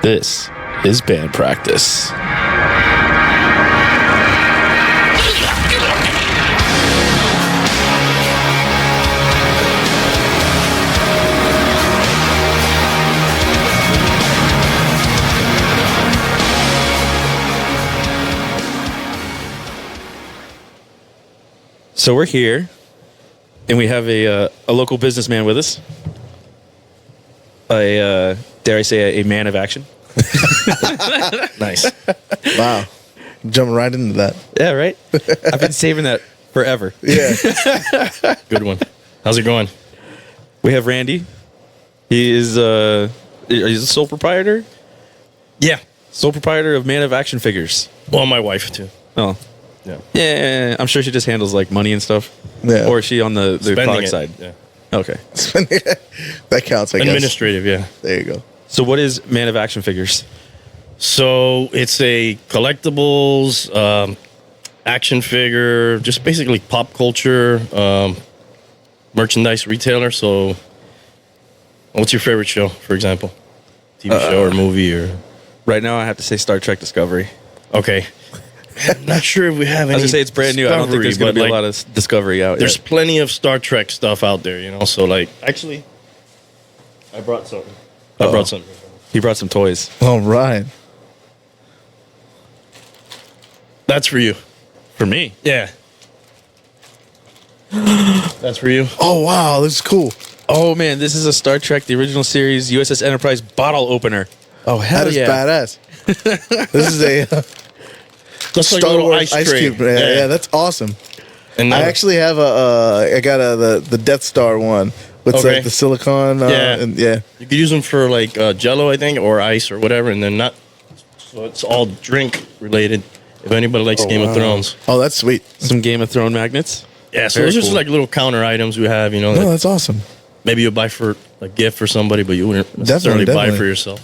This is band practice. So we're here, and we have a local businessman with us. Dare I say, a man of action. Nice. Wow. Jumping right into that. Yeah, right? I've been saving that forever. Yeah. Good one. How's it going? We have Randy. He is he's a sole proprietor? Yeah. Sole proprietor of Man of Action Figures. Well, my wife, too. Oh. Yeah. Yeah, I'm sure she just handles like money and stuff. Yeah. Or is she on the Spending product it. side? Yeah. Okay. That counts, I guess. Administrative, yeah. There you go. So what is Man of Action Figures? So it's a collectibles, action figure, just basically pop culture, merchandise retailer. So what's your favorite show, for example? TV show or movie or... Right now I have to say Star Trek Discovery. Okay. I'm not sure if we have any. I was gonna say it's brand new. I don't think there's going to be a lot of Discovery out There's yet. plenty of Star Trek stuff out there, you know. So like, actually, I brought something. I brought something. He brought some toys. All right. That's for you. For me? Yeah. That's for you. Oh, wow. This is cool. Oh, man, this is a Star Trek, the original series, USS Enterprise bottle opener. Oh, hell That is yeah. badass. This is a That's like a Star little Wars ice tray. cube. Yeah, that's awesome. And I actually have I got the Death Star one with Okay. like the silicone. Yeah. And yeah. you could use them for like Jello, I think, or ice or whatever, and then not. So it's all drink related. If anybody likes Game of Thrones, Oh, that's sweet. Some Game of Thrones magnets. yeah. So Very it's just cool. like little counter items we have, you know. No, That that's awesome. maybe you buy for a gift for somebody, but you wouldn't necessarily buy definitely. for yourself.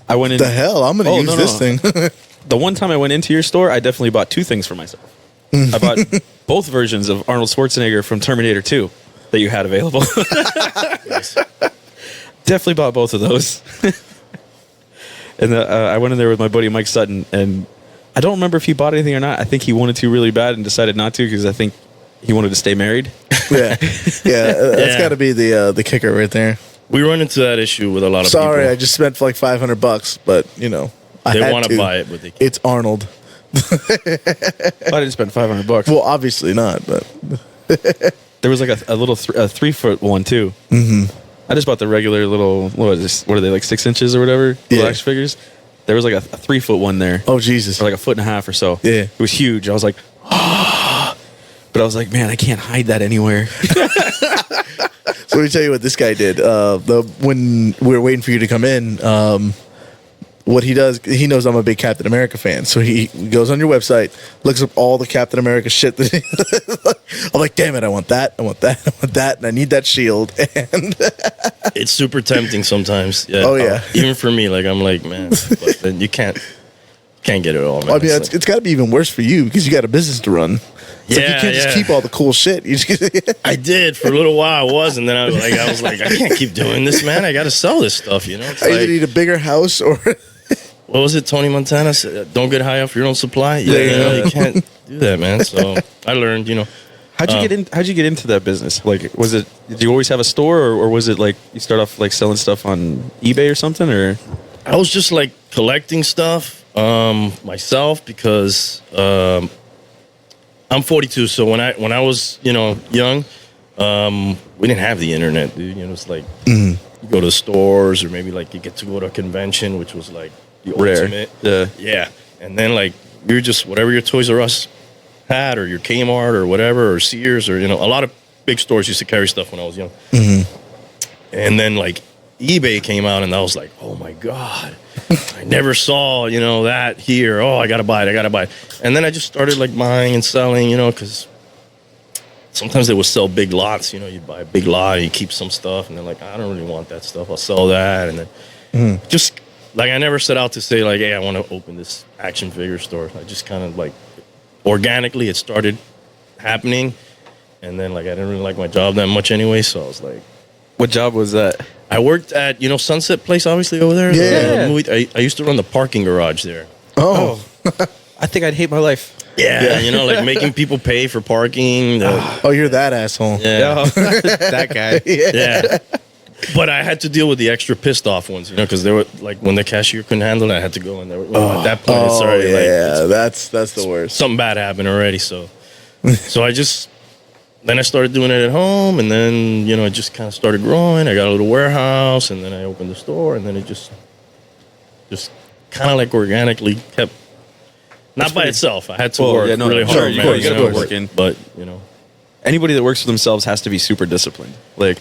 I went in. The hell? I'm going to Oh, use no, this no. thing. The one time I went into your store, I definitely bought two things for myself. I bought both versions of Arnold Schwarzenegger from Terminator 2 that you had available. Definitely bought both of those. And I went in there with my buddy Mike Sutton, and I don't remember if he bought anything or not. I think he wanted to really bad and decided not to because I think he wanted to stay married. Yeah. That's Yeah. got to be the kicker right there. We run into that issue with a lot of Sorry, people. I just spent like $500, but you know, I They had want to buy it, but they can't. It's Arnold. I didn't spend $500. Well, obviously not, but There was like a little 3-foot one too. Mm-hmm. I just bought the regular little. What are they, like 6 inches or whatever? Yeah. Little action figures. There was like a 3-foot one there, oh Jesus. or like a foot and a half or so. Yeah. It was huge. I was like, but I was like, man, I can't hide that anywhere. So let me tell you what this guy did. When we were waiting for you to come in, what he does, he knows I'm a big Captain America fan. So he goes on your website, looks up all the Captain America shit. I'm like, damn it, I want that, I want that, I want that, and I need that shield. And It's super tempting sometimes. Yeah. Oh, yeah. Even for me, like I'm like, man, but then you can't get it all, man. I mean, It's it's got to be even worse for you because you got a business to run. It's like you Yeah, can't just yeah. keep all the cool shit. You just, I did for a little while. I was, and then I was like, I can't keep doing this, man. I got to sell this stuff, you know. It's I either like, need a bigger house or what was it? Tony Montana said, "Don't get high off your own supply." Yeah, Yeah. you know, you can't do that, man. So I learned, you know. How'd you get into that business? Like, did you always have a store, or was it like you start off like selling stuff on eBay or something, or? I was just like collecting stuff myself because I'm 42. So when I was young, we didn't have the internet, dude. You know, it's like you go to stores or maybe like you get to go to a convention, which was like the Rare. ultimate. Yeah. Yeah, and then like you're just whatever your Toys R Us had or your Kmart or whatever or Sears or a lot of big stores used to carry stuff when I was young. And then like eBay came out and I was like, oh my God, I never saw, that here. Oh, I got to buy it. And then I just started like buying and selling, because sometimes they would sell big lots, you buy a big lot and you keep some stuff and then like, I don't really want that stuff. I'll sell that. And then just like, I never set out to say like, hey, I want to open this action figure store. I just kind of like organically it started happening. And then like, I didn't really like my job that much anyway. So I was like, What job was that? I worked at Sunset Place, obviously over there. Yeah. I used to run the parking garage there. Oh, I think I'd hate my life. Yeah, like making people pay for parking. oh, you're that asshole. Yeah. That guy. Yeah. But I had to deal with the extra pissed off ones, because they were like when the cashier couldn't handle it, I had to go in there. At that point, it's Oh, already yeah, like that's the worst. something bad happened already. So then I started doing it at home, and then it just kind of started growing. I got a little warehouse, and then I opened the store, and then it just kind of like organically kept. Not by itself. I had to work really hard. Sure, of man, course, you gotta put work in. But Anybody that works for themselves has to be super disciplined. Like,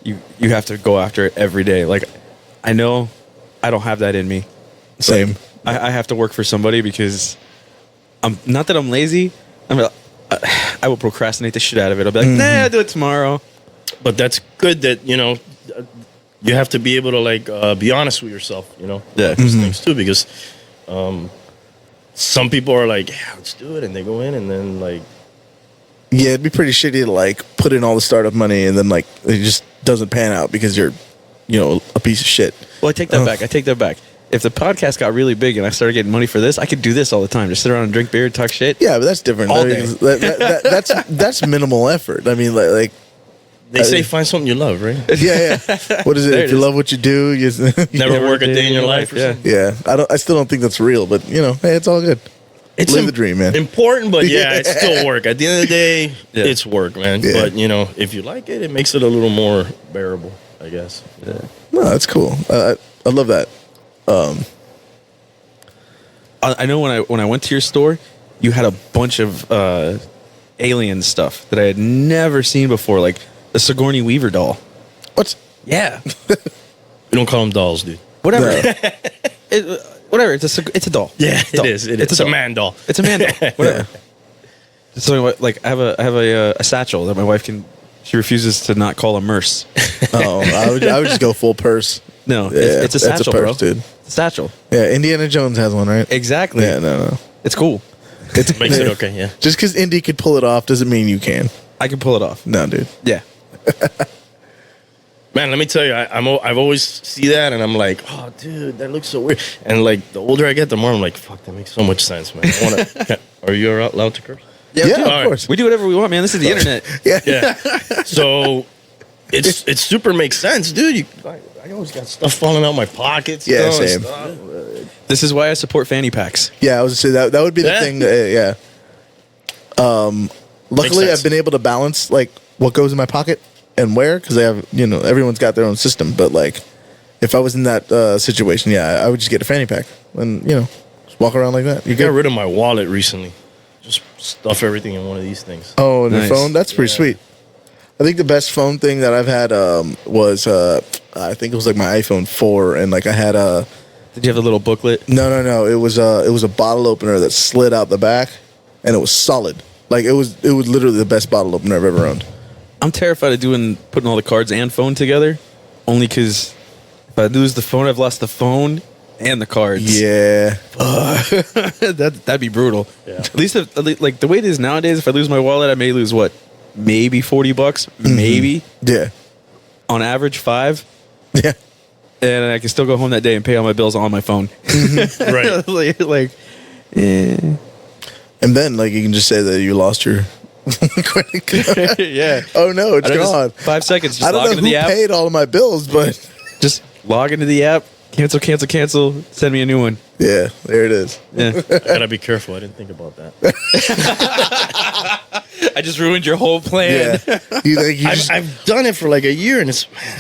you have to go after it every day. Like, I know I don't have that in me. Same. I have to work for somebody because I'm not that I'm lazy. I will procrastinate the shit out of it. I'll be like, nah, I'll do it tomorrow. But that's good that you have to be able to be honest with yourself. Yeah. These things too, because some people are like, yeah, let's do it, and they go in, and then Yeah, it'd be pretty shitty to put in all the startup money and then it just doesn't pan out because you're, a piece of shit. Well, I take that back. I take that back. If the podcast got really big and I started getting money for this, I could do this all the time. Just sit around and drink beer, talk shit. Yeah, but that's different. All I mean, that's minimal effort. I mean, like they say find something you love, right? yeah. What is it? There If it you is. love what you do, you Never work a day in your life. Or Yeah. something. Yeah, I still don't think that's real, but hey, it's all good. It's Live the dream, man. Important, but yeah, it's still work. At the end of the day, Yeah. it's work, man. Yeah. But if you like it, it makes it a little more bearable, I guess. Yeah. No, that's cool. I love that. I know when I went to your store, you had a bunch of alien stuff that I had never seen before, like the Sigourney Weaver doll. What? Yeah. We don't call them dolls, dude. Whatever. No. Whatever. It's a doll. Yeah, Doll. it is. It's It's a a doll. man doll. It's a man doll. Whatever. So like I have a satchel that my wife can. She refuses to not call a merce. Oh, I would just go full purse. No, Yeah, it's a that's a satchel, purse, bro. dude. It's a satchel. Yeah, Indiana Jones has one, right? Exactly. Yeah, no. It's cool. It's Makes it okay, yeah. Just because Indy could pull it off doesn't mean you can. I can pull it off. No, dude. Yeah. Man, let me tell you, I've always see that, and I'm like, oh, dude, that looks so weird. And the older I get, the more I'm like, fuck, that makes so much sense, man. Are you allowed to curse? Yeah, dude, of course. We do whatever we want, man. This is the internet. Yeah. Yeah. So it super makes sense, dude. I always got stuff falling out my pockets. Yeah, and same. stuff. This is why I support fanny packs. Yeah, I was gonna say that would be the Yeah. thing. Yeah. Luckily, sense. I've been able to balance what goes in my pocket and where because I have everyone's got their own system. But if I was in that situation, yeah, I would just get a fanny pack and just walk around like that. You I got get rid of my wallet recently. Just stuff everything in one of these things. oh, and Nice. your phone. That's pretty sweet. I think the best phone thing that I've had was I think it was my iPhone 4, and I had a Did you have a little booklet? no. It was a bottle opener that slid out the back, and it was solid. It was literally the best bottle opener I've ever owned. I'm terrified of putting all the cards and phone together, only because if I lose the phone, I've lost the phone and the cards. Yeah, that'd be brutal. Yeah. At least the way it is nowadays, if I lose my wallet, I may lose maybe $40, maybe yeah, on average 5, yeah. and I can still go home that day and pay all my bills on my phone. Right. Yeah. And then you can just say that you lost your credit card. Yeah. Oh no, it's I don't gone. 5 seconds. Just I don't log know into who the app. paid all of my bills, but Just log into the app. Cancel. Send me a new one. yeah, there it is. Yeah. I gotta be careful. I didn't think about that. I just ruined your whole plan. Yeah, I've done it for a year, and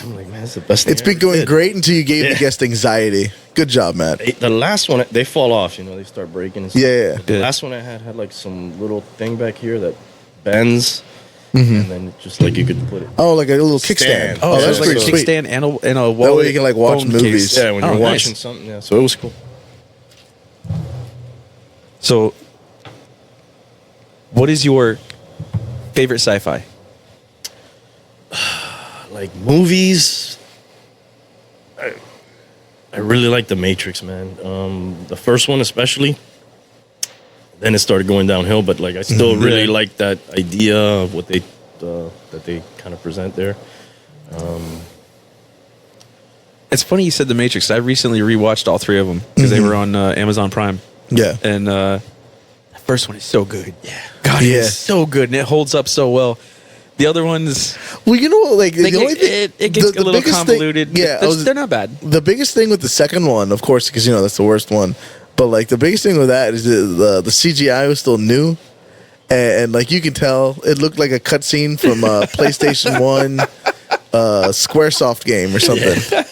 I'm like, man, that's the best thing. it's been I ever going did. great until you gave Yeah. the guest anxiety. Good job, Matt. The last one, they fall off. They start breaking. And stuff. Yeah. But the Yeah. last one I had some little thing back here that bends, and then just you could put it. Oh, like a little Stand. kickstand. Oh, Oh, so that's it's pretty a sweet. kickstand and a wallet. That way you can watch phone movies. case. Yeah, when you're Oh, watching nice. something. Yeah, so it was cool. So, what is your favorite sci-fi? Movies. I really like The Matrix, man. The first one especially. Then it started going downhill, but I still really like that idea of what that they kind of present there. It's funny you said The Matrix. I recently rewatched all 3 of them because they were on Amazon Prime. Yeah. And the first one is so good. Yeah. God, Yeah. it's so good, and it holds up so well. The other ones, Well, you know, like the only thing, it gets a little biggest thing- convoluted. yeah, They're not bad. the biggest thing with the second one, of course, because that's the worst one. But like the biggest thing with that is the CGI was still new, and like you can tell, it looked like a cutscene from a PlayStation 1 SquareSoft game or something.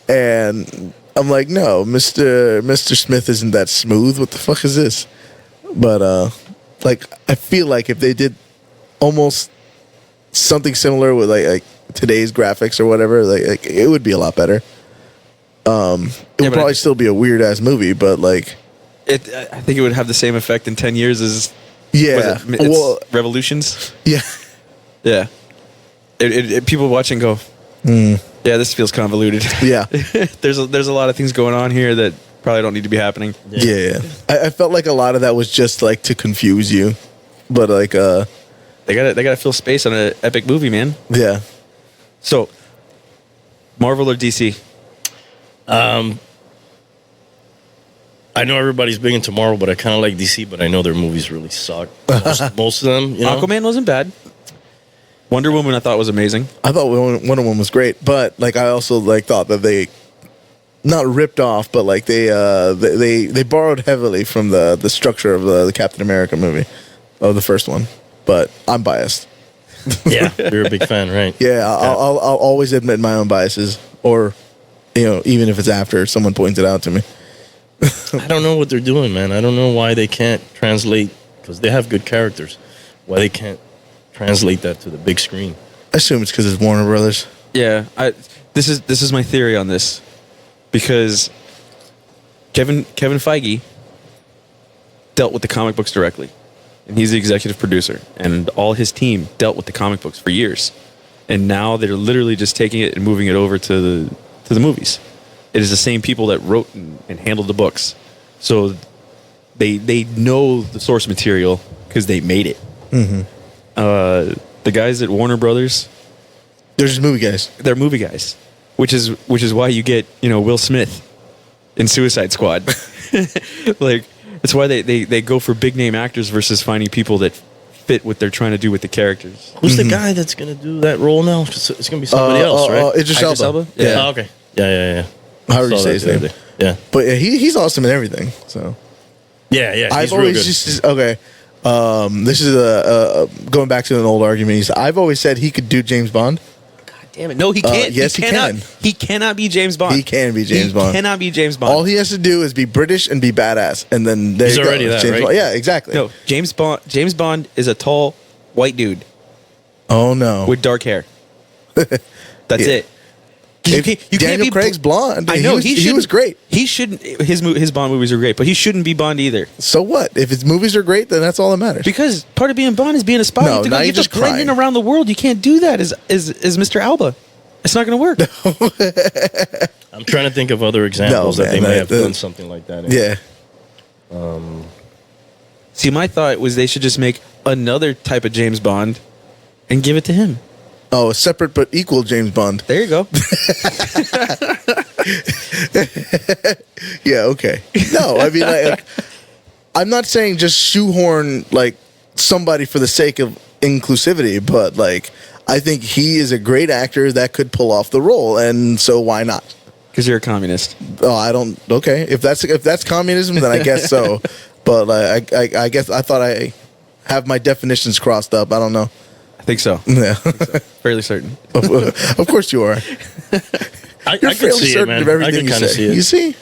And I'm like, no, Mr. Smith isn't that smooth. What the fuck is this? But like I feel like if they did almost something similar with like today's graphics or whatever, like it would be a lot better. It would probably still be a weird ass movie, but like I think it would have the same effect in 10 years as yeah, it's Revolutions. yeah, Yeah. People watch and go, yeah, this feels convoluted. yeah, there's a lot of things going on here that probably don't need to be happening. yeah. I felt like a lot of that was just like to confuse you, but like They gotta fill space on an epic movie, man. yeah. So, Marvel or DC? I know everybody's big into Marvel, but I kind of like DC. But I know their movies really suck. Most of them, you know. Aquaman wasn't bad. Wonder Woman I thought was amazing. I thought Wonder Woman was great, but like I also like thought that they not ripped off, but like they borrowed heavily from the structure of the Captain America movie, of the first one. But I'm biased. Yeah, you're a big fan, right? Yeah, I'll always admit my own biases, or even if it's after someone points it out to me. I don't know what they're doing, man. I don't know why they can't translate, because they have good characters. Why they can't translate that to the big screen? I assume it's because it's Warner Brothers. Yeah, this is my theory on this, because Kevin Feige dealt with the comic books directly, and he's the executive producer, and all his team dealt with the comic books for years, and now they're literally just taking it and moving it over to the movies. It is the same people that wrote and handled the books, so they know the source material because they made it. Mm-hmm. The guys at Warner Brothers, They're just movie guys. they're movie guys, which is why you get Will Smith in Suicide Squad. Like that's why they go for big name actors versus finding people that fit what they're trying to do with the characters. Who's the guy that's gonna do that role now? It's gonna be somebody else, right? Idris Idris Elba. Elba? Yeah. Oh, okay. Yeah. However you Saw say that his the other name. day. Yeah. But yeah, he's awesome in everything. So Yeah. He's I've real always good. just okay. This is going back to an old argument. I've always said he could do James Bond. Damn it! No, he can't. yes, he cannot, can. He cannot be James Bond. He can be James Bond. He cannot be James Bond. All he has to do is be British and be badass, and then there He's you go. already that, James right? Bond. Yeah, exactly. No, James Bond is a tall white dude Oh no. with dark hair. That's Yeah. it. You If can't Daniel be Craig's blonde. I know he shouldn't- was great. He shouldn't. His Bond movies are great, but he shouldn't be Bond either. So what? If his movies are great, then that's all that matters. Because part of being Bond is being a spy. No, you have to, now go, you you're have to just blend in crying. around the world. You can't do that as Mr. Alba. It's not going to work. I'm trying to think of other examples No, that they man, may have that- done something like that. in. Yeah. See, my thought was they should just make another type of James Bond and give it to him. Oh, a separate but equal James Bond. There you go. Yeah, okay. No, I mean, like, I'm not saying just shoehorn like somebody for the sake of inclusivity, but like, I think he is a great actor that could pull off the role, and so why not? Because you're a communist. Oh, I don't. Okay, if that's communism, then I guess so. But like, I guess I thought I have my definitions crossed up. I don't know. I think so. Yeah, Fairly certain. of course you are. I You're could fairly see it, certain man. of I everything could you kind of say. see it. You see?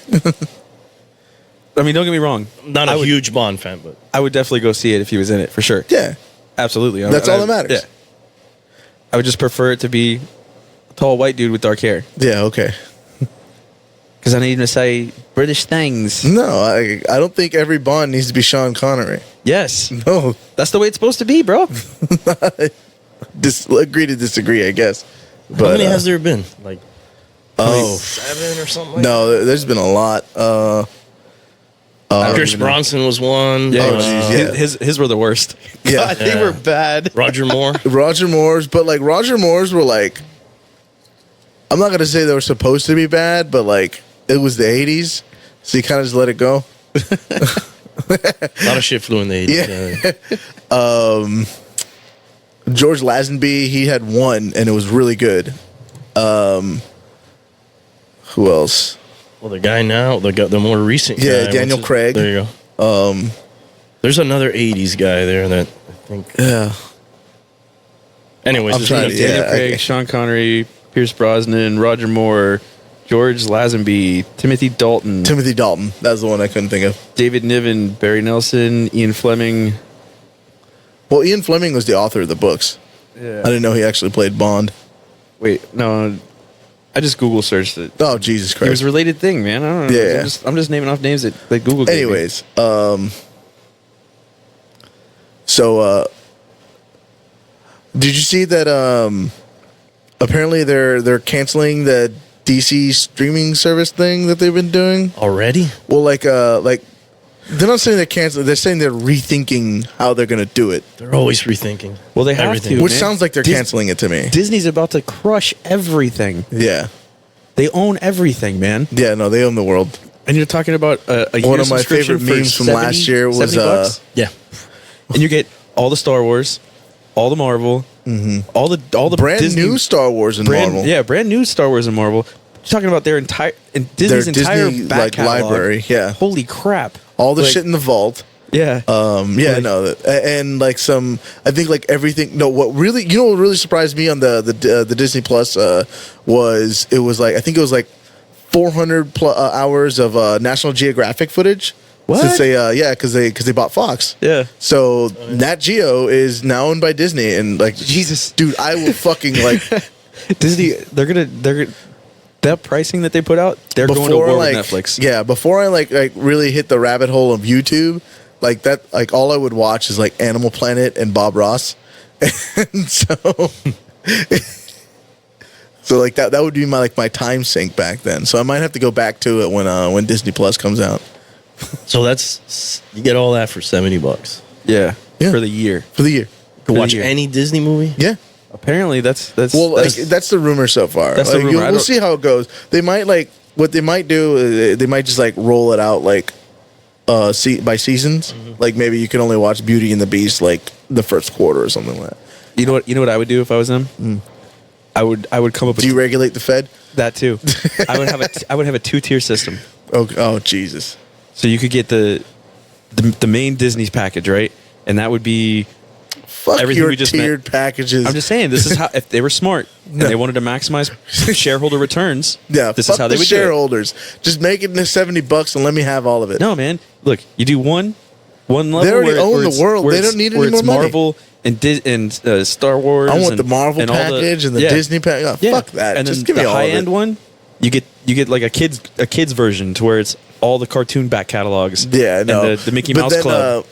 I mean, don't get me wrong. I'm not a huge Bond fan, but I would definitely go see it if he was in it, for sure. Yeah. Absolutely. That's all that matters. Yeah. I would just prefer it to be a tall white dude with dark hair. Yeah. Okay. Because I need to say British things. No, I don't think every Bond needs to be Sean Connery. Yes. No, That's the way it's supposed to be, bro. agree to disagree, I guess. But how many has there been? Like oh 7 or something like no, there's been a lot. that? Pierce even know. Bronson was one. Yeah, geez, yeah. His were the worst. Yeah. God, they Yeah. were bad. Roger Moore. Roger Moore's, but like Roger Moore's were like I'm not gonna say they were supposed to be bad, but like it was the '80s, so you kind of just let it go. A lot of shit flew in the 80s. Yeah. George Lazenby, he had one, and it was really good. Who else? Well, the guy now, the more recent Yeah, guy. Daniel Craig. There you go. There's another 80s guy there that I think. Yeah. Anyways, I'm it's trying not- to- Daniel Yeah, Craig, I- Sean Connery, Pierce Brosnan, Roger Moore, George Lazenby, Timothy Dalton, Timothy Dalton. That was the one I couldn't think of. David Niven, Barry Nelson, Ian Fleming. Well, Ian Fleming was the author of the books. Yeah. I didn't know he actually played Bond. Wait, no, I just Google searced it. Oh, Jesus It was Christ. a related thing, man. I don't know. Yeah. I'm just naming off names that Google gave me. Anyways, so did you see that apparently they're canceling the DC streaming service thing that they've been doing? Already? Well, like they're not saying they're canceling, they're saying they're rethinking how they're going to do it. They're always rethinking. Well, they have everything. to. Which man. sounds like they're Dis- canceling it to me. Disney's about to crush everything. Yeah. They own everything, man. Yeah, no, they own the world. And you're talking about a year One of my subscription favorite for memes from 70 last year was, $70 bucks? Yeah. And you get all the Star Wars, all the Marvel, all the Brand Disney, new Star Wars and brand, Marvel. yeah, brand new Star Wars and Marvel. You're talking about their entire Disney's Their entire Disney, back like, catalog. library, yeah. Holy crap! All the Like, shit in the vault. Yeah. Yeah, Like- no, and like some, I think like everything. No, what really, you know, what really surprised me on the Disney Plus was it was like I think it was like 400 hours of National Geographic footage. What? Since they, yeah, because they bought Fox. Yeah. So Nat Geo is now owned by Disney, and like Jesus. dude, I will fucking like Disney, they're gonna that pricing that they put out, they're going to war like with Netflix. yeah, before I like really hit the rabbit hole of YouTube, like that, like all I would watch is like Animal Planet and Bob Ross, and so like that would be my my time sink back then. So I might have to go back to it when Disney Plus comes out So that's, you get all that for $70 Yeah. Yeah. For the year. for the year. to watch year. any Disney movie. Yeah. Apparently, that's Well, like, that's the rumor so far. That's the Like, rumor. I We'll don't- see how it goes. They might like what they might do. They might just like roll it out like by seasons. Like maybe you can only watch Beauty and the Beast like the first quarter or something like that. You know what I would do if I was them? I would come up with Deregulate the Fed. that too. I would have a 2-tier system. Oh Jesus. So you could get the main Disney's package, right? And that would be Fuck Everything your we just tiered packages. I'm just saying this is how if they were smart No. and they wanted to maximize shareholder returns. yeah. this fuck is how they the would do it. shareholders. Just make it $70 and let me have all of it. No, man. Look, you do one level. They already where- own where the it's- world. where They it's- don't need where any it's more money. Marvel and Star Wars. I want and- the Marvel and all package and the yeah. Disney package. Oh, Yeah. fuck that. And Just then give me the all high of it. end one. You get like a kids version to where it's all the cartoon back catalogs. Yeah, no. And the Mickey But Mouse then, Club.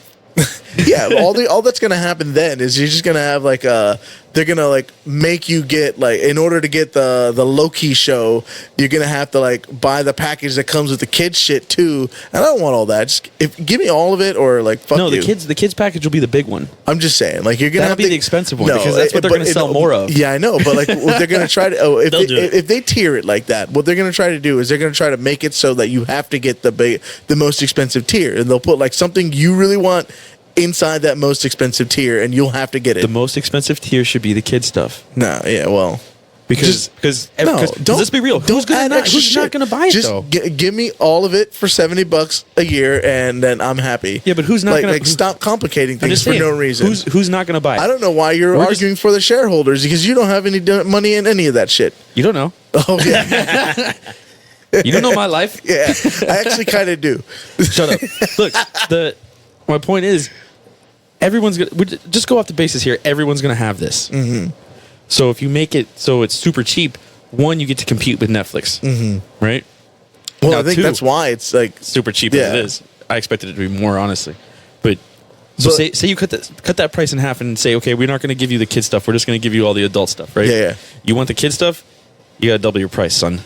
Yeah, all that's gonna happen then is you're just gonna have like they're gonna like make you get like in order to get the Loki show, you're gonna have to like buy the package that comes with the kids shit too. And I don't want all that. Just give me all of it or like fuck No, you. the kids package will be the big one. I'm just saying, like you're gonna That'll have be to, the expensive one, because that's what they're but gonna sell more of. Yeah, I know, but like what they're gonna try to if They'll do it. if they tier it like that, what they're gonna try to do is they're gonna try to make it so that you have to get the most expensive tier, and they'll put like something you really want inside that most expensive tier, and you'll have to get it. The most expensive tier should be the kid stuff. No, yeah, well, Because let's be real. Who's add extra not shit. going to buy it Just though? give me all of it for $70 a year, and then I'm happy. Yeah, but who's not gonna- like stop complicating I'm things just for saying, no reason? Who's not going to buy it? I don't know why you're We're just- arguing for the shareholders because you don't have any money in any of that shit. You don't know. Oh yeah, You don't know my life. yeah. I actually kind of do. Shut up. Look, my point is, everyone's gonna just go off the basis here. Everyone's gonna have this. Mm-hmm. So if you make it so it's super cheap, one, you get to compete with Netflix, right? Well, Now, I think two, that's why it's like super cheap Yeah. as it is. I expected it to be more, honestly, but. So But- say you cut that price in half and say, okay, we're not going to give you the kid stuff. We're just going to give you all the adult stuff, right? Yeah, yeah. You want the kid stuff? You got to double your price, son.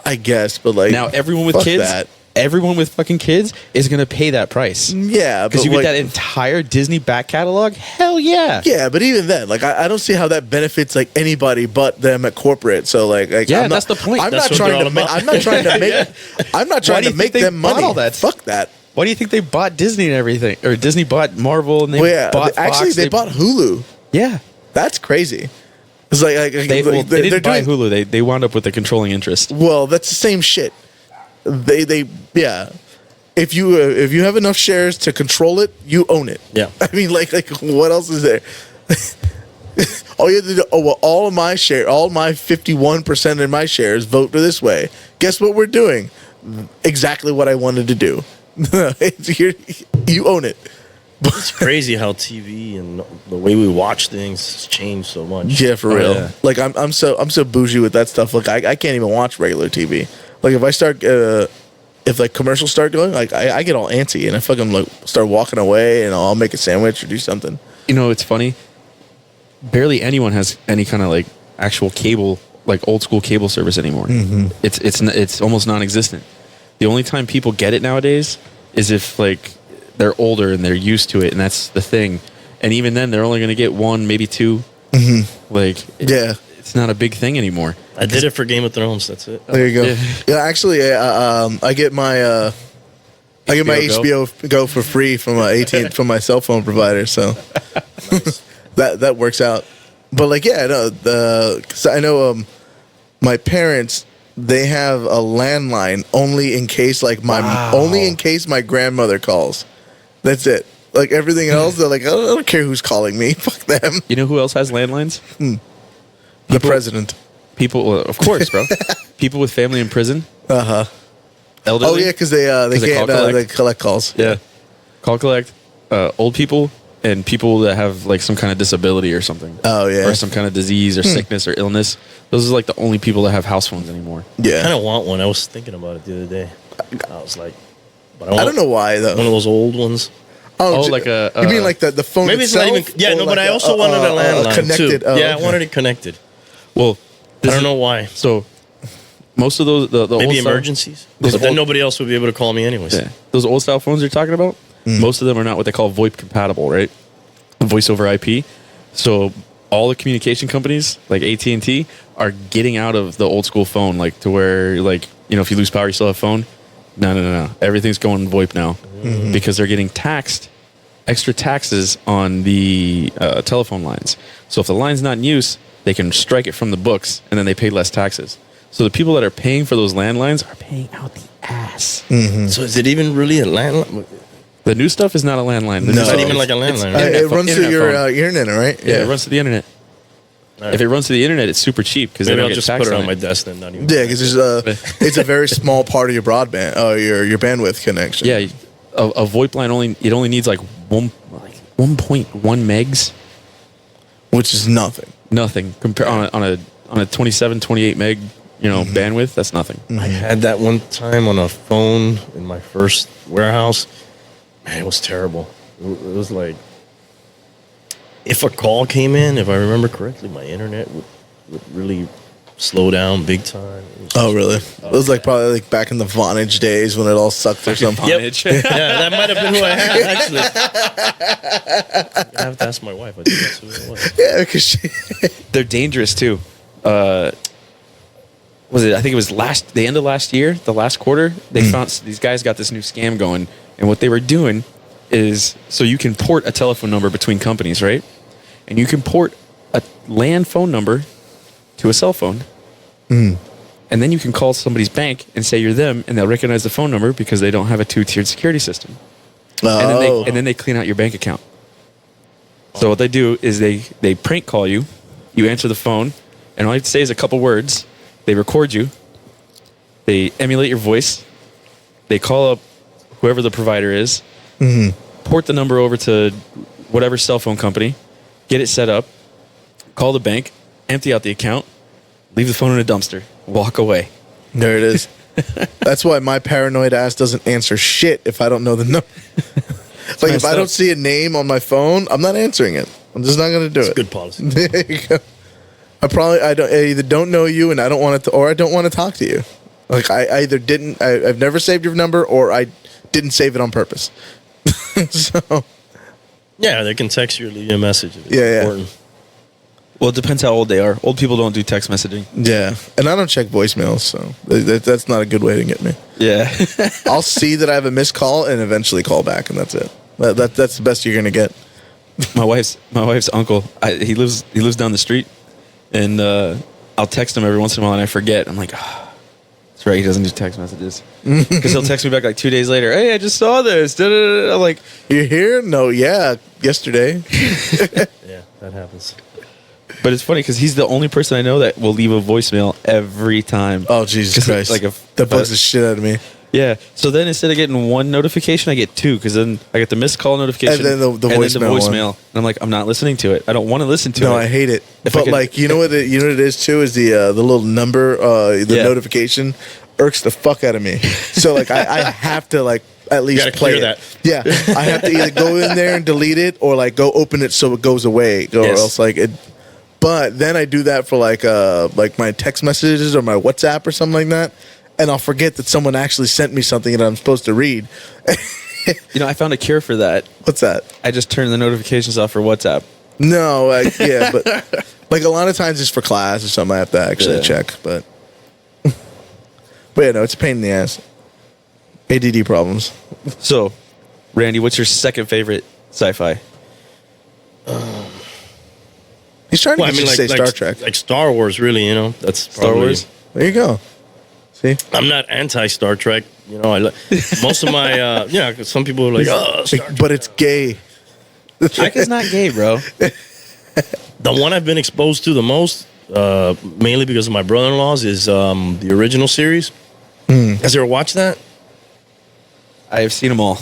I guess, but like Now everyone with fuck kids, that. everyone with fucking kids is gonna pay that price. Yeah, Because but you get like, that entire Disney back catalog. Hell yeah. yeah, but even then, like I don't see how that benefits like anybody but them at corporate. So like Yeah, I'm not, that's the point. I'm That's not what trying they're to all make. about. I'm not trying to make. I'm not trying do to you make think they them bought money. all that? Fuck that. Why do you think they bought Disney and everything? Or Disney bought Marvel and they Well, yeah, bought actually Fox, they bought Hulu. Yeah. That's crazy. It's like They they're didn't buy doing- Hulu. They wound up with a controlling interest. Well, that's the same shit. They yeah. If you have enough shares to control it, you own it. Yeah. I mean, like what else is there? All you have to do. Oh well, all my 51% of my shares vote this way. Guess what we're doing? Exactly what I wanted to do. You own it. It's crazy how TV and the way we watch things has changed so much. Yeah, for Oh, real. yeah. Like I'm so bougie with that stuff. Like I can't even watch regular TV. Like if I start if like commercials start going, like I get all antsy and I fucking like start walking away and I'll make a sandwich or do something. You know, it's funny. Barely anyone has any kind of like actual cable, like old school cable service anymore. It's almost non-existent. The only time people get it nowadays is if like they're older and they're used to it, and that's the thing. And even then, they're only going to get one, maybe two. Like, Yeah. it's not a big thing anymore. I did it for Game of Thrones. That's it. There you go. Yeah. Yeah, actually, I get my HBO Go for free from from my cell phone provider. So that works out. But like, yeah, no, cause I know my parents, they have a landline only in case like only in case my grandmother calls. That's it. Like everything else, they're like, I don't care who's calling me. Fuck them. You know who else has landlines? The president. People, well, of course, bro. People with family in prison. Oh Elderly. yeah, because they they can't call collect? they collect calls. Yeah. Call collect. Old people and people that have like some kind of disability or something. Oh, yeah. Or some kind of disease or sickness or illness. Those are like the only people that have house phones anymore. Yeah. I kind of want one. I was thinking about it the other day. I was like, but I don't know why though. One of those old ones. Oh, j- like a, you mean like the phone? Maybe it's itself, not even. Yeah, or no, like but I also wanted a landline connected. too. Oh, yeah, okay. I wanted it connected. Well, I don't know why. So most of those the Maybe old style- emergencies. those But then old- nobody else would be able to call me anyways. Yeah. Those old style phones you're talking about, most of them are not what they call VoIP compatible, right? Voice over IP. So all the communication companies like AT&T are getting out of the old school phone, like to where like, you know, if you lose power, you still have phone. No. Everything's going VoIP now because they're getting taxed, extra taxes on the telephone lines. So if the line's not in use, they can strike it from the books and then they pay less taxes. So the people that are paying for those landlines are paying out the ass. So is it even really a landline? The new stuff is not a landline. The No. new It's stuff not even is- like a it's landline, internet right? It phone- runs through internet your phone. internet, right? Yeah, it runs to the internet. If it runs to the internet, it's super cheap because they Maybe don't I'll get just taxed put it on on my it. desk then. Not even. Yeah, because it's a very small part of your broadband, your bandwidth connection. Yeah, a VoIP line only needs like 1.1 megs. which is nothing. Nothing compare on a 27, 28 meg bandwidth. That's nothing. I had that one time on a phone in my first warehouse. Man, it was terrible. It was like, if a call came in, if I remember correctly, my internet would really slow down big time. It was Oh, really? It was like probably like back in the Vonage days when it all sucked or something. Vonage. yeah, that might have been who I had, actually. I have to ask my wife. I think that's who it was. Yeah, because They're dangerous too. Was it? I think it was the end of last year, the last quarter. They found these guys got this new scam going, and what they were doing is so you can port a telephone number between companies, right? And you can port a land phone number to a cell phone, and then you can call somebody's bank and say you're them, and they'll recognize the phone number because they don't have a 2-tiered security system. And then they clean out your bank account. So what they do is they prank call you, you answer the phone, and all you have to say is a couple words. They record you. They emulate your voice. They call up whoever the provider is, port the number over to whatever cell phone company, get it set up, call the bank, empty out the account, leave the phone in a dumpster, walk away. there it is. That's why my paranoid ass doesn't answer shit if I don't know the number. Like if messed I don't up. see a name on my phone, I'm not answering it. I'm just not going to do It's it. good policy. There you go. I either don't know you and I don't want to, or I don't want to talk to you. Like I either didn't, I've never saved your number, or I didn't save it on purpose. So Yeah, they can text you or leave you a message. If it's Yeah. important. Well, it depends how old they are. Old people don't do text messaging. yeah, and I don't check voicemails, so that's not a good way to get me. Yeah. I'll see that I have a missed call and eventually call back, and that's it. That's the best you're gonna get. my wife's uncle. He lives down the street, and I'll text him every once in a while, and I forget. I'm like, that's right. He doesn't do text messages because he'll text me back like 2 days later. Hey, I just saw this. Da-da-da-da. I'm like, You're here? No, yeah, yesterday. Yeah, that happens. but it's funny because he's the only person I know that will leave a voicemail every time. Oh Jesus 'Cause, Christ! like, that bugs the shit out of me. Yeah. So then instead of getting one notification, I get two because then I get the missed call notification And then the voicemail one. And I'm like, I'm not listening to it. I don't want to listen to it. No, I hate it. If I But could- like, you know what it is too is the little number, the Yeah. notification irks the fuck out of me. So like, I have to like at least gotta play clear it. Yeah, I have to either go in there and delete it, or like go open it so it goes away, or Yes. else like it. But then I do that for like my text messages or my WhatsApp or something like that, and I'll forget that someone actually sent me something that I'm supposed to read. You know, I found a cure for that. What's that? I just turned the notifications off for WhatsApp. No, yeah, but like a lot of times it's for class or something. I have to actually Yeah. check, but yeah, no, it's a pain in the ass. ADD problems. So, Randy, what's your second favorite sci-fi? He's trying to Well, I get mean, you like, to say like Star Trek. like Star Wars, really. You know, that's Star probably- Wars? There you go. See, I'm not anti Star Trek. You know, most of my yeah. 'Cause some people are like, oh, Star Trek. but it's gay. Trek is not gay, bro. The one I've been exposed to the most, mainly because of my brother-in-laws, is the original series. Has you ever watched that? I have seen them all.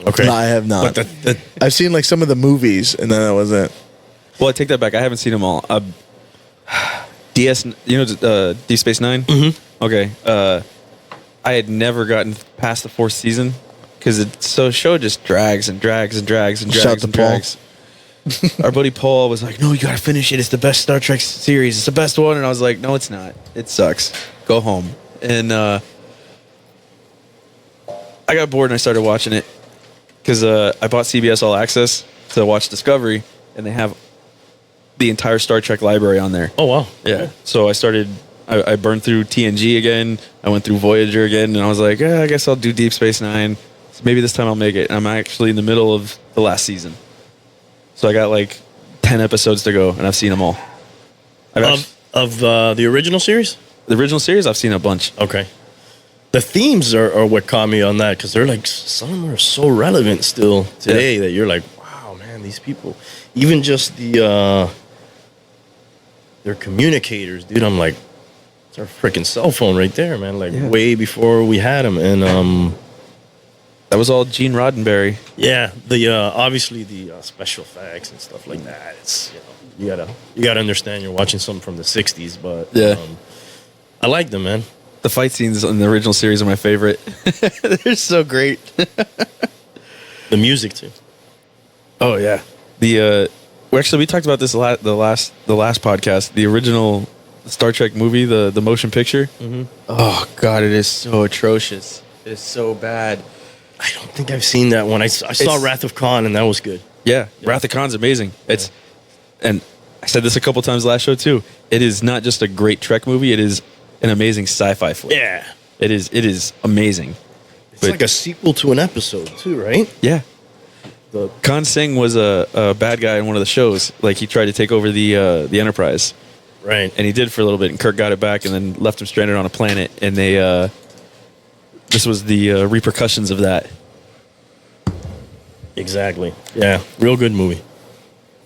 Okay, No, I have not. But I've seen like some of the movies, and then that was it. Well, I take that back. I haven't seen them all. DS, you know, Deep Space Nine. Mm-hmm. Okay. I had never gotten past the fourth season because the show just drags and drags and drags and Shout drags to and Paul. drags. Our buddy Paul was like, "No, you gotta finish it. It's the best Star Trek series. It's the best one." And I was like, "No, it's not. It sucks. Go home." And I got bored and I started watching it because I bought CBS All Access to watch Discovery, and they have the entire Star Trek library on there. oh wow, Yeah. So I burned through TNG again. I went through Voyager again, and I was like, I guess I'll do Deep Space Nine. So maybe this time I'll make it. And I'm actually in the middle of the last season. So I got like 10 episodes to go, and I've seen them all. of the original series. The original series, I've seen a bunch. Okay. The themes are what caught me on that because they're like some of them are so relevant still today that you're like, wow, man, these people, even just they're communicators, dude. I'm like, it's our freaking cell phone right there, man. Like Yeah. way before we had them, and That was all Gene Roddenberry. yeah, the obviously the special effects and stuff like that. It's you gotta understand you're watching something from the '60s, but Yeah. I like them, man. The fight scenes in the original series are my favorite. They're so great. The music too. Oh yeah. Well, actually, we talked about this the last podcast. The original Star Trek movie, the motion picture. Mm-hmm. Oh God, it is so atrocious. It is so bad. I don't think I've seen that one. I saw It's- Wrath of Khan, and that was good. Yeah, Wrath of Khan's amazing. It's, and I said this a couple times last show too. It is not just a great Trek movie. It is an amazing sci-fi flick. Yeah. It is amazing. It's But- like a sequel to an episode, too, right? Yeah. The, Khan Singh was a bad guy in one of the shows. Like he tried to take over the Enterprise, right. and he did for a little bit. And Kirk got it back, and then left him stranded on a planet. And they, this was the repercussions of that. Exactly. Yeah. Real good movie.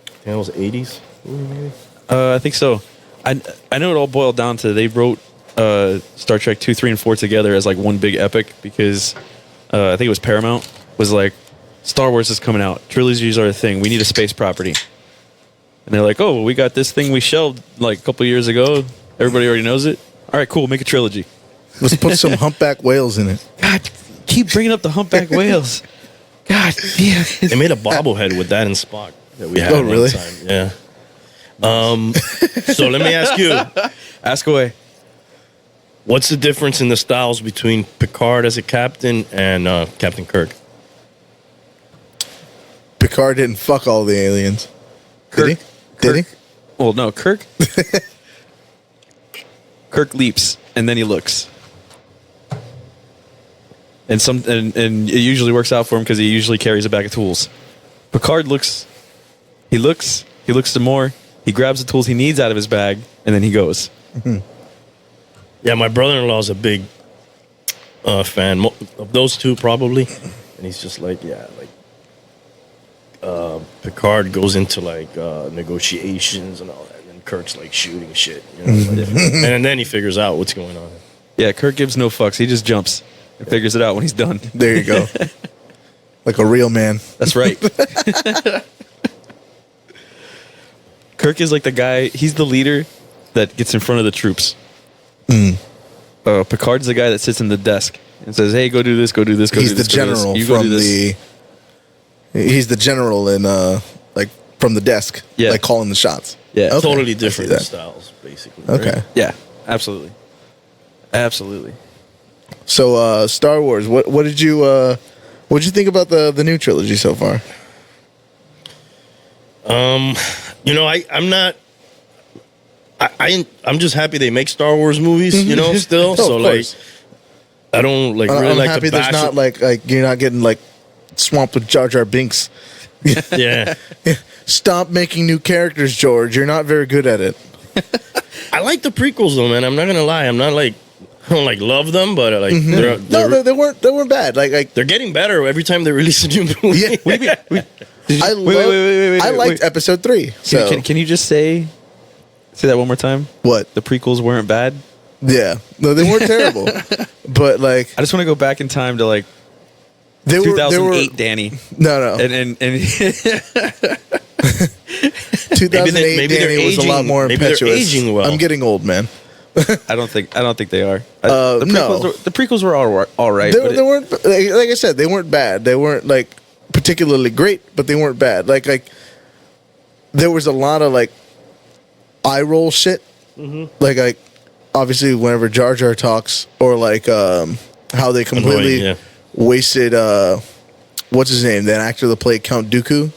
I think that was 80s movie, maybe? I think so. I know it all boiled down to they wrote Star Trek 2, 3, and 4 together as like one big epic because I think it was Paramount was like, Star Wars is coming out. Trilogies are a thing. We need a space property. And they're like, oh, well, we got this thing we shelved like a couple years ago. Everybody already knows it. All right, cool. Make a trilogy. Let's put some humpback whales in it. God, keep bringing up the humpback whales. God, yeah. They made a bobblehead with that and Spock that we had Oh, one really? time. Yeah. So let me ask you, Ask away. What's the difference in the styles between Picard as a captain and Captain Kirk? Picard didn't fuck all the aliens. Did he? Did he? Well, no, Kirk. Kirk leaps and then he looks, and it usually works out for him because he usually carries a bag of tools. Picard looks. He looks some more. He grabs the tools he needs out of his bag, and then he goes. Mm-hmm. Yeah, my brother-in-law is a big fan of those two, probably, and he's just like, Picard goes into like negotiations and all that, and then Kirk's like shooting shit, you know, and then he figures out what's going on. Yeah, Kirk gives no fucks. He just jumps and figures it out when he's done. There you go. Like a real man. That's right. Kirk is like the guy. He's the leader that gets in front of the troops. Picard's the guy that sits in the desk and says, "Hey, go do this, go do this, go He's do the this." Go do this. general You go from do this." He's the general in like from the desk. Yeah. Like calling the shots. Yeah. Okay, Totally I see different that. styles, basically. right? Okay. Yeah, absolutely, absolutely. So Star Wars, what did you think about the new trilogy so far? You know, I'm not. I'm just happy they make Star Wars movies. You know, still. Oh, So of like, course. I don't like really I'm like happy to there's bash not like you're not getting like swamped with Jar Jar Binks. Yeah, Stop making new characters, George. You're not very good at it. I like the prequels though, man. I'm not gonna lie. I'm not like I don't like love them, but like No, they weren't bad. Like they're getting better every time they release a new movie. yeah. I Wait, liked episode 3. So Can you just say that one more time? what? The prequels weren't bad. Yeah, no, they weren't terrible, but like I just want to go back in time to like they were 2008, Danny, no. and 2008 maybe they're Danny was a lot aging- more maybe they're impetuous. aging well. I'm getting old, man. I don't think they are. No. The prequels were all right. They, but they weren't like I said, they weren't bad. They weren't like particularly great, but they weren't bad. Like there was a lot of like eye roll shit. Like obviously whenever Jar Jar talks, or like how they completely Annoying, yeah. wasted what's his name, that actor that played Count Dooku.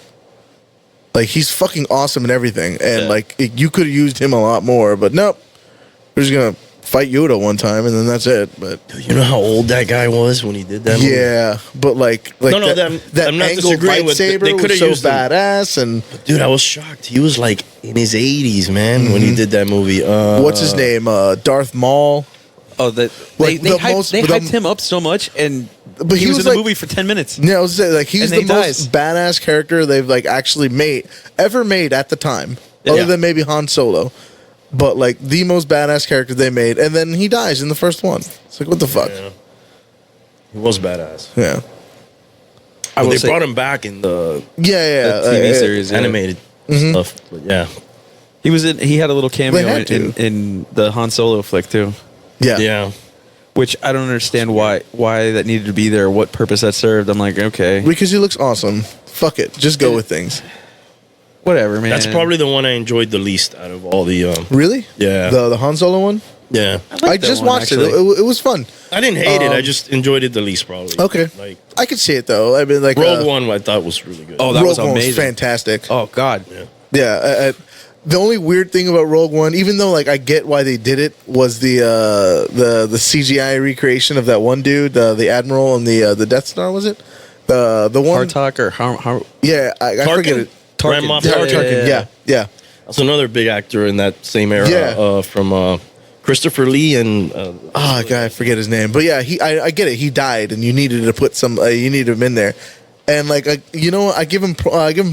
Like he's fucking awesome and everything, and Yeah. like you could have used him a lot more, but nope. We're just gonna fight Yoda one time and then that's it. But You know how old that guy was when he did that movie? yeah, but like No, that I'm not angled disagreeing with- they lightsaber coulda was so used him. badass. And Dude, I was shocked. He was like in his 80s, man, when he did that movie. what's his name? Darth Maul. oh, they Like, the hyped, most- they the- hyped him up so much, and But he he was was in the like- movie for 10 minutes. Yeah, I was saying, like he's And the then he most dies. badass character they've like actually ever made at the time, Yeah. other than maybe Han Solo. But like the most badass character they made, and then he dies in the first one. It's like what the fuck? Yeah. He was badass. Yeah, I But will they say, brought him back in the yeah. the TV series, yeah. animated Mm-hmm. stuff. But yeah. He had a little cameo They had in the Han Solo flick too, Yeah, Yeah. which I don't understand why that needed to be there, what purpose that served. I'm like, okay, Because he looks awesome. Fuck it, just go with things. whatever, man. That's probably the one I enjoyed the least out of all the Really? Yeah. The Han Solo one. yeah. like I that just one, watched it. actually. It was fun. I didn't hate it. I just enjoyed it the least probably. Okay, Like I could see it though. I mean, like Rogue One I thought was really good. Oh, that Rogue was One was amazing. fantastic. Oh God, Yeah. The only weird thing about Rogue One, even though like I get why they did it, was the CGI recreation of that one dude, the Admiral and the Death Star. Was it the one? Hartok or how Yeah, I forget it. Grand Moff Yeah, Tarkin. Yeah, yeah. That's another big actor in that same era. Yeah. From Christopher Lee and Oh, God, I forget his name. But yeah, I get it. He died, and you needed to put you needed him in there. And like I give him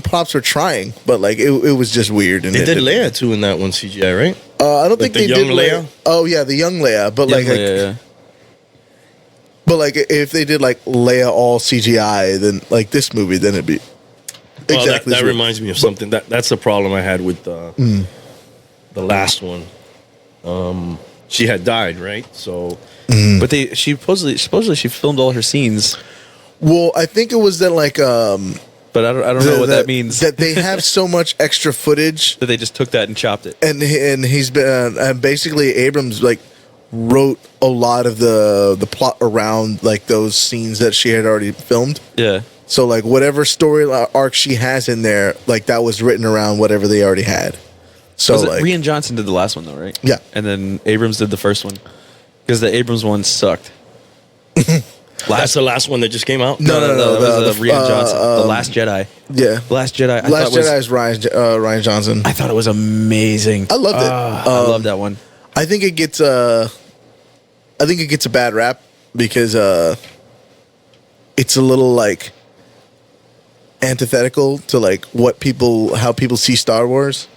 props for trying, but like it was just weird. And they it did didn't- Leia too in that one CGI, right? I don't think the they young did Leia? Oh yeah, the young Leia. But like, yeah. but like if they did like Leia all CGI, then like this movie, then it'd be Well, exactly. that true. reminds me of something. That's the problem I had with the last one. She had died, right? So But she supposedly she filmed all her scenes, Well, I think it was that like but I don't know what that means. That they have so much extra footage, that they just took that and chopped it. and he's been basically Abrams like wrote a lot of the plot around like those scenes that she had already filmed. Yeah. So like whatever story arc she has in there, like that was written around whatever they already had. So Was it, like Rian Johnson did the last one though, right? Yeah. And then Abrams did the first one because the Abrams one sucked. That's the last one that just came out. No. That was the- Rian Johnson, The Last Jedi. yeah, The Last Jedi. I Last thought Jedi is Ryan Johnson. I thought it was amazing. I loved it. I love that one. I think it gets a bad rap because it's a little like antithetical to like how people see Star Wars.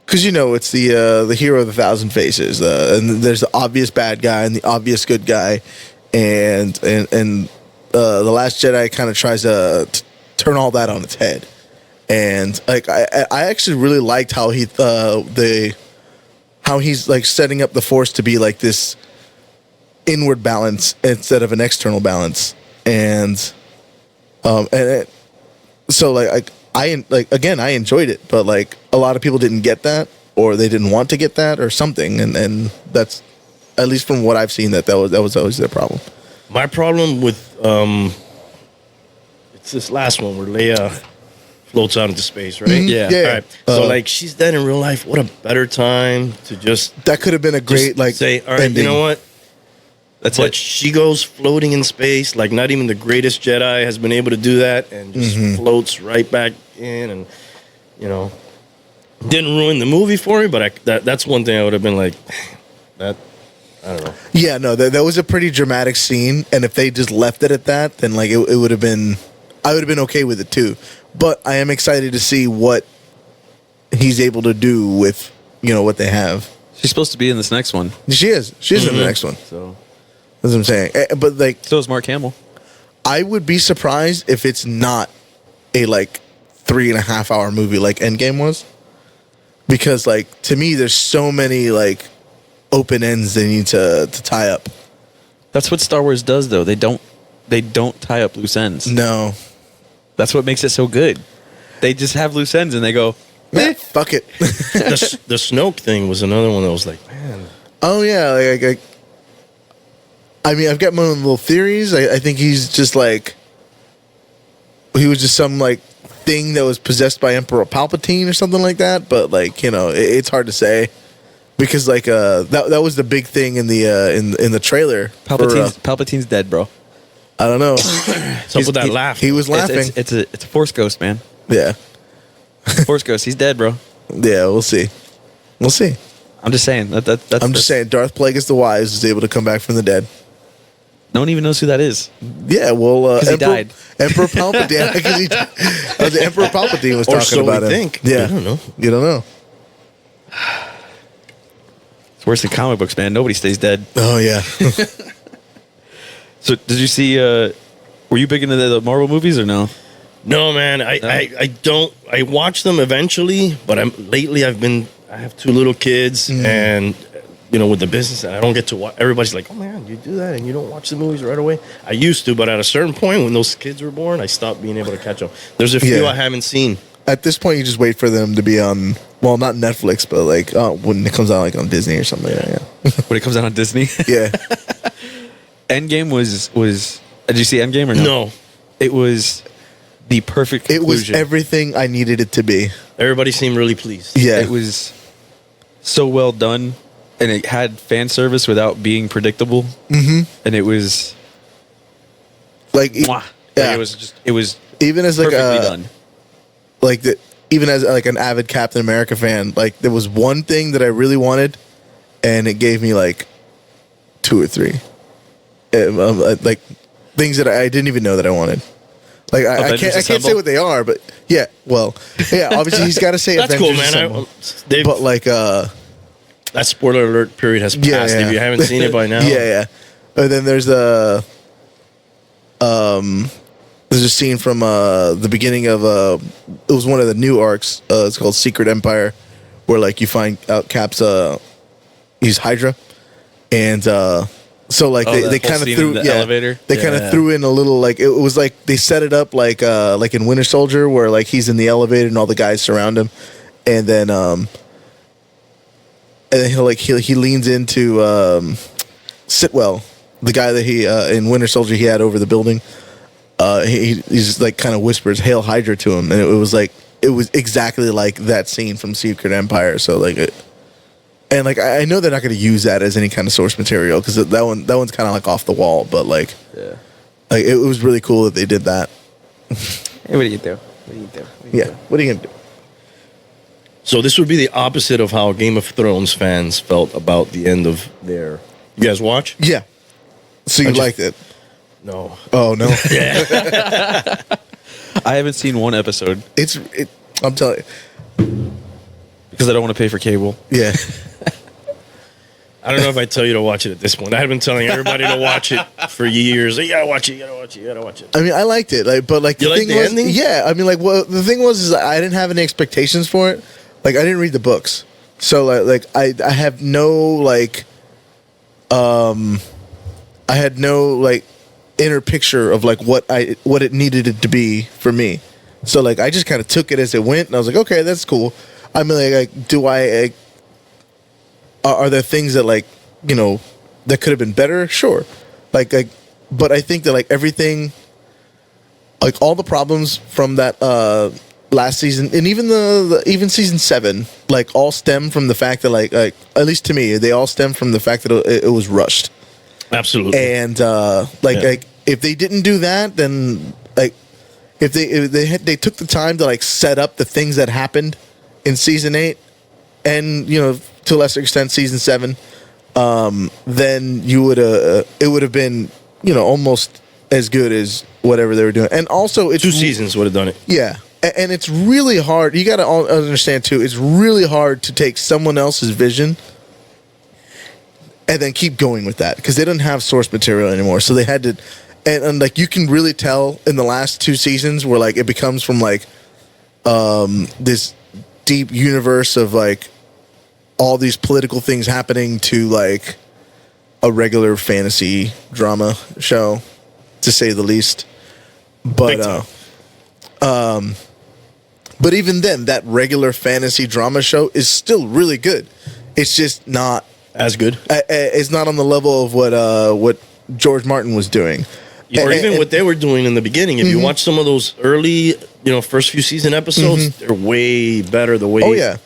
Because it's the hero of the thousand faces, and there's the obvious bad guy and the obvious good guy, and the Last Jedi kind of tries to turn all that on its head, and like I actually really liked how he's like setting up the Force to be like this inward balance instead of an external balance, so like I enjoyed it, but like a lot of people didn't get that, or they didn't want to get that, or something, and that's at least from what I've seen that was always their problem. My problem with it's this last one where Leia floats out into space, right? Yeah. Yeah. All right. So like she's dead in real life. What a better time to just That could have been a great like say, all right, ending. you know what? That's But it. she goes floating in space, like not even the greatest Jedi has been able to do that, and just floats right back in, and didn't ruin the movie for me. But that's one thing I would have been like, that I don't know. Yeah, no, that was a pretty dramatic scene, and if they just left it at that, then like it would have been, I would have been okay with it too. But I am excited to see what he's able to do with what they have. She's supposed to be in this next one. She is in the next one. So That's what I'm saying. But like, so is Mark Hamill. I would be surprised if it's not a like 3.5 hour movie like Endgame was, because like to me there's so many like open ends they need to tie up. That's what Star Wars does, though. They don't tie up loose ends. No, That's what makes it so good. They just have loose ends and they go, fuck it. The Snoke thing was another one that was like, man, Oh yeah, I mean I've got my own little theories. I think he's just like he was just some like thing that was possessed by Emperor Palpatine or something like that. But like it's hard to say. Because like that was the big thing in the trailer. Palpatine's dead, bro. I don't know. what's up with that laugh? He was laughing. It's a Force ghost, man. Yeah, Force ghost. He's dead, bro. yeah. We'll see. I'm just saying that's. I'm just saying. Darth Plagueis the Wise is able to come back from the dead. No one even knows who that is. Yeah, well, 'Cause he died. Emperor Palpatine. Yeah, 'cause the Emperor Palpatine was Or talking so about we him. think. Yeah, I don't know. You don't know. It's worse than comic books, man. Nobody stays dead. Oh yeah. So did you see? Were you big into the Marvel movies or no? No, man. I don't. I watch them eventually, but lately I have two little kids, and with the business, and I don't get to watch. Everybody's like, "Oh man, you do that, and you don't watch the movies right away." I used to, but at a certain point, when those kids were born, I stopped being able to catch them. There's a few Yeah. I haven't seen. At this point, you just wait for them to be on. Well, not Netflix, but like when it comes out like on Disney or something. Like that, When it comes out on Disney. yeah. Endgame was. Did you see Endgame or no? No, It was the perfect. It was conclusion. everything I needed it to be. everybody seemed really pleased. Yeah. It was so well done, and it had fan service without being predictable. Mm-hmm. And it was. like Mwah. yeah. Like, it was even as like perfectly done. like even as like an avid Captain America fan, like there was one thing that I really wanted, and it gave me like 2 or 3, like things that I didn't even know that I wanted. Like I Avengers can't say Assemble? what they are, but yeah, well, yeah, obviously he's got to say That's Avengers cool, man. Assemble. But But like that spoiler alert period has passed. If you haven't seen it by now, yeah. And then there's there's a scene from the beginning of it was one of the new arcs. It's called Secret Empire, where like you find out Cap's he's Hydra, and so like Oh, they that whole kind of scene threw in the elevator? They kind of Yeah. threw in a little like it was like they set it up like in Winter Soldier where like he's in the elevator and all the guys surround him, and then he leans into Sitwell, the guy that he in Winter Soldier he had over the building. He's like kind of whispers "Hail Hydra" to him, and it was exactly like that scene from Secret Empire. So like, and like I know they're not going to use that as any kind of source material because that one's kind of like off the wall. But like, like it was really cool that they did that. Hey, what do you do? What are you gonna do? So this would be the opposite of how Game of Thrones fans felt about the end of their. You guys watch? Yeah. So you liked it? No. Oh no. I haven't seen one episode I'm telling you. because I don't want to pay for cable. Yeah. I don't know if I tell you to watch it at this point. I've been telling everybody to watch it for years. You gotta watch it. You gotta watch it. You gotta watch it. I mean, I liked it, like, but like You liked the was, ending? yeah. I mean, like, well, the thing was is I didn't have any expectations for it. Like, I didn't read the books, so like I have no like, I had no like inner picture of like what it needed it to be for me. So like I just kind of took it as it went, and I was like, okay, that's cool. I mean, like do I? Are there things that like that could have been better? Sure, like but I think that like everything, like all the problems from that last season and even even season 7, like all stem from the fact that like at least to me they all stem from the fact that it was rushed. Absolutely. And like if they didn't do that, then like if they took the time to like set up the things that happened in season 8 and to a lesser extent season 7, then you would it would have been almost as good as whatever they were doing. And also it's 2 seasons would have done it. Yeah. And it's really hard. You got to understand too. It's really hard to take someone else's vision and then keep going with that because they didn't have source material anymore. So they had to, and like you can really tell in the last 2 seasons where like it becomes from like this deep universe of like all these political things happening to like a regular fantasy drama show, to say the least. But but even then, that regular fantasy drama show is still really good. It's just not As good. It's not on the level of what George Martin was doing, Or even what they were doing in the beginning. If you watch some of those early, first few season episodes, they're way better. The way, Oh yeah,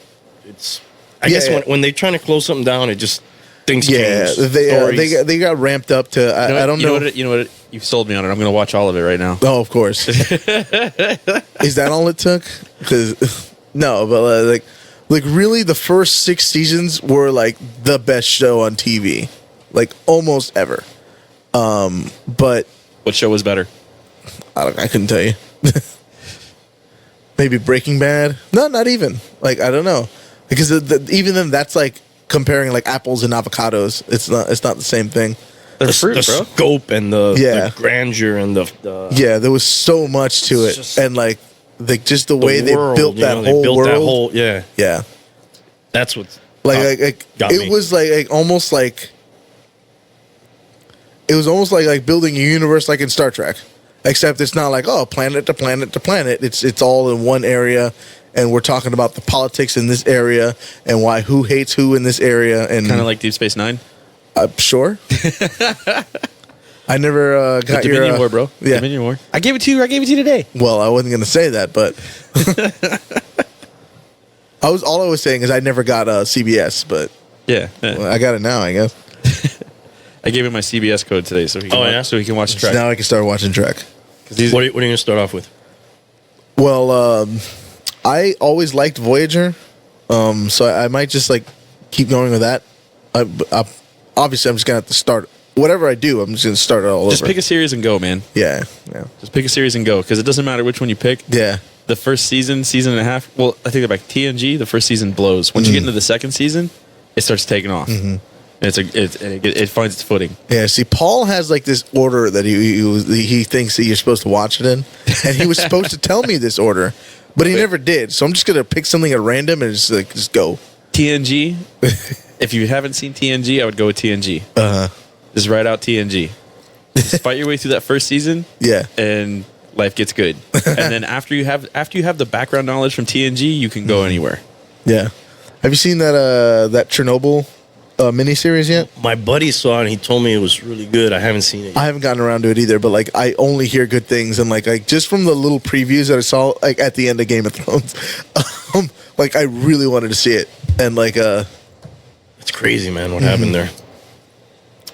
it's. I guess when they're trying to close something down, it just things yeah. change. They got ramped up to. I don't know. You know what? You've sold me on it. I'm going to watch all of it right now. Oh, of course. Is that all it took? Because no, but like really, the first 6 seasons were like the best show on TV, like almost ever. But What show was better? I couldn't tell you. Maybe Breaking Bad. No, not even. Like I don't know, because even then, that's like comparing like apples and avocados. It's not the same thing. They're the fruit, bro. scope and the grandeur and the Yeah, there was so much to it, just and like just the way world, they built that whole world. Yeah, that's what like got it me. was like almost like it was almost like building a universe like in Star Trek, except it's not like planet to planet to planet. It's all in one area, and we're talking about the politics in this area and why who hates who in this area, and Kind of like Deep Space Nine. Sure. I never got your Dominion War, bro. Yeah. Dominion War. I gave it to you today. Well, I wasn't going to say that, but all I was saying is I never got Yeah. CBS, but yeah. I got it now, I guess. I gave him my CBS code today, so he can watch Trek. Now I can start watching Trek. What are you going to start off with? Well, I always liked Voyager, so I might just like keep going with that. Obviously, I'm just gonna have to start whatever I do. I'm just gonna start it all Just over. pick a series and go, man. Yeah. Just pick a series and go, because it doesn't matter which one you pick. Yeah. The first season and a half. Well, I think about TNG. The first season blows. Once you get into the second season, it starts taking off. And it finds its footing. Yeah. See, Paul has like this order that he thinks that you're supposed to watch it in, and he was supposed to tell me this order, but he never did. So I'm just gonna pick something at random and just go. TNG. If you haven't seen TNG, I would go with TNG. Just write out TNG. Just fight your way through that first season. Yeah. And life gets good. And then after you have the background knowledge from TNG, you can go anywhere. Yeah. Have you seen that Chernobyl miniseries yet? My buddy saw it and he told me it was really good. I haven't seen it yet. I haven't gotten around to it either, but like I only hear good things, and like just from the little previews that I saw like at the end of Game of Thrones, like I really wanted to see it, and like It's crazy, man, what happened there.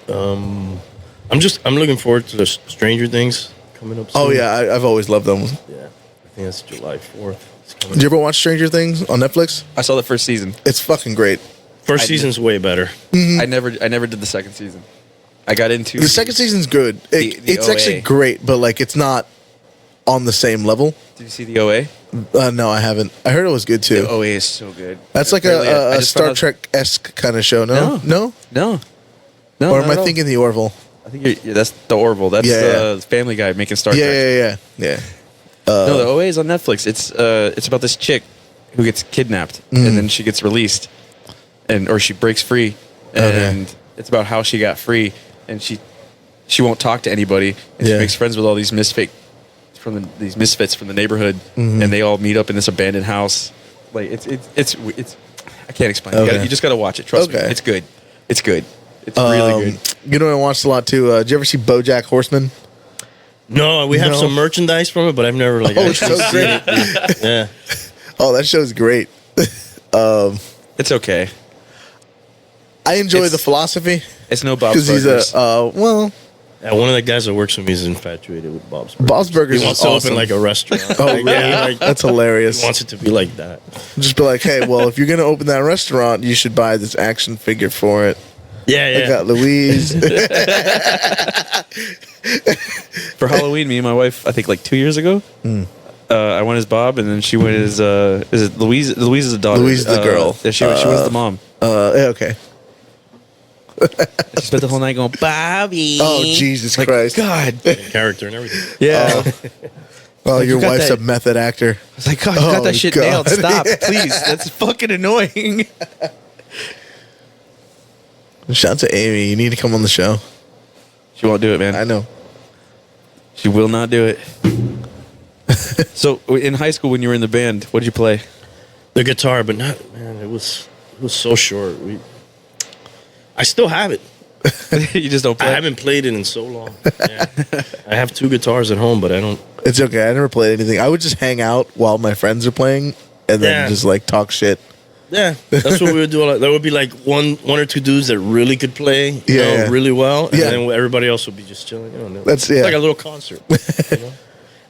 I'm looking forward to the Stranger Things coming up soon. oh yeah, I've always loved them. Yeah. I think that's July 4th. It's coming Did you ever watch Stranger Things on Netflix? I saw the first season. It's fucking great. First season's way better. I never did the second season. I got into The second season's good. The It's OA. actually great, but like it's not on the same level. Did you see the OA? No, I haven't. I heard it was good too. The OA is so good. That's like Apparently, I a just Star found out- Trek esque kind of show. No, No. No, Or am not I at all. thinking the Orville? I think that's the Orville. That's Yeah, the Family Guy making Star Yeah, Trek. yeah. No, the OA is on Netflix. It's about this chick who gets kidnapped and then she gets released, or she breaks free, and it's about how she got free, and she won't talk to anybody, and she Yeah. makes friends with all these misfits from the neighborhood, and they all meet up in this abandoned house. Like it's I can't explain. Okay. You just gotta watch it. Trust me, Okay. it's good. It's good. It's really good. You know what I watched a lot too? Did you ever see BoJack Horseman? No, we have No. some merchandise from it, but I've never like Oh, it's actually so seen great. it. Yeah. Oh, that show's great. It's okay. I enjoy It's- the philosophy It's no Bob's because he's Burgers. well, Yeah, one of the guys that works with me is infatuated with Bob's Burgers. Bob's Burgers He is wants to awesome. open like a restaurant. Oh, Like, really? yeah, like, That's hilarious. he wants it to be like that. Just be like, hey, well, if you're gonna open that restaurant, you should buy this action figure for it. Yeah, I yeah. got Louise. For Halloween, me and my wife, I think like 2 years ago, I went as Bob, and then she went as is it Louise? Louise is the daughter. Louise is the girl. Yeah, she was the mom. Yeah, okay. She spent the whole night going, Bobby. Oh, Jesus Like, Christ. God. Character and everything. Yeah. Oh, Like, your you got wife's that- a method actor. I was like, God, you got Oh, that shit God. nailed. Stop, Yeah. please. That's fucking annoying. Shout out to Amy. You need to come on the show. She won't do it, man. I know. She will not do it. So, in high school, when you were in the band, what did you play? The guitar, but not man. It was so short. I still have it. You just don't I play? haven't played it in so long. Yeah. I have 2 guitars at home, but I don't. It's okay. I never played anything. I would just hang out while my friends are playing and then Yeah. just like talk shit. Yeah, that's what we would do. A lot. There would be like one or two dudes that really could play, you know, Yeah. really well, and Yeah. then everybody else would be just chilling. You know, That's- it's yeah. like a little concert. You know?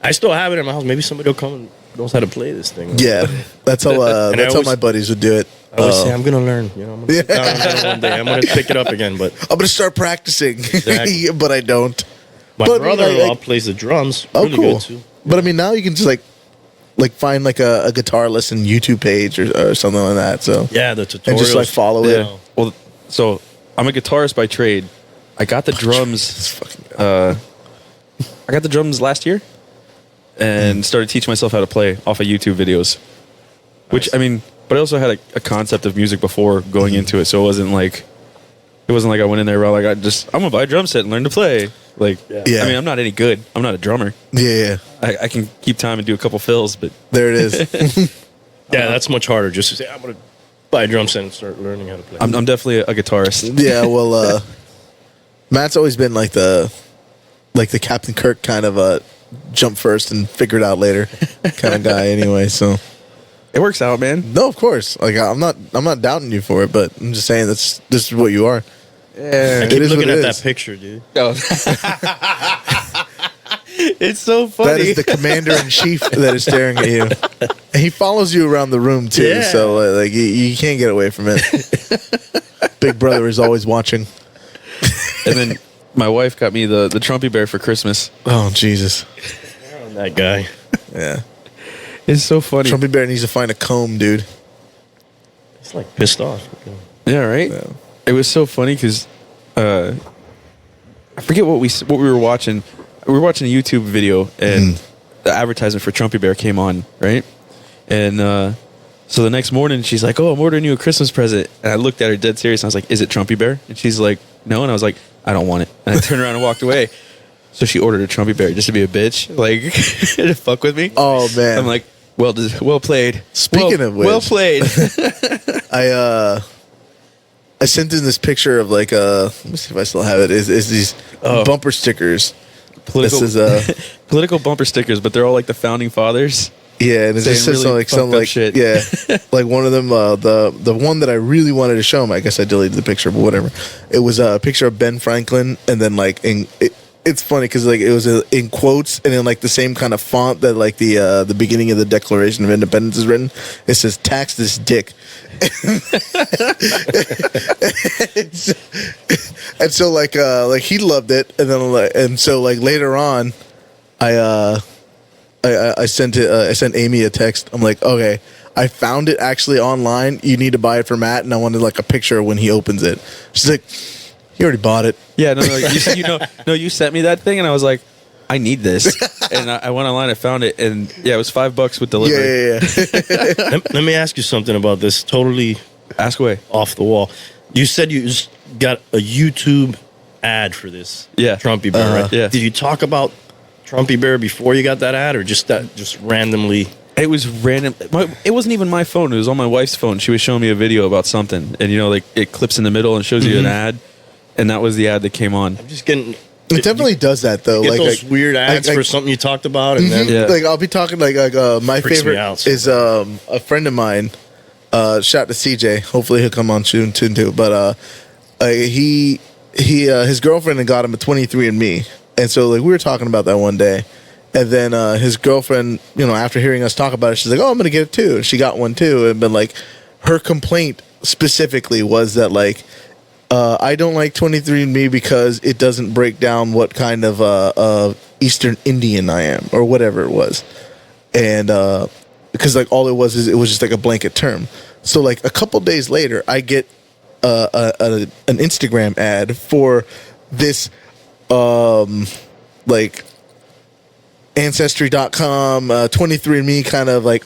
I still have it in my house. Maybe somebody will come and knows how to play this thing. Yeah. That's how And I that's how always- my buddies would do it. I always say I'm gonna learn. You know, I'm gonna sit down and learn one day. I'm gonna pick it up again. But I'm gonna start practicing. Exactly. But I don't. my But, I mean, brother-in-law like- plays the drums. Oh, Really cool. good too. But I mean, now you can just like find like a guitar lesson YouTube page or something like that. So Yeah, the tutorials. and just like follow it. Yeah. Well, so I'm a guitarist by trade. I got the drums. I got the drums last year, and started teaching myself how to play off of YouTube videos. Which Nice. I mean, but I also had a concept of music before going into it, so it wasn't like I went in there like I'm gonna buy a drum set and learn to play. Like, Yeah. I mean, I'm not any good. I'm not a drummer. Yeah. I can keep time and do a couple fills, but There it is. Yeah, that's much harder. Just to say I'm gonna buy a drum set and start learning how to play. I'm definitely a guitarist. Yeah, well, Matt's always been like the Captain Kirk kind of jump first and figure it out later kind of guy. Anyway, so It works out, man. no, of course. Like I'm not doubting you for it, but I'm just saying this is what you are. I Yeah. keep is looking what at it that is. picture, dude. It's so funny. That is the commander in chief that is staring at you. And he follows you around the room too, Yeah. so like you can't get away from it. Big brother is always watching. And then my wife got me the Trumpy Bear for Christmas. Oh Jesus! That guy. Yeah, It's so funny. Trumpy Bear needs to find a comb, dude. He's like pissed off. Yeah, right. Yeah. It was so funny because I forget what we were watching. We were watching a YouTube video, and the advertisement for Trumpy Bear came on, right? And so the next morning, she's like, "Oh, I'm ordering you a Christmas present." And I looked at her dead serious, and I was like, "Is it Trumpy Bear?" And she's like, "No." And I was like, "I don't want it." And I turned around and walked away. So she ordered a Trumpy Bear just to be a bitch, like to fuck with me. Oh man! I'm like, well played. Speaking of which- well played. I sent in this picture of like let me see if I still have it. Is these bumper stickers? Political, This is political bumper stickers, but they're all like the founding fathers. yeah, and it Saying just says really something fucked up like shit. yeah, like one of them. The one that I really wanted to show him. I guess I deleted the picture, but whatever. It was a picture of Ben Franklin, and then like it's funny because like it was in quotes and in like the same kind of font that like the beginning of the Declaration of Independence is written. It says "Tax this dick," and so like he loved it, and then so later on, I sent it. I sent Amy a text. I'm like, okay, I found it actually online. You need to buy it for Matt, and I wanted like a picture of when he opens it. She's like, you already bought it. Yeah, no, you sent me that thing, and I was like, I need this, and I went online, I found it, and yeah, it was $5 with delivery. Yeah. Let me ask you something about this. Totally Ask away. off the wall. You said you just got a YouTube ad for this. Yeah. Trumpy Bear, right? Yeah. Did you talk about Trumpy Bear before you got that ad, or just randomly? It was random. It wasn't even my phone. It was on my wife's phone. She was showing me a video about something, and like it clips in the middle and shows you an ad, and that was the ad that came on. I'm just getting. It definitely does that though. Get Like those weird ads for something you talked about, and then Yeah. like I'll be talking my Freaks me favorite out. is a friend of mine. Shout out to CJ. Hopefully he'll come on soon too. But he his girlfriend had got him a 23andMe, and so like we were talking about that one day, and then his girlfriend, after hearing us talk about it, she's like, "Oh, I'm gonna get it too," and she got one too, and been like, her complaint specifically was that like. I don't like 23andMe because it doesn't break down what kind of Eastern Indian I am or whatever it was, and because like all it was just like a blanket term. So like a couple days later, I get an Instagram ad for this like Ancestry.com 23andMe kind of like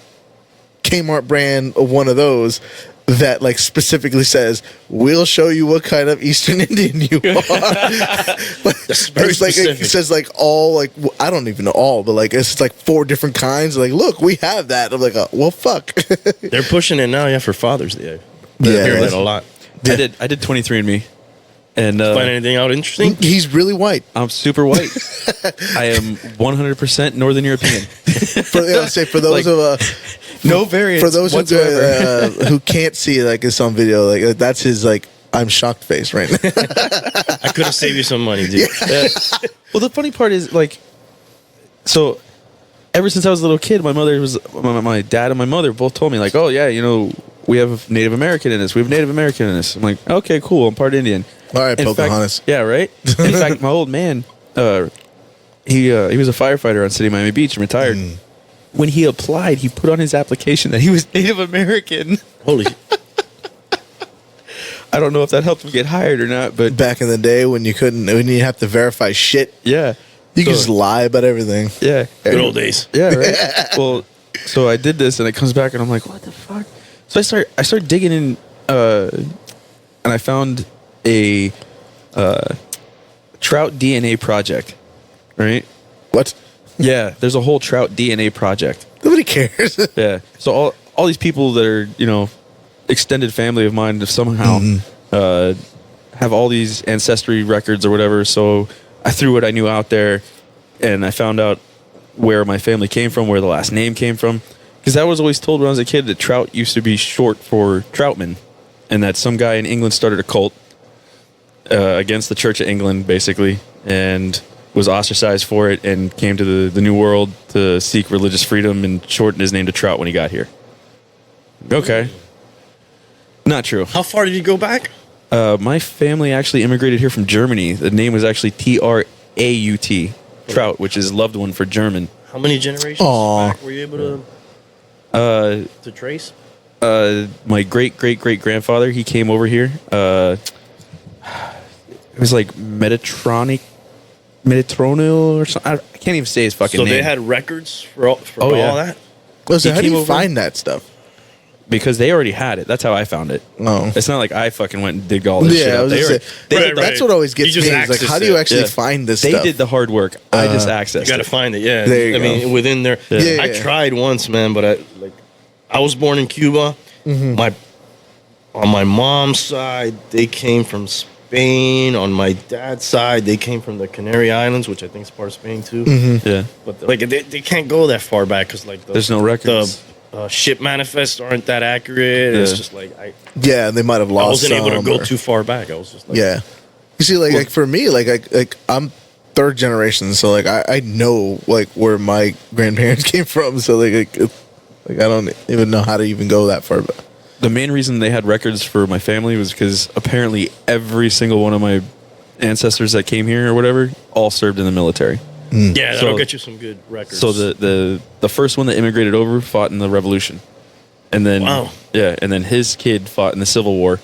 Kmart brand of one of those. That like specifically says we'll show you what kind of Eastern Indian you are. That's very It's like specific. it says like all like I don't even know all, but like it's like 4 different kinds. Like look, we have that. I'm like, well, fuck. they're pushing it now. Yeah, for Father's Day. Yeah, I hear that's- that a lot. I did 23andMe, and Find anything out interesting? He's really white. I'm super white. I am 100% Northern European. For those Like, of No variance for those whatsoever. who can't see like this on video, like that's his like I'm shocked face right now. I could have saved you some money, dude. Yeah. Well, the funny part is like, so ever since I was a little kid, my dad and my mother both told me like, oh yeah, we have Native American in us. We have Native American in us. I'm like, okay, cool. I'm part Indian. All right, In fact- Pocahontas. yeah, right. In fact, my old man, he was a firefighter on City Miami Beach and retired. When he applied, he put on his application that he was Native American. Holy. I don't know if that helped him get hired or not, but Back in the day when you have to verify shit, yeah, you could So- just lie about everything. yeah. Good old days. Yeah, right. Well, so I did this, and it comes back, and I'm like, what the fuck? So I start digging in, and I found a trout DNA project. Right? What? Yeah, there's a whole trout DNA project. Nobody cares. Yeah. So all these people that are extended family of mine have somehow have all these ancestry records or whatever. So I threw what I knew out there, and I found out where my family came from, where the last name came from. Because I was always told when I was a kid that trout used to be short for Troutman, and that some guy in England started a cult against the Church of England, basically, and was ostracized for it and came to the New World to seek religious freedom and shortened his name to Trout when he got here. Okay. Not true. How far did you go back? My family actually immigrated here from Germany. The name was actually Traut, Trout, which is loved one for German. How many generations Aw. back were you able to trace? My great grandfather, he came over here. It was like Mediterranean or something. I can't even say his fucking So name. they had records for all Oh, yeah. that? So He how do came you over- find that stuff? because they already had it. That's how I found it. Oh. It's not like I fucking went and dig all this shit Yeah, I out. was They gonna already- say, they Right, did the- that's what always gets You me. just Is like, access how do you it. actually Yeah. find this They stuff? did the hard work. I just accessed You got to it. find it, yeah. There you I go. mean, within there. Yeah. I tried once, man, but I was born in Cuba. Mm-hmm. My on my mom's side, they came from Spain. On my dad's side, they came from the Canary Islands, which I think is part of Spain too. Yeah. But like they can't go that far back because like There's no records. The ship manifests aren't that accurate. It's Yeah. just like I They might have lost. wasn't able to some, go or- too far back. I was just like, Yeah, you see, like for me, like I'm third generation, so like I know like where my grandparents came from. So like I don't even know how to even go that far back. The main reason they had records for my family was because apparently every single one of my ancestors that came here or whatever all served in the military. yeah, that'll So- get you some good records. So the first one that immigrated over fought in the Revolution, and then Wow. and then his kid fought in the Civil War,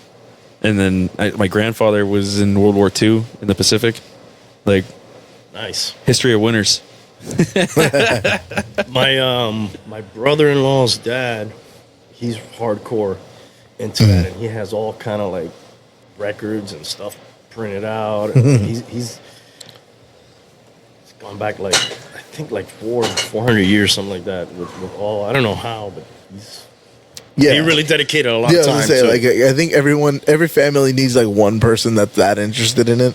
and then my grandfather was in World War II in the Pacific. Like nice. history of winners. My brother-in-law's dad, he's hardcore into that, and he has all kind of like records and stuff printed out. And he's gone back like I think like 400 years, something like that. With all I don't know how, but he really dedicated a lot Yeah, of I time. was gonna say, to like I think every family needs like one person that's that interested in it.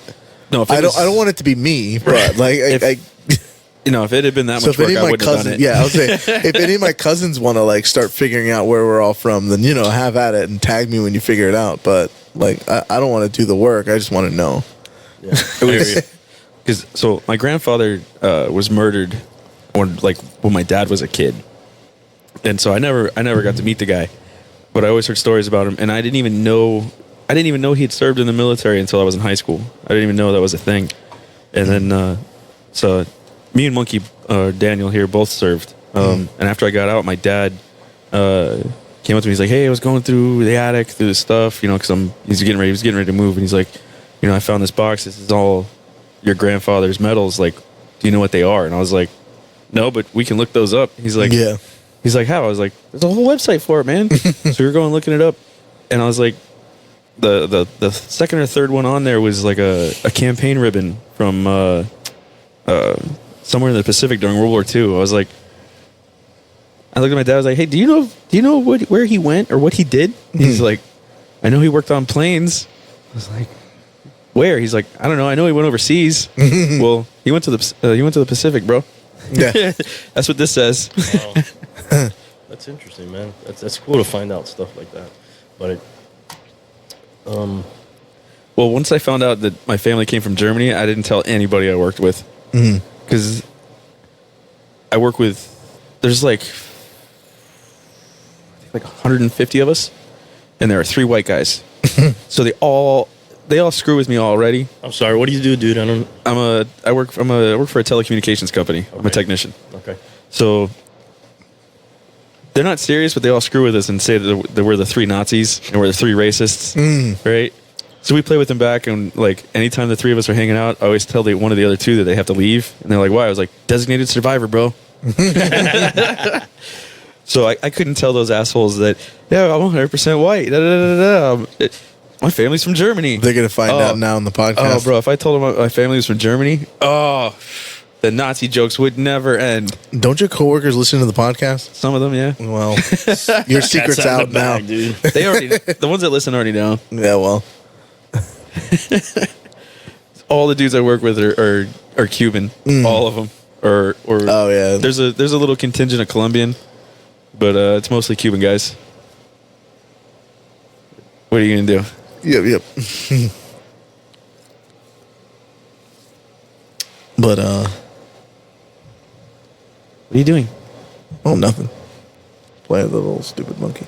No, if I don't want it to be me, but like if it had been that so much if any work, of I my wouldn't have done cousins, it. yeah, I was saying if any of my cousins want to like start figuring out where we're all from, then have at it and tag me when you figure it out. But like I don't want to do the work; I just want to know. yeah. I hear you. Because so my grandfather was murdered when my dad was a kid, and so I never got to meet the guy, but I always heard stories about him, and I didn't even know he had served in the military until I was in high school. I didn't even know that was a thing, and then so me and Monkey Daniel here both served, and after I got out, my dad came up to me. He's like, "Hey, I was going through the attic through the stuff, because he was getting ready to move, and he's like, I found this box. This is all your grandfather's medals. Like, do you know what they are?" And I was like, "No, but we can look those up." He's like, Yeah. He's like, "How?" I was like, "There's a whole website for it, man." So we were going looking it up, and I was like, the second or third one on there was like a campaign ribbon from somewhere in the Pacific during World War II. I was like, I looked at my dad. I was like, "Hey, do you know where he went or what he did?" He's like, "I know he worked on planes." I was like, "Where?" He's like, "I don't know. I know he went overseas." Well, he went to the Pacific, bro. Yeah. That's what this says. Wow. That's interesting, man. That's cool to find out stuff like that. But Well, once I found out that my family came from Germany, I didn't tell anybody I worked with. Because I work with, there's like 150 of us, and there are 3 white guys. So they all screw with me already. I'm sorry. What do you do, dude? I work for a telecommunications company. I'm a Okay. technician. Okay. So they're not serious, but they all screw with us and say that we're the 3 Nazis and we're the 3 racists, right? So we play with them back, and like anytime the 3 of us are hanging out, I always tell one of the other 2 that they have to leave, and they're like, "Why?" I was like, "Designated survivor, bro." So I couldn't tell those assholes that, "Yeah, I'm 100% white. Da, da, da, da, da. My family's from Germany." They're gonna find out now in the podcast. Oh, bro, if I told them my family was from Germany, the Nazi jokes would never end. Don't your coworkers listen to the podcast? Some of them, yeah. Well, your secret's That's out in the now. bag, dude. They already, the ones that listen already know. Yeah, well, All the dudes I work with are Cuban. All of them. Or Oh, yeah. There's a little contingent of Colombian, but it's mostly Cuban guys. What are you gonna do? yep. But What are you doing? nothing. Play with the little stupid monkey.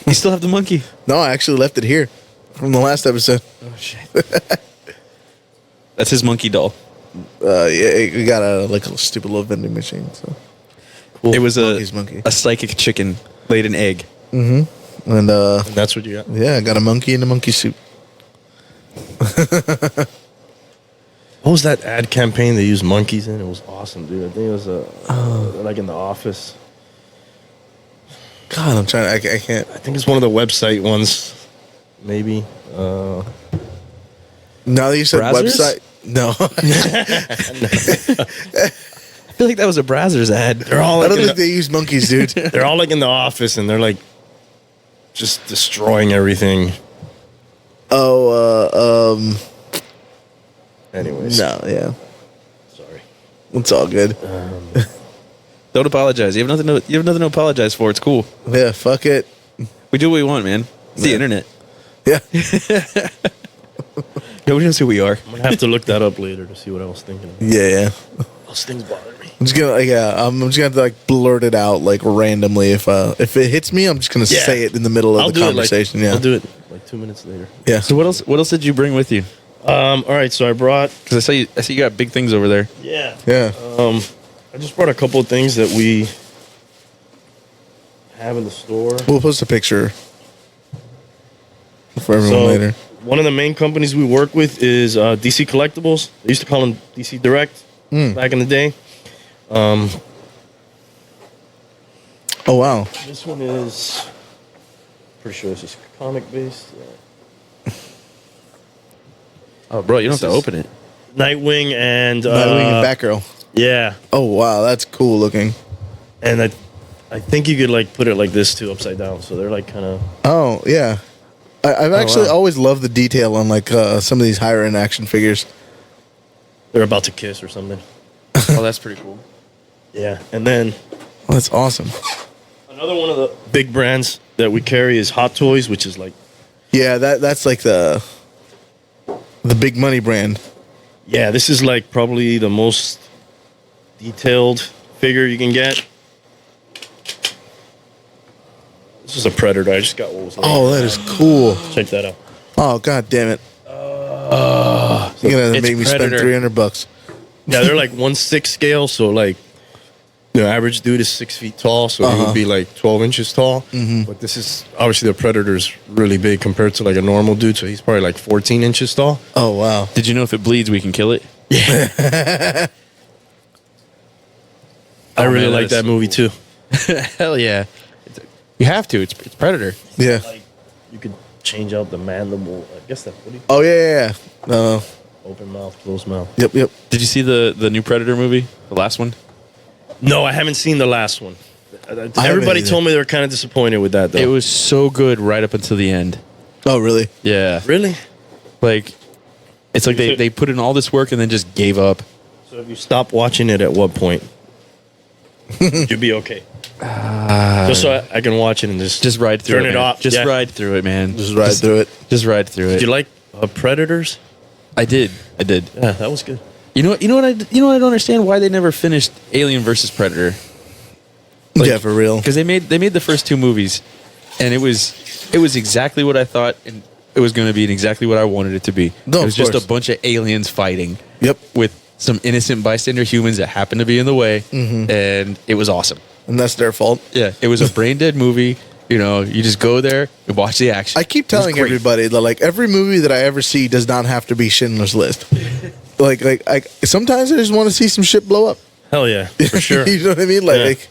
You still have the monkey? No, I actually left it here from the last episode. Oh shit. That's his monkey doll. Yeah, we got a stupid little vending machine. So It was monkey's monkey. a psychic chicken laid an egg. And And that's what you got. yeah, I got a monkey in a monkey suit. What was that ad campaign they used monkeys in? It was awesome, dude. I think it was like in The Office. God, I'm trying. I can't. I think it's one of the website ones, maybe. Now that you said Brazzers? website, no, I feel like that was a Brazzers ad. They're all I like don't in think they use monkeys, dude. they're all like in The Office, and they're like just destroying everything. Oh, Anyways, no, yeah, sorry. it's all good. Don't apologize. You have nothing to apologize for. It's cool. Yeah, fuck it. We do what we want, man. It's the Yeah. internet. Yeah, Nobody knows who we are. I'm gonna have to look that up later to see what I was thinking. yeah. Those things bother me. I'm just gonna, I'm just gonna have to like blurt it out like randomly. If it hits me, I'm just gonna Yeah. say it in the middle of the conversation. I'll do it like 2 minutes later. Yeah. So what else did you bring with you? All right, so I brought. Because I see you got big things over there. Yeah. Yeah. I just brought a couple of things that we have in the store. We'll post a picture for everyone So, later. one of the main companies we work with is DC Collectibles. They used to call them DC Direct back in the day. Oh wow. This one is pretty sure this is comic based. Oh, bro, you don't This have to is- open it. Nightwing and Nightwing and Batgirl. Yeah, Oh wow, that's cool looking. and I think you could like put it like this too, upside down. So they're like kind of. Oh yeah. I've actually wow. always loved the detail on like some of these higher end action figures. They're about to kiss or something. Oh, that's pretty cool. Yeah, and then Oh, that's awesome. another one of the big brands that we carry is Hot Toys, which is like, Yeah, that's like the big money brand. yeah, this is like probably the most detailed figure you can get. This is a Predator. I just got what was. Oh, that is cool. Check that out. Oh god damn it. You're gonna it's make me Predator. spend $300. Yeah, they're like 1/6 scale, so like the average dude is 6 feet tall, so he would be like 12 inches tall. But this is obviously the Predator's really big compared to like a normal dude, so he's probably like 14 inches tall. Oh wow. Did you know if it bleeds, we can kill it? I really man, like that is that so movie cool. too. Hell yeah. You have to. It's Predator. Yeah. Like you could change out the mandible. I guess that. What do you Oh yeah. No. open mouth, closed mouth? Yep. Yep. Did you see the new Predator movie? The last one? No, I haven't seen the last one. haven't Everybody either. told me they were kind of disappointed with that though. It was so good right up until the end. Oh really? Yeah. really. Like, it's like they put in all this work and then just gave up. So if you stop watching it, at what point you'd be okay? Just so I can watch it and Just ride through turn it. it man. off. Just Yeah. ride through it, man. Just ride through it. Just ride through Did it. you like Predators? I did. Yeah, that was good. You know what I don't understand why they never finished Alien versus Predator. Like- Yeah, for real. Because they made the first two movies, and it was exactly what I thought, and it was going to be, and exactly what I wanted it to be. No, it was of just course. a bunch of aliens fighting. Yep. With some innocent bystander humans that happened to be in the way, and it was awesome. And that's their fault. Yeah, it was a brain dead movie. You know, you just go there and watch the action. I keep It was telling great. everybody that like every movie that I ever see does not have to be Schindler's List. like sometimes I just want to see some shit blow up. Hell yeah, for sure. You know what I mean? Like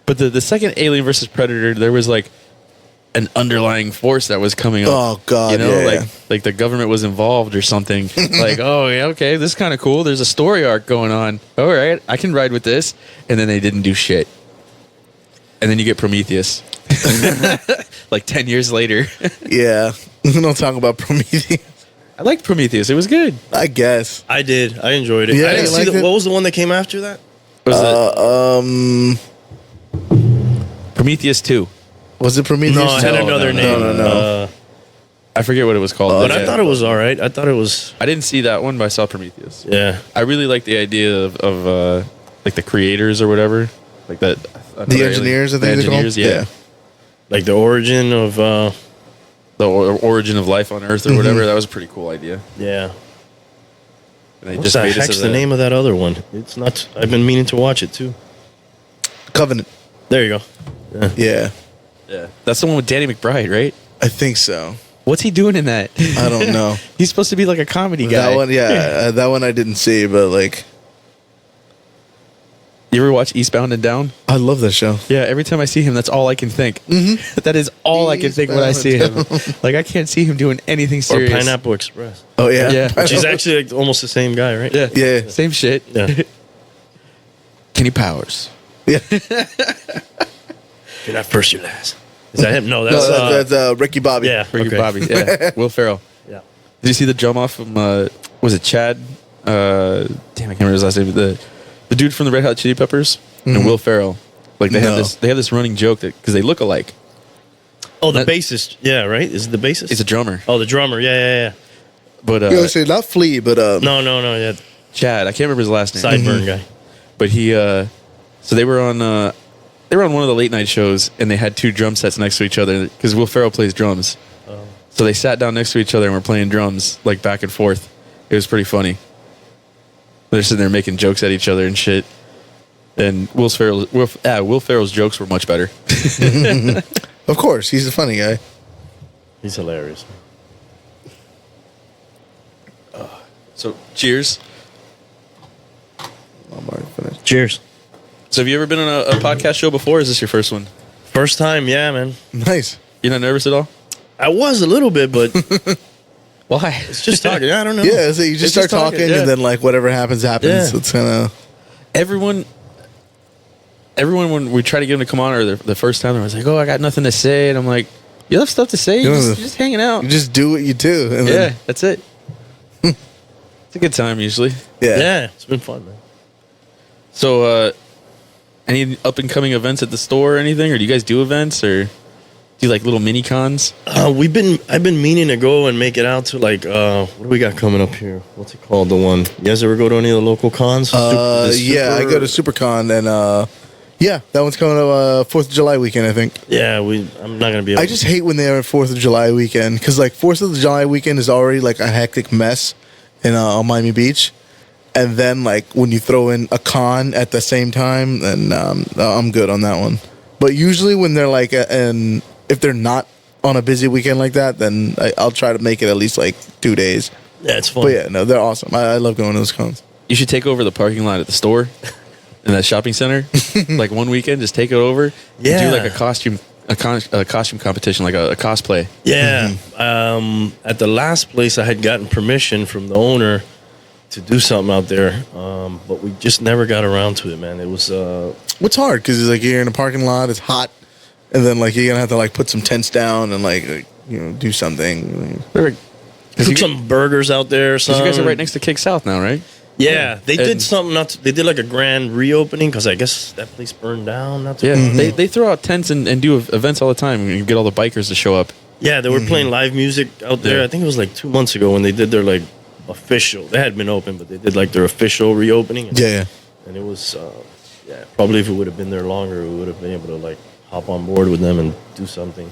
But the second Alien versus Predator, there was like an underlying force that was coming up. Oh, God, You know, yeah. like the government was involved or something. Like, oh yeah, okay, this is kind of cool. There's a story arc going on. All right, I can ride with this. And then they didn't do shit. And then you get Prometheus. Like 10 years later. yeah. Don't talk about Prometheus. I liked Prometheus. It was good. I guess. I did. I enjoyed it. Yeah, I didn't you see liked it? what was the one that came after that? Was it Prometheus 2? Was it Prometheus? No, it had No, another no, name. no. I forget what it was called. But but I thought it was all right. I thought it was. I didn't see that one, but I saw Prometheus. Yeah. I really like the idea of like the creators or whatever, like that. The engineers, I think the they're called? engineers, yeah. Like the origin of. The origin of life on Earth or whatever. That was a pretty cool idea. Yeah. And they What's the made us heck's as the a- name of that other one? It's not. I've been meaning to watch it too. Covenant. There you go. Yeah. Yeah, that's the one with Danny McBride, right? I think so. What's he doing in that? I don't know. He's supposed to be like a comedy guy. That one, yeah. That one I didn't see, but like, You ever watch Eastbound and Down? I love that show. Yeah, every time I see him, that's all I can think. Mm-hmm. That is all I can think when I see him. Like I can't see him doing anything Or serious. Pineapple Express. Oh yeah. Yeah. Which is actually like almost the same guy, right? Yeah, Yeah. same shit. Yeah. Kenny Powers. Yeah. You're not first, you're last. Is that him? No, No, that's Ricky Bobby. yeah. Ricky Okay. Bobby. Yeah. Will Ferrell. Yeah. Did you see the drum off from was it Chad? Damn, I can't remember his last name. The dude from the Red Hot Chili Peppers and Will Ferrell. Like they No. have this running joke that because they look alike. Oh, the That- bassist. Yeah, right. Is it the bassist? He's a drummer, Oh, the drummer. Yeah. but You know, say not Flea, but No. Yeah. Chad. I can't remember his last name. Sideburn guy. But he so they were on one of the late night shows and they had two drum sets next to each other because Will Ferrell plays drums. So they sat down next to each other and were playing drums like back and forth. It was pretty funny. They're sitting there making jokes at each other and shit. And Will Ferrell's jokes were much better. of course, he's a funny guy. He's hilarious. So cheers. I'm already finished. Cheers. So have you ever been on a podcast show before? Or is this your first one? First time, yeah, man. Nice. You're not nervous at all? I was a little bit, but Why? it's just talking. I don't know. Yeah, so you just It's start talking, yeah. and then like whatever happens. Yeah. It's kind of Everyone when we try to get them to come on or the first time, they're always like, "Oh, I got nothing to say," and I'm like, "You have stuff to say. You're just hanging out." you just do what you do. And Yeah, then, that's it. It's a good time usually. Yeah, it's been fun, man. So, any up and coming events at the store or anything, or do you guys do events or do you like little mini cons? I've been meaning to go and make it out to like what do we got coming up here? What's it called? The one you guys ever go to any of the local cons? yeah, I go to SuperCon, and yeah, that one's coming up 4th of July weekend, I think. Yeah, I'm not gonna be. Able I just hate when they're at 4th of July weekend because like 4th of July weekend is already like a hectic mess in on Miami Beach, and then like when you throw in a con at the same time, then I'm good on that one. But usually when they're like and if they're not on a busy weekend like that, then I'll try to make it at least like 2 days. Yeah, it's fun. But yeah, no, they're awesome. I love going to those cons. You should take over the parking lot at the store in that shopping center. Like one weekend, just take it over. and Yeah. do like a costume competition, like a cosplay. Yeah. At the last place, I had gotten permission from the owner to do something out there, but we just never got around to it, man. It was What's hard because it's like you're in a parking lot, it's hot, and then like you're gonna have to like put some tents down and like you know do something. Because cook some burgers out there. you guys are right next to Kick South now, right? Yeah, they And- did something. They did like a grand reopening because I guess that place burned down. Not too Yeah, long ago. they throw out tents and do events all the time. You get all the bikers to show up. Yeah, they were playing live music out there. Yeah. I think it was like 2 months ago when they did their like official. They had been open, but they did like their official reopening. Yeah, And it was, yeah, probably if it would have been there longer, we would have been able to like hop on board with them and do something.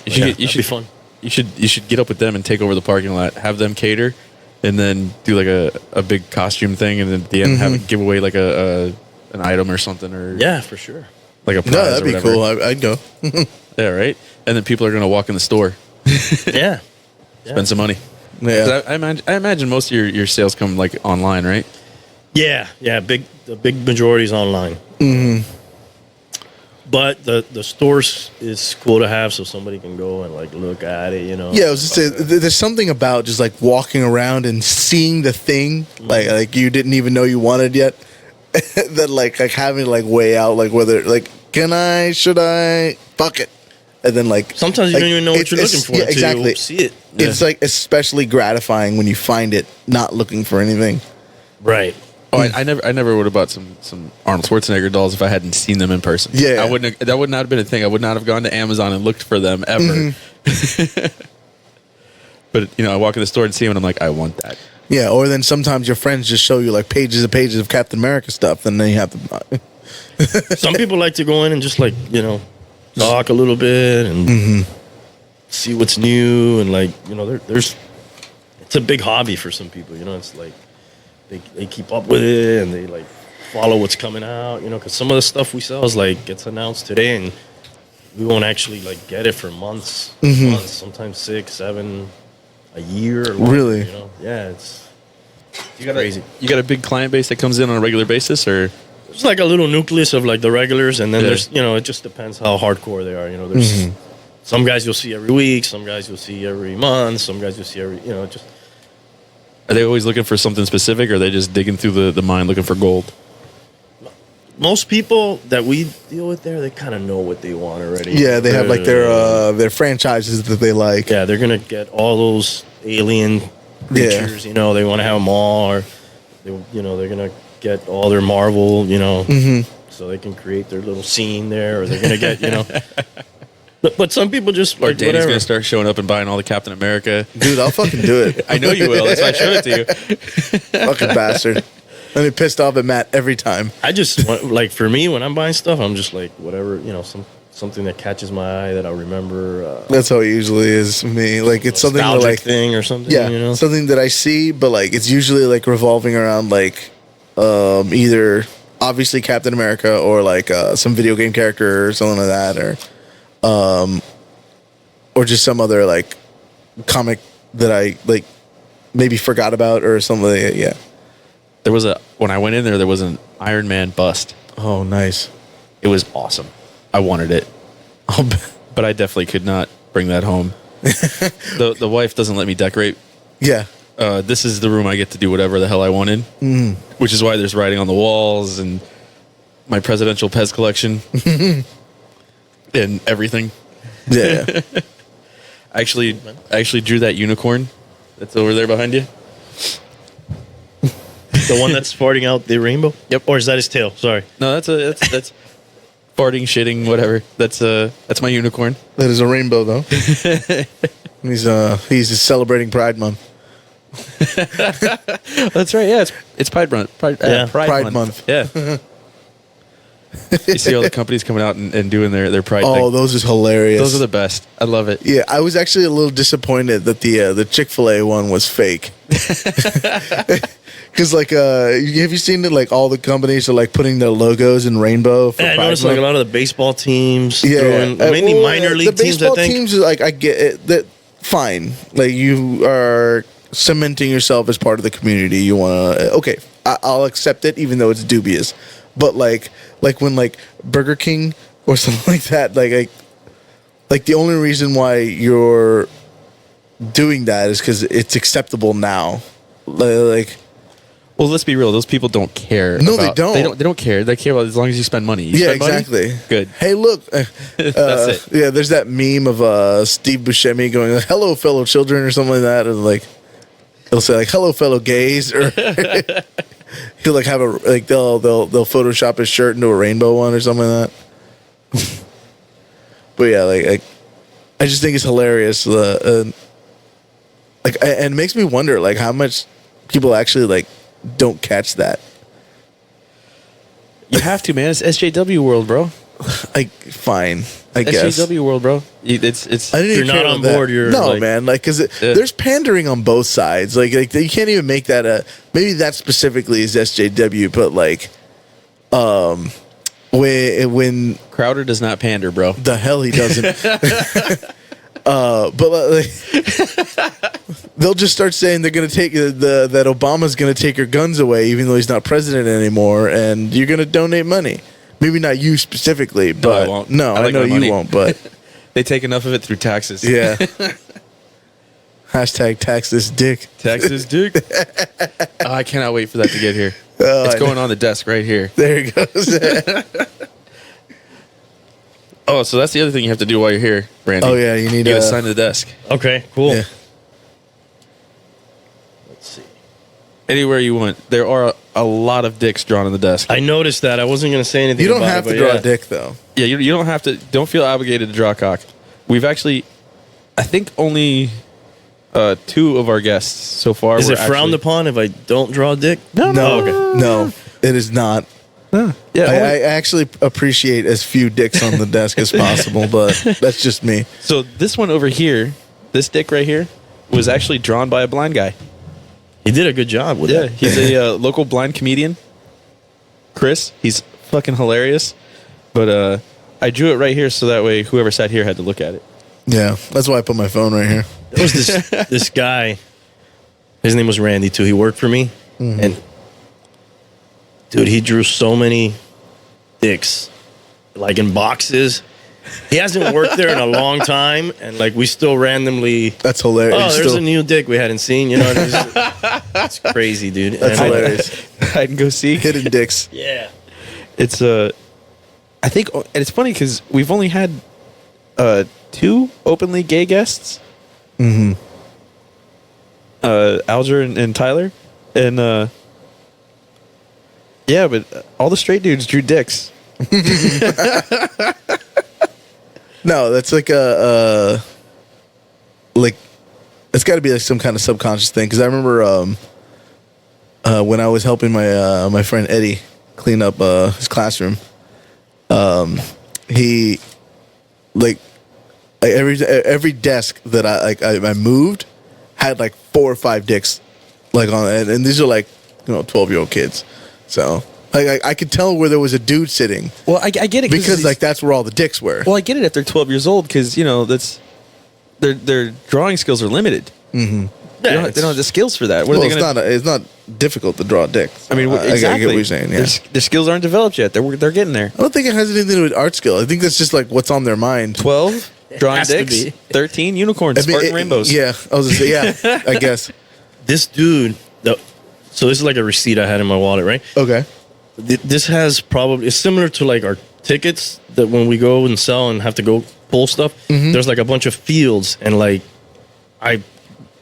You should, Yeah, you that'd should be fun. You should get up with them and take over the parking lot. Have them cater, and then do like a big costume thing, and then at the end have it give away like an item or something, or Yeah, for sure. like a prize. no, that'd or be whatever. cool. I'd go. Yeah, right. And then people are gonna walk in the store, Yeah. spend some money. Yeah, 'Cause I imagine most of your sales come like online, right? Yeah, the big majority is online. But the stores is cool to have so somebody can go and like look at it, you know. yeah. I was just saying, there's something about just like walking around and seeing the thing like you didn't even know you wanted yet. That like having to like weigh out like whether like should I fuck it, and then like Sometimes you like, don't even know what it's- you're looking it's- for yeah, until exactly. you see it. It's like especially gratifying when you find it not looking for anything. Right. Oh, I never would have bought some Arnold Schwarzenegger dolls if I hadn't seen them in person. Yeah. that would not have been a thing. I would not have gone to Amazon and looked for them ever. But you know, I walk in the store and see them, and I'm like, I want that. Yeah, or then sometimes your friends just show you like pages and pages of Captain America stuff, and then you have to. Some people like to go in and just like, you know, talk a little bit and see what's new and like, you know, there's it's a big hobby for some people, you know. It's like they keep up with it and they like follow what's coming out, you know, because some of the stuff we sell is like gets announced today and we won't actually like get it for months, sometimes 6, 7, a year. Or longer, Really? You know? Yeah, it's You crazy. You got a big client base that comes in on a regular basis, or There's like a little nucleus of like the regulars, and then Yeah. there's, you know, it just depends how hardcore they are. You know, there's some guys you'll see every week, some guys you'll see every month, some guys you'll see every, you know, just are they always looking for something specific, or are they just digging through the mine looking for gold? most people that we deal with there, they kind of know what they want already. Yeah, they have like their franchises that they like. Yeah, they're gonna get all those alien creatures. You know, they want to have them all, or they're gonna get all their Marvel. So they can create their little scene there, or they're gonna get But some people just Or like Danny's whatever. gonna start showing up and buying all the Captain America. Dude, I'll fucking do it. I know you will. That's why I showed it to you. Fucking bastard. I'm be pissed off at Matt every time. I just want, like, for me, when I'm buying stuff, I'm just like whatever, something that catches my eye that I'll remember. That's how it usually is for me. Like it's something that, Nostalgic like thing or something. yeah, something that I see, but like it's usually like revolving around like either obviously Captain America or like some video game character or something like that, or just some other like comic that I like maybe forgot about or something like that. Yeah. There was when I went in there was an Iron Man bust. Oh, nice. It was awesome. I wanted it, but I definitely could not bring that home. The wife doesn't let me decorate. Yeah. This is the room I get to do whatever the hell I want in, which is why there's writing on the walls and my presidential Pez collection and everything. Yeah. I actually drew that unicorn that's over there behind you. The one that's farting out the rainbow. Yep. Or is that his tail? Sorry. No, that's farting, shitting, whatever. That's my unicorn. That is a rainbow though. He's celebrating Pride Month. That's right. Yeah, it's Pride Month. Yeah. Pride Month. Yeah. You see all the companies coming out and doing their Pride thing. Oh, those are hilarious. Those are the best. I love it. Yeah, I was actually a little disappointed that the Chick-fil-A one was fake. Because like, have you seen it? Like all the companies are like putting their logos in rainbow for Yeah, I Pride noticed like a Month. lot of the baseball teams. Yeah, Mainly well, minor league the teams, I baseball think. teams, like I get it. That fine. Like you are cementing yourself as part of the community. You want to okay. I'll accept it, even though it's dubious. But like when like Burger King or something like that, like the only reason why you're doing that is because it's acceptable now. Like. Well, let's be real. Those people don't care. No, they don't. They don't care. They care about as long as you spend money. You Yeah, spend money? exactly. Good. Hey, look. That's it. Yeah, there's that meme of Steve Buscemi going, "Hello, fellow children," or something like that, and like he'll say like, "Hello, fellow gays," or he'll like have they'll Photoshop his shirt into a rainbow one or something like that. But yeah, like I just think it's hilarious. And it makes me wonder like how much people actually like don't catch that. You have to, man. It's SJW world, bro. Fine, I guess. SJW world, bro. It's. I didn't If even you're care not about on that. board, you're no, like- man. Like, because there's pandering on both sides. Like you can't even make that a. Maybe that specifically is SJW, but like, when Crowder does not pander, bro. the hell he doesn't. But like, they'll just start saying they're gonna take that Obama's gonna take your guns away, even though he's not president anymore, and you're gonna donate money. Maybe not you specifically, but I won't. no, I I like know my you money. won't. But They take enough of it through taxes. yeah. Hashtag tax this dick. Taxes, dude. Oh, I cannot wait for that to get here. Oh, It's I know. going on the desk right here. There it goes. Oh, so that's the other thing you have to do while you're here, Brandy. Oh, yeah, you need to a- sign the desk. Okay, cool. Yeah. Let's see. Anywhere you want. There are a lot of dicks drawn on the desk. I noticed that. I wasn't going to say anything You don't about have it, to but draw yeah. a dick though. Yeah, you don't have to. Don't feel obligated to draw a cock. We've actually, I think only 2 of our guests so far. Is were it frowned actually- upon if I don't draw a dick? No, No, okay. no, it is not. Yeah, I actually appreciate as few dicks on the desk as possible, but that's just me. so this one over here, this dick right here, was actually drawn by a blind guy. He did a good job with Yeah, it. he's a local blind comedian. Chris, he's fucking hilarious. But I drew it right here so that way whoever sat here had to look at it. Yeah, that's why I put my phone right here. There was this guy. His name was Randy too. He worked for me, and dude, he drew so many dicks, like in boxes. He hasn't worked there in a long time, and like we still randomly. That's hilarious. Oh, there's Still- a new dick we hadn't seen. You know, and it's crazy, dude. That's And, hilarious. Hide and go seek. Hidden dicks. Yeah. It's I think, and it's funny because we've only had 2 openly gay guests. Mm-hmm. Alger and Tyler, and yeah, but all the straight dudes drew dicks. No, that's like like it's got to be like some kind of subconscious thing. Because I remember when I was helping my friend Eddie clean up his classroom, he like every desk that I moved had like 4 or 5 dicks like on it, and these are like 12-year-old kids, so. Like I could tell where there was a dude sitting. Well, I get it because like that's where all the dicks were. Well, I get it if they're 12 years old because that's their drawing skills are limited. Mm-hmm. They don't have the skills for that. What are they gonna? It's not difficult to draw dicks. I mean, exactly. I get what you're saying. Yeah. Their skills aren't developed yet. They're getting there. I don't think it has anything to do with art skill. I think that's just like what's on their mind. 12 drawing dicks. 13 unicorns, Spartan rainbows. Yeah, I was gonna say yeah. I guess This dude, so this is like a receipt I had in my wallet, right? okay. This has probably, it's similar to like our tickets that when we go and sell and have to go pull stuff, there's like a bunch of fields. And like,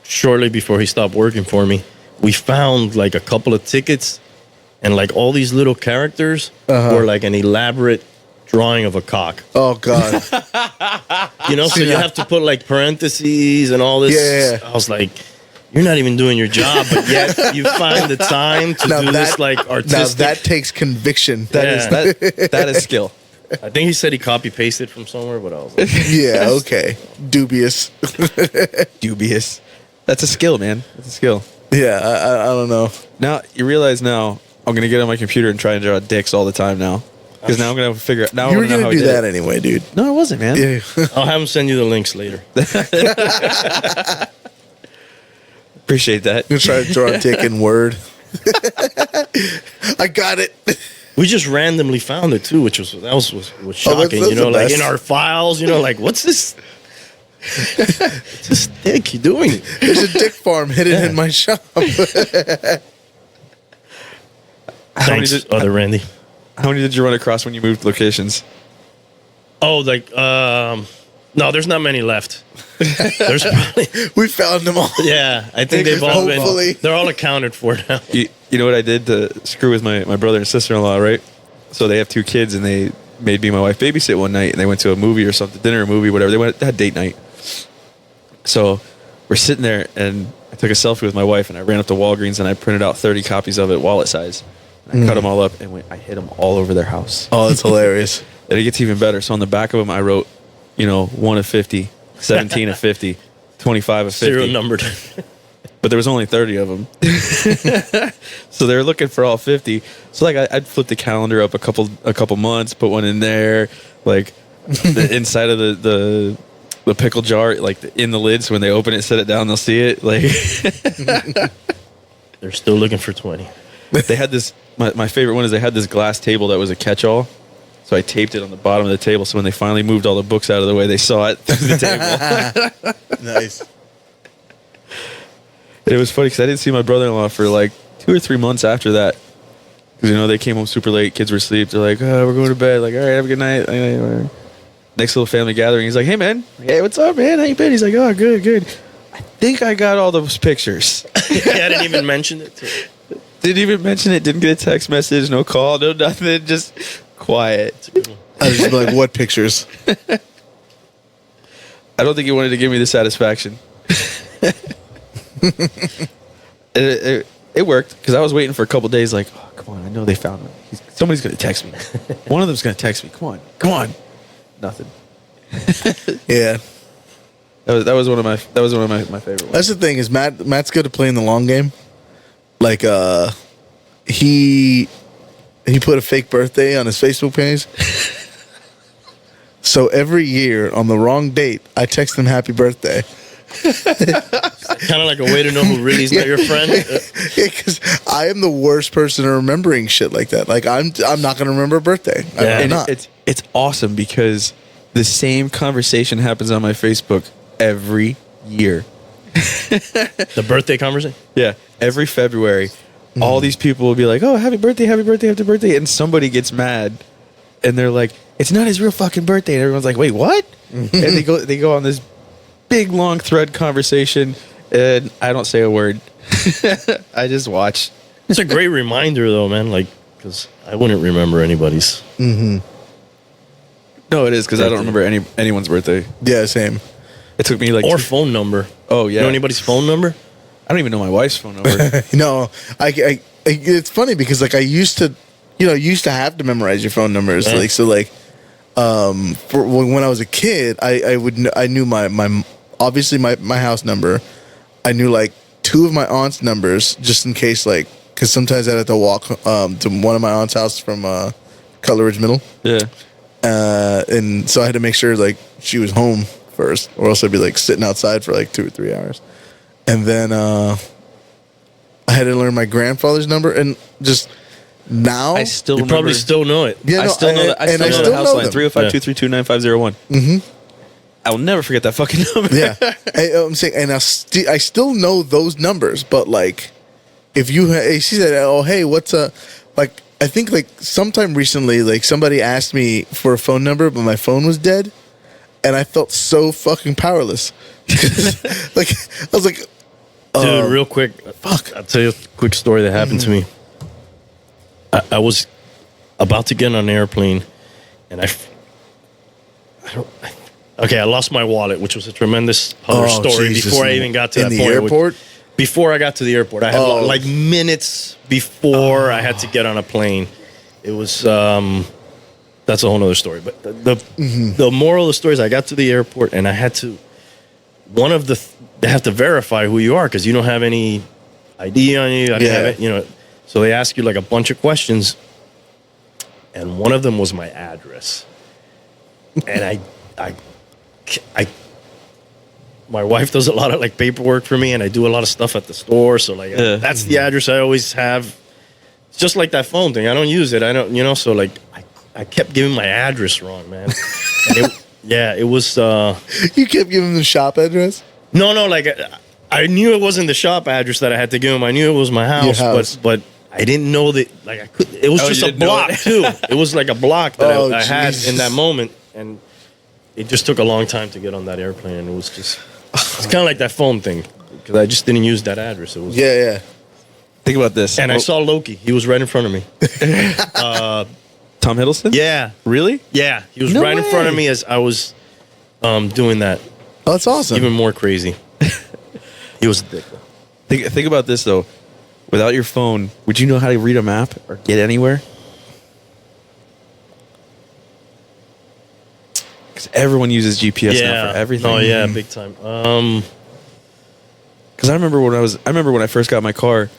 shortly before he stopped working for me, we found like a couple of tickets and like all these little characters were like an elaborate drawing of a cock. Oh God. So you have to put like parentheses and all this. Yeah. I was like, you're not even doing your job, but yet you find the time to do this like artistic. Now that takes conviction. That is skill. I think he said he copy pasted from somewhere, but I was like, Yeah, okay. Dubious. Dubious. That's a skill, man. That's a skill. Yeah, I don't know. Now you realize I'm gonna get on my computer and try and draw dicks all the time now because now I'm gonna figure out. Now You were I wanna know gonna how do he did that it. anyway, dude. No, I wasn't, man. Yeah. I'll have him send you the links later. Appreciate that. I'm gonna try to draw a dick in Word. I got it. We just randomly found it too, which was shocking. that's the Like best. in our files, like what's this? What's this dick you doing? There's a dick farm hidden in my shop. Thanks, other Randy. How many did you run across when you moved locations? Oh, like no, there's not many left. There's probably We found them all. yeah. I think they've all Hopefully. been. They're all accounted for now. You know what I did to screw with my brother and sister-in-law, right? So they have 2 kids, and they made me and my wife babysit one night, and they went to a movie or something, dinner or movie, whatever. They had date night. So we're sitting there, and I took a selfie with my wife, and I ran up to Walgreens, and I printed out 30 copies of it, wallet size. And I cut them all up, and I hid them all over their house. Oh, that's hilarious. And it gets even better. So on the back of them, I wrote, 1 of 50, 17 of 50, 25 of 50. Serial numbered. But there was only 30 of them. So they were looking for all 50. So like I'd flip the calendar up a couple months, put one in there, like the inside of the pickle jar, like in the lid. So when they open it, set it down, they'll see it. Like They're still looking for 20. they had this. My favorite one is they had this glass table that was a catch-all. So I taped it on the bottom of the table. So when they finally moved all the books out of the way, they saw it through the table. Nice. It was funny because I didn't see my brother-in-law for like 2 or 3 months after that. Because, they came home super late. Kids were asleep. They're like, oh, we're going to bed. Like, all right, have a good night. Next little family gathering. He's like, hey, man. Hey, what's up, man? How you been? He's like, oh, good, good. I think I got all those pictures. Yeah, I didn't even mention it. Didn't even mention it. Didn't get a text message. No call. No nothing. Just quiet. I was just like, what pictures? I don't think he wanted to give me the satisfaction. It worked because I was waiting for a couple days. Like, oh, come on, I know they found him. Somebody's gonna text me. One of them's gonna text me. Come on. Nothing. Yeah. That was one of my my favorite ones. That's the thing is Matt's good at playing the long game. Like he put a fake birthday on his Facebook page. So every year on the wrong date, I text him happy birthday. Kind of like a way to know who really is not your friend. Because I am the worst person at remembering shit like that. Like I'm not gonna remember a birthday. Yeah. I'm not. It's awesome because the same conversation happens on my Facebook every year. The birthday conversation. Yeah, every February, all these people will be like, "Oh, happy birthday, happy birthday, happy birthday," and somebody gets mad, and they're like, "It's not his real fucking birthday," and everyone's like, "Wait, what?" And they go on this big long thread conversation, and I don't say a word. I just watch. It's a great reminder, though, man. Like, because I wouldn't remember anybody's. No, it is because I don't remember anyone's birthday. Yeah, same. It took me like Or phone number. Oh yeah, You know anybody's phone number? I don't even know my wife's phone number. No, it's funny because like I used to have to memorize your phone numbers. Yeah. Like so, like for when I was a kid, I knew my obviously my house number. I knew like two of my aunt's numbers just in case, like, because sometimes I'd have to walk to one of my aunt's house from Cutler Ridge Middle. Yeah. And so I had to make sure like she was home first, or else I'd be like sitting outside for like 2 or 3 hours. And then I had to learn my grandfather's number, and just now I still You remember. probably still know it. Yeah, I no, still know that. I and still I know still the house know line. them. 305-232-9501. Mm-hmm. I will never forget that fucking number. Yeah, I'm saying, and I still know those numbers, but like, if you she said, "Oh, hey, what's like?" I think like sometime recently, like somebody asked me for a phone number, but my phone was dead, and I felt so fucking powerless. Like I was like, Dude, real quick. fuck. I'll tell you a quick story that happened to me. I was about to get on an airplane, and I lost my wallet, which was a tremendous other Oh, story Jesus. before I even got to In that the point. airport? Before I got to the airport, I had like minutes before I had to get on a plane. It was that's a whole nother story. But the moral of the story is I got to the airport and I had to they have to verify who you are because you don't have any ID on you. I didn't have it, So they ask you like a bunch of questions, and one of them was my address, and my wife does a lot of like paperwork for me, and I do a lot of stuff at the store. So like that's the address I always have. It's just like that phone thing. I don't use it. I don't, So like I kept giving my address wrong, man. And it was. You kept giving them the shop address. No. Like I knew it wasn't the shop address that I had to give him. I knew it was my house, Your house. but I didn't know that. Like I could. It was Oh, just you a didn't know block it? too. It was like a block that Oh, I had Jesus. in that moment, and it just took a long time to get on that airplane. And it was just. It's kind of like that phone thing because I just didn't use that address. It was Yeah. Think about this. And I saw Loki. He was right in front of me. Tom Hiddleston. Yeah, Really? yeah. He was No right in front of way. me as I was doing that. Oh, that's awesome. Even more crazy. He was a dick. Think about this though. Without your phone, would you know how to read a map or get anywhere? Because everyone uses GPS now for everything. Oh yeah, big time. Because I remember when I first got my car,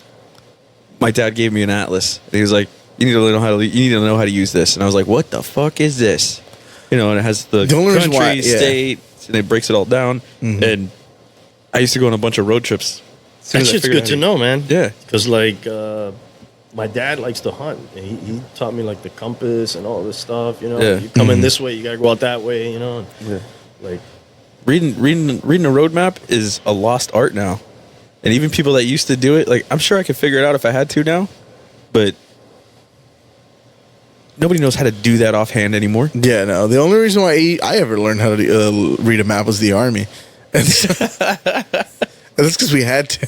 my dad gave me an atlas. And he was like, "You need to know how to use this." And I was like, "What the fuck is this?" And it has the only reason country, why- yeah. state, and it breaks it all down. And I used to go on a bunch of road trips. As soon that as I shit's figured good out to how know, man. Yeah. Because like my dad likes to hunt. And he taught me like the compass and all this stuff. Yeah. You come in this way, you gotta go out that way. Yeah. Like Reading a road map is a lost art now. And even people that used to do it, like, I'm sure I could figure it out if I had to now, but nobody knows how to do that offhand anymore. Yeah, no. The only reason why I ever learned how to read a map was the army, and that's because we had to.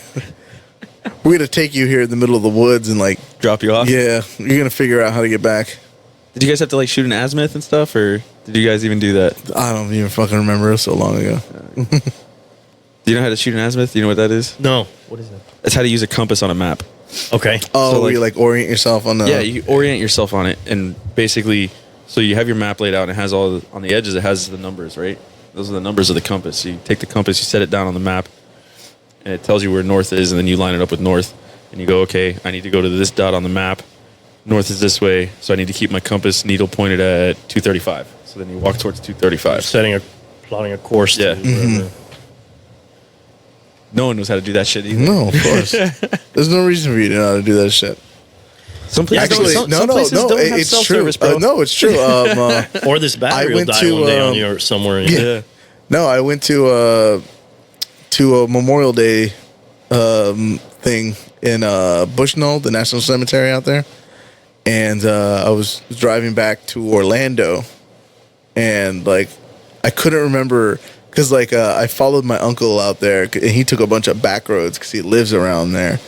We're gonna take you here in the middle of the woods and like, Drop you off. yeah, you're gonna figure out how to get back. Did you guys have to like shoot an azimuth and stuff, or did you guys even do that? I don't even fucking remember. It was so long ago. Do you know how to shoot an azimuth? Do you know what that is? no, what is that? That's how to use a compass on a map. Okay. Oh, So, where you like orient yourself on the. Yeah, you orient yourself on it, and basically, so you have your map laid out, and it has all on the edges. It has the numbers, right? Those are the numbers of the compass. So you take the compass, you set it down on the map, and it tells you where north is, and then you line it up with north, and you go, okay, I need to go to this dot on the map. North is this way, so I need to keep my compass needle pointed at 235. So then you walk towards 235. Plotting a course. Yeah. To wherever. No one knows how to do that shit either. No, of course. There's no reason for you to know how to do that shit. Some places Actually, don't, no, some no, places no. don't have It's self-service, true. bro. No, it's true. Or this battery I will went die to, one day on um, you or somewhere. Yeah. No, I went to a Memorial Day thing, in Bushnell, the National Cemetery out there, and I was driving back to Orlando, and like I couldn't remember because like I followed my uncle out there, and he took a bunch of back roads because he lives around there.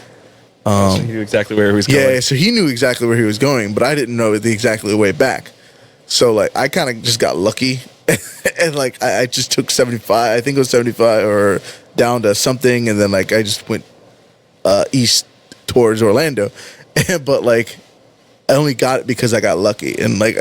So he knew exactly where he was going. Yeah, so he knew exactly where he was going, but I didn't know exactly the way back. So like I kind of just got lucky, and like I just took 75. I think it was 75 or down to something, and then like I just went east towards Orlando, but like I only got it because I got lucky, and like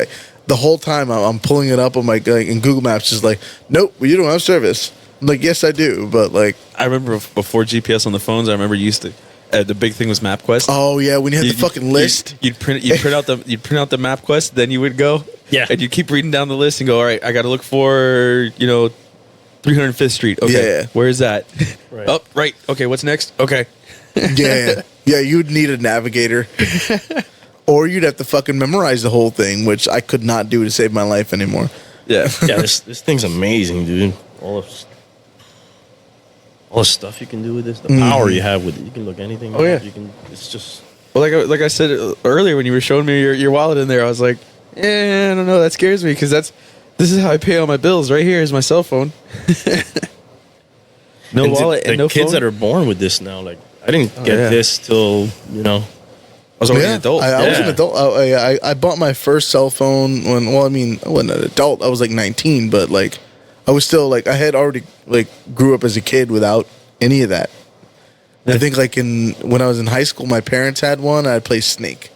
the whole time I'm pulling it up on my like, in Google Maps, just like, nope, you don't have service. I'm like, yes, I do, but like I remember before GPS on the phones, I remember you used to. The big thing was MapQuest. oh yeah, when you had the fucking list. You'd print out the MapQuest, then you would go, and you'd keep reading down the list and go, all right, I got to look for 305th Street. Okay, Yeah. where is that? Right. Oh, right. Okay, what's next? Okay, Yeah, you'd need a navigator. Or you'd have to fucking memorize the whole thing, which I could not do to save my life anymore. yeah. Yeah, this thing's amazing, dude. All the stuff you can do with this, the power you have with it. You can look anything. Oh, yeah. You can. It's just. Well, like I said earlier when you were showing me your wallet in there, I was like, I don't know, that scares me because this is how I pay all my bills. Right here is my cell phone. No and wallet the and no kids phone. that are born with this now, like I didn't get yeah. this till I was already an adult. I was an Yeah. adult. I bought my first cell phone when, I wasn't an adult. I was like 19, but like, I was still like, I had already like grew up as a kid without any of that. I think like when I was in high school, my parents had one. I'd play Snake.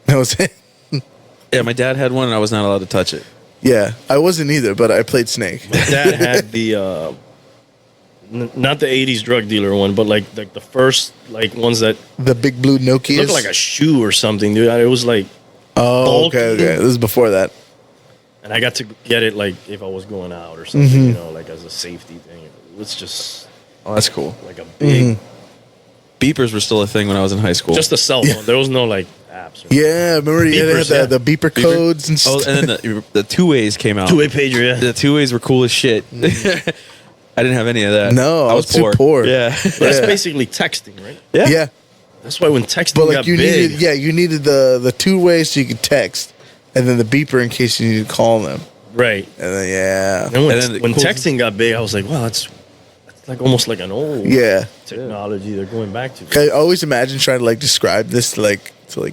That was it. Yeah, my dad had one and I was not allowed to touch it. Yeah, I wasn't either, but I played Snake. My dad had the not the '80s drug dealer one, but like the first like ones that The big blue Nokia. looked like a shoe or something, dude. It was like, Oh, bulky. okay. This is before that. and I got to get it like if I was going out or something, like as a safety thing. It was just Oh, that's cool. like a big, Beepers were still a thing when I was in high school. just a cell phone. There was no like apps. Or Yeah, remember you Beepers, had the beeper codes and Oh, stuff. and then the two ways came out. two-way pager. Yeah, The two ways were cool as shit. I didn't have any of that. No, I was too poor. Yeah. that's Yeah. basically texting, right? Yeah. That's why when texting But like got you big, needed the two ways so you could text, and then the beeper in case you need to call them. right? And then yeah, And when, And then the when cool- texting got big, I was like, wow, that's like almost like an old yeah. technology they're going back to. I always imagine trying to like describe this to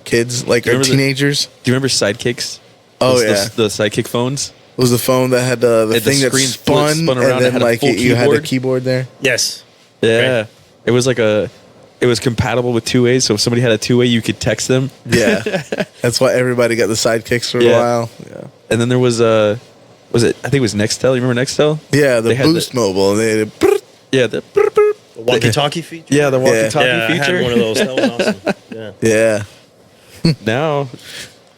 kids, like or Remember the- teenagers. Do you remember Sidekicks? Oh, Those- yeah. the Sidekick phones. It was the phone that had the Had the thing that screen spun, spun around, and it then had a like full you had the keyboard. keyboard there. Yes. Yeah. Right. It was like it was compatible with two ways. So if somebody had a two way, you could text them. Yeah, that's why everybody got the sidekicks for a Yeah. while. Yeah, And then there was I think it was Nextel. You remember Nextel? yeah, the They had Boost Mobile. And they Yeah. The The walkie-talkie feature. yeah, the walkie-talkie Yeah, I feature. had one of those. That was awesome. Yeah. yeah.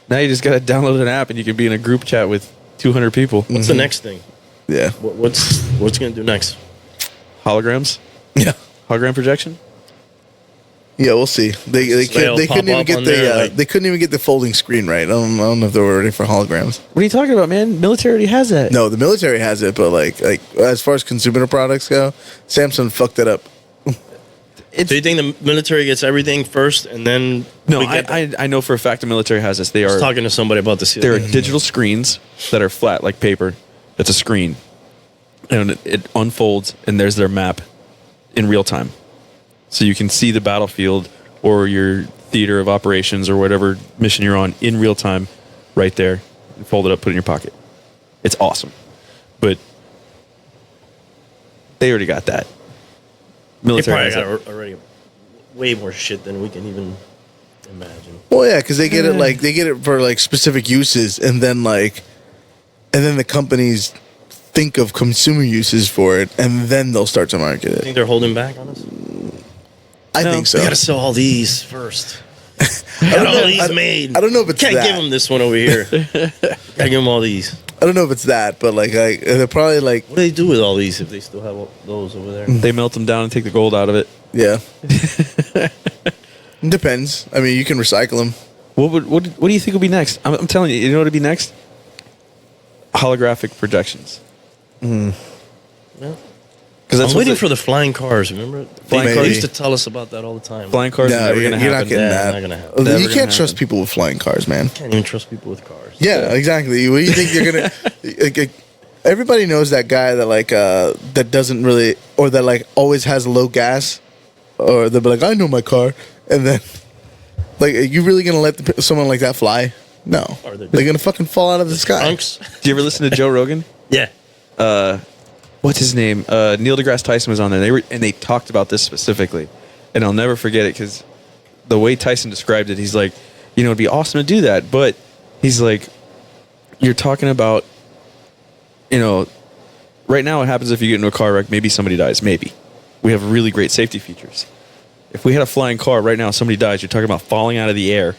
Now you just got to download an app and you can be in a group chat with 200 people. What's the next thing? Yeah. What's gonna do next? Holograms? Yeah. Hologram projection? Yeah, we'll see. They They'll couldn't pop even up get on the there, like- they couldn't even get the folding screen right. I don't know if they were ready for holograms. What are you talking about, man? Military already has that. No, the military has it, but like as far as consumer products go, Samsung fucked it up. It's, So you think the military gets everything first, and then no, we get I know for a fact the military has this. They I was are talking to somebody about this. the there are other day. digital screens that are flat like paper. It's a screen, and it unfolds, and there's their map in real time, so you can see the battlefield or your theater of operations or whatever mission you're on in real time, right there. Fold it up, put it in your pocket. It's awesome, but they already got that. They Military probably has got it. already way more shit than we can even imagine. Well, yeah, because they get it like they get it for like specific uses, and then the companies think of consumer uses for it, and then they'll start to market I it. think they're holding back on us. I No, think so. We gotta sell all these first. I Got don't all know- these made. I don't know if it's Can't that. give them this one over here. Gotta give them all these. I don't know if it's that, but like they're probably like What do they do with all these if they still have all those over there? They melt them down and take the gold out of it. yeah. It depends. I mean, you can recycle them. What do you think will be next? I'm telling you, you know what would be next? Holographic projections. Yeah. Because Because I'm waiting for the flying cars. Remember, Flying they cars? used to tell us about that all the time. flying cars. No, are never you're gonna not happen. getting Yeah, that. not gonna happen. Never You gonna can't trust happen. people with flying cars, man. Can't even trust people with cars. Yeah, exactly. What do you think you're gonna? like, everybody knows that guy that that doesn't really, or that like always has low gas, or they'll be like, I know my car, and then like, are you really gonna let someone like that fly? No, Are they- they're gonna fucking fall out of the sky. Trunks. Do you ever listen to Joe Rogan? Yeah. What's his name? Neil deGrasse Tyson was on there. They talked about this specifically, and I'll never forget it because the way Tyson described it, he's like, it'd be awesome to do that, but he's like, you're talking about, right now what happens if you get into a car wreck? Maybe somebody dies. Maybe we have really great safety features. If we had a flying car right now, somebody dies. You're talking about falling out of the air.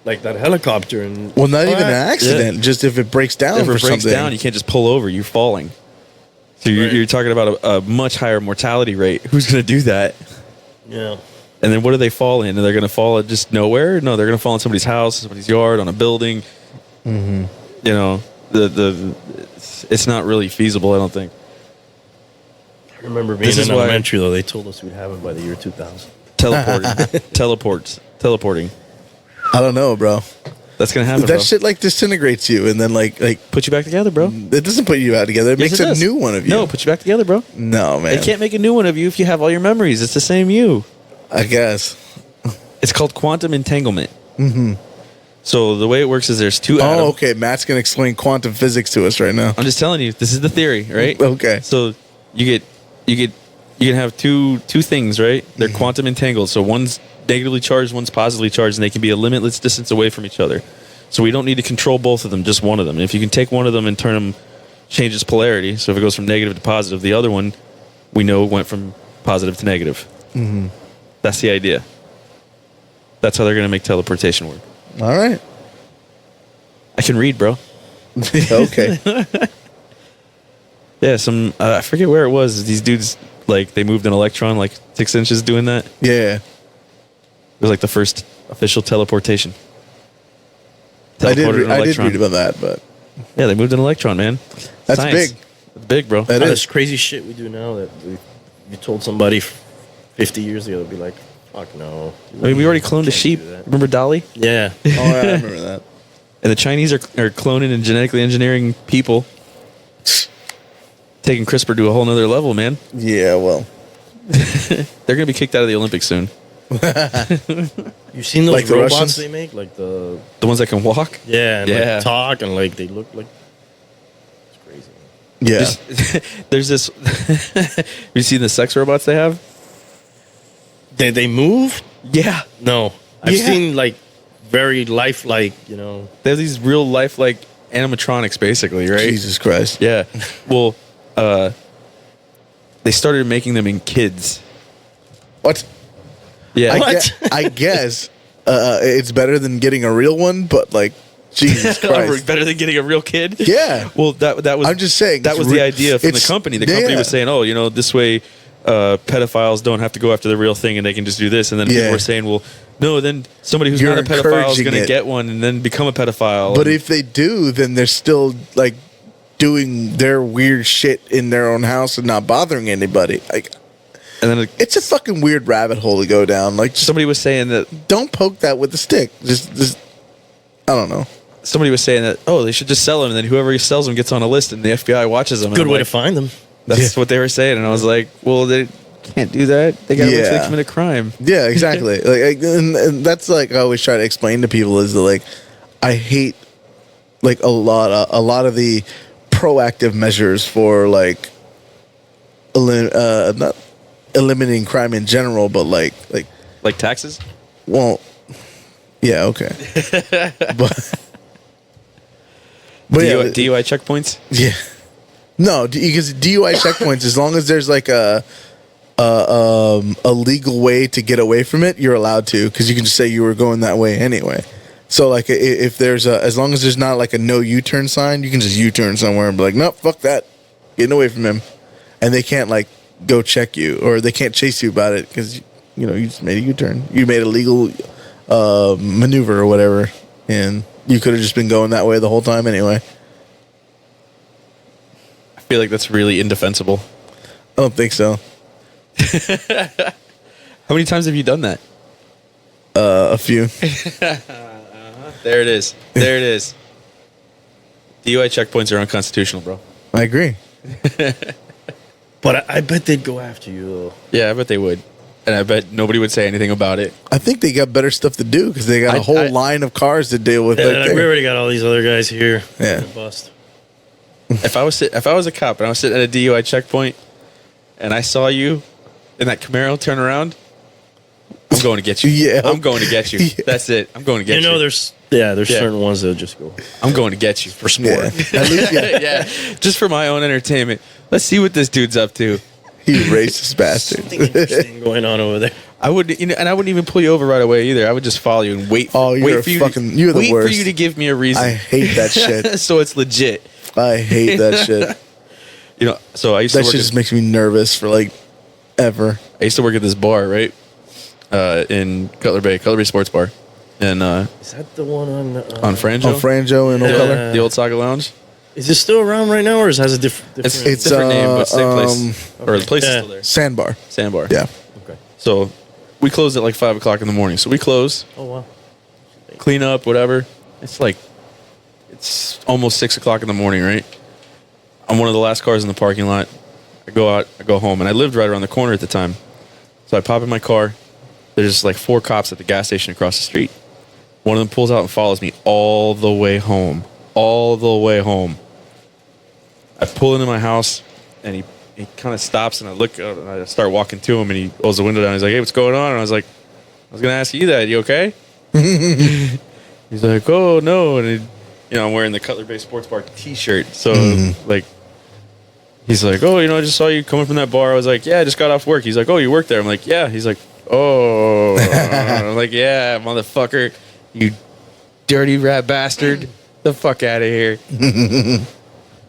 Like that helicopter and Well, not even an What? accident. Just if it breaks down If for it breaks something. down, you can't just pull over. You're falling. So you're, Right. you're talking about a much higher mortality rate. Who's going to do that? yeah. And then what do they fall in? And they're going to fall at just nowhere? No, they're going to fall in somebody's house, somebody's yard, on a building. Mm-hmm. It's not really feasible, I don't think. I remember being This is in why- elementary though. They told us we'd have it by the year 2000. Teleporting. I don't know, bro. That's going to happen, That bro. shit like disintegrates you, and then like Put you back together, bro. it doesn't put you out together. It Yes, makes it a does. new one of you. No, put you back together, bro. No, man. They can't make a new one of you if you have all your memories. It's the same you. I guess. It's called quantum entanglement. Mm-hmm. So the way it works is there's two atoms. Oh, okay. Matt's gonna explain quantum physics to us right now. I'm just telling you, this is the theory, right? Okay. So you can have two things, right? They're quantum entangled. So one's negatively charged, one's positively charged, and they can be a limitless distance away from each other. So we don't need to control both of them, just one of them. And if you can take one of them and turn them, change its polarity. So if it goes from negative to positive, the other one we know went from positive to negative. Mm-hmm. That's the idea. That's how they're going to make teleportation work. All right. I can read, bro. Okay. Yeah, I forget where it was. These dudes, like, they moved an electron like 6 inches doing that. It Yeah. was like the first official teleportation. I did. Teleported an I did electron. read about that, but Yeah, they moved an electron, man. That's Science. big. It's big, bro. That All is. this crazy shit we do now that you told somebody 50 years ago, they'd be like, fuck no. I mean, we already cloned a Can't sheep. do that. Remember Dolly? Yeah. Oh, yeah, I remember that. And the Chinese are cloning and genetically engineering people. Taking CRISPR to a whole nother level, man. Yeah. Well. They're going to be kicked out of the Olympics soon. You seen those Like the robots Russians? they make? Like the The ones that can walk? yeah, and Yeah. like talk and like they look like it's crazy. Yeah. There's this. You seen the sex robots they have? They move? Yeah. No, I've Yeah. seen like very lifelike. You know, They have these real life like animatronics, basically, right? Jesus Christ. Yeah. Well, they started making them in kids. What? Yeah. I guess it's better than getting a real one, but like, Jesus Christ. Better than getting a real kid. Yeah. Well, that was. I'm just saying, that it's was the re- idea from the it's- company. The company yeah. was saying, "Oh, this way, pedophiles don't have to go after the real thing, and they can just do this." And then Yeah. people were saying, "Well, no, then somebody who's You're not a pedophile is encouraging going to it. get one and then become a pedophile." But And- if they do, then they're still like doing their weird shit in their own house and not bothering anybody. Like, and then it's a fucking weird rabbit hole to go down. Like, just somebody was saying that don't poke that with a stick. Just I don't know. somebody was saying that they should just sell them, and then whoever sells them gets on a list, and the FBI watches them. And good I'm way like, to find them. That's what they were saying, and I was like, "Well, they can't do that. They got to wait till they Yeah. commit a crime." Yeah, exactly. and that's like I always try to explain to people is that like I hate like a lot of the proactive measures for like not eliminating crime in general, but like Like taxes. well, yeah, okay, but DUI, DUI checkpoints. yeah, no, because DUI checkpoints, as long as there's like a legal way to get away from it, you're allowed to, because you can just say you were going that way anyway. So like if there's as long as there's not like a no U-turn sign, you can just U-turn somewhere and be like, nope, fuck that, getting away from him, and they can't like go check you or they can't chase you about it because you just made a U-turn, you made a legal maneuver or whatever, and you could have just been going that way the whole time anyway. I feel like that's really indefensible. I don't think so. How many times have you done that? A few. There it is. There it is. DUI checkpoints are unconstitutional, bro. I agree. But I bet they'd go after you, though. Yeah, I bet they would. And I bet nobody would say anything about it. I think they got better stuff to do because they got a whole line of cars to deal with. Yeah, right like, we there. already got all these other guys here. Yeah. Bust. If I was a cop and I was sitting at a DUI checkpoint and I saw you in that Camaro turn around, I'm going to get you. Yeah. I'm going to get you. Yeah. That's it. I'm going to get you. You know, there's certain ones that'll just go. I'm going to get you for Yeah. sport. At least, yeah. Yeah, just for my own entertainment. Let's see what this dude's up to. You racist Something interesting bastard. going on over there. I wouldn't, and I wouldn't even pull you over right away either. I would just follow you and wait. Oh, you're wait for you. you're the wait worst. for you to give me a reason. I hate that shit. So it's legit. I hate that shit. You know. So I used That to work. shit just makes me nervous for like ever. I used to work at this bar, right, in Cutler Bay Sports Bar, and Is that the one on on Franjo, On Franjo and Old Yeah. Color. the old Saga Lounge. Is it still around right now, or has a different? It's It's, different name, but same um, place, or the place is Yeah. still there. Sandbar. Sandbar. Yeah. Okay. So we closed at like 5 o'clock in the morning. So we close, Oh wow. clean up, whatever. It's almost 6 o'clock in the morning, right? I'm one of the last cars in the parking lot. I go out, I go home, and I lived right around the corner at the time. So I pop in my car. There's like 4 cops at the gas station across the street. One of them pulls out and follows me all the way home. All the way home. I pull into my house, and he kind of stops, and I look up, and I start walking to him, and he rolls the window down. He's like, "Hey, what's going on?" And I was like, "I was going to ask you that. You okay?" He's like, "Oh, no." And I'm wearing the Cutler Bay Sports Bar t-shirt. So, like, he's like, "Oh, I just saw you coming from that bar." I was like, "Yeah, I just got off work." He's like, "Oh, you work there?" I'm like, "Yeah." He's like, "Oh." I'm like, "Yeah, motherfucker. You dirty rat bastard. The fuck out of here."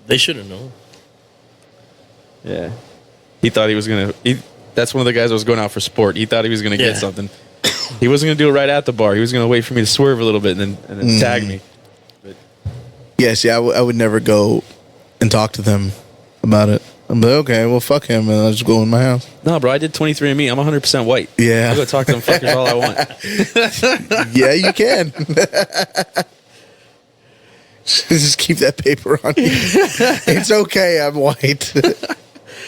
They should have known. Yeah. He thought he was going to... That's one of the guys that was going out for sport. He thought he was going to Yeah. get something. He wasn't going to do it right at the bar. He was going to wait for me to swerve a little bit and then tag me. Yeah, see, I would never go and talk to them about it. I'm like, okay, well, fuck him, and I'll just go in my house. No, bro, I did 23andMe. I'm 100% white. Yeah. I'll go talk to them fuckers all I want. Yeah, you can. Just keep that paper on you. It's okay, I'm white.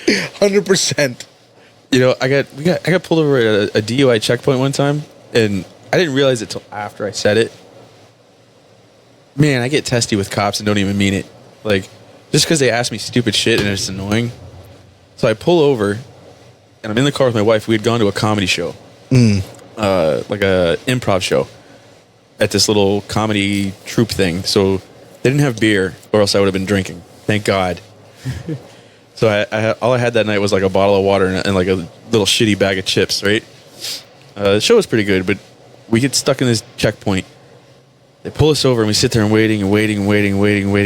100%. I got pulled over at a DUI checkpoint one time, and I didn't realize it till after I said it. Man, I get testy with cops and don't even mean it. Like, just because they ask me stupid shit and it's annoying. So I pull over, and I'm in the car with my wife. We had gone to a comedy show, like a improv show, at this little comedy troupe thing. So they didn't have beer, or else I would have been drinking. Thank God. So all I had that night was like a bottle of water and like a little shitty bag of chips, right? The show was pretty good, but we get stuck in this checkpoint. They pull us over and we sit there and waiting.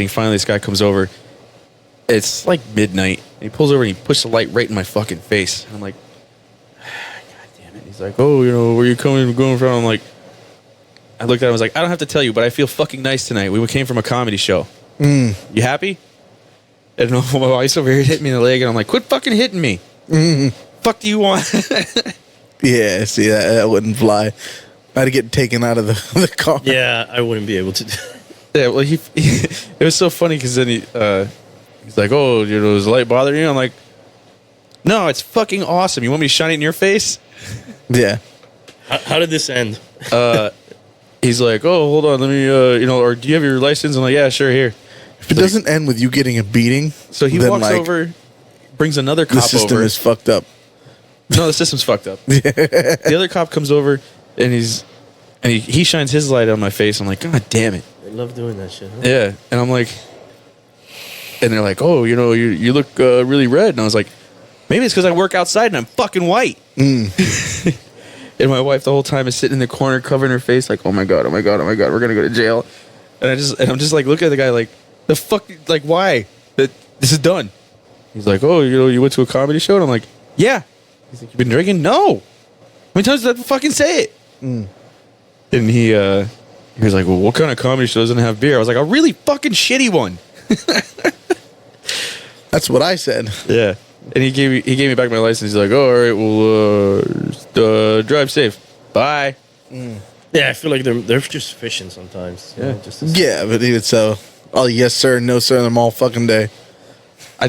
Finally, this guy comes over. It's like midnight. And he pulls over and he pushes the light right in my fucking face. And I'm like, God damn it. He's like, "Oh, where you going from?" I'm like, I looked at him. I was like, "I don't have to tell you, but I feel fucking nice tonight. We came from a comedy show. You happy?" And my wife's over here hitting me in the leg, and I'm like, "Quit fucking hitting me. Fuck do you want?" Yeah, see, that wouldn't fly. I had to get taken out of the car. Yeah, I wouldn't be able to. Yeah, well, it was so funny because then he's like, "Oh, does the light bother you?" I'm like, "No, it's fucking awesome. You want me to shine it in your face?" Yeah. How did this end? He's like, "Oh, hold on, let me, or do you have your license?" I'm like, "Yeah, sure, here." If it doesn't end with you getting a beating, So he then, walks like, over, brings another the cop system over. is fucked up. No, the system's fucked up. The other cop comes over and he shines his light on my face. I'm like, "God damn it." I love doing that shit. Huh? Yeah. And I'm like, and they're like, "Oh, you look really red." And I was like, "Maybe it's because I work outside and I'm fucking white." And my wife the whole time is sitting in the corner covering her face like, "Oh my God, we're going to go to jail." And I'm just like, looking at the guy like, "The fuck, like, why? This is done." He's like, "Oh, you went to a comedy show?" And I'm like, "Yeah." He's like, "You've been drinking?" "No." "How many times did I fucking say it?" And he was like, "Well, what kind of comedy show doesn't have beer?" I was like, "A really fucking shitty one." That's what I said. Yeah. And he gave me back my license. He's like, "Oh, all right, well, drive safe. Bye." Yeah, I feel like they're just fishing sometimes. Yeah. Just Yeah, but even so, all yes sir, no sir, them all fucking day. I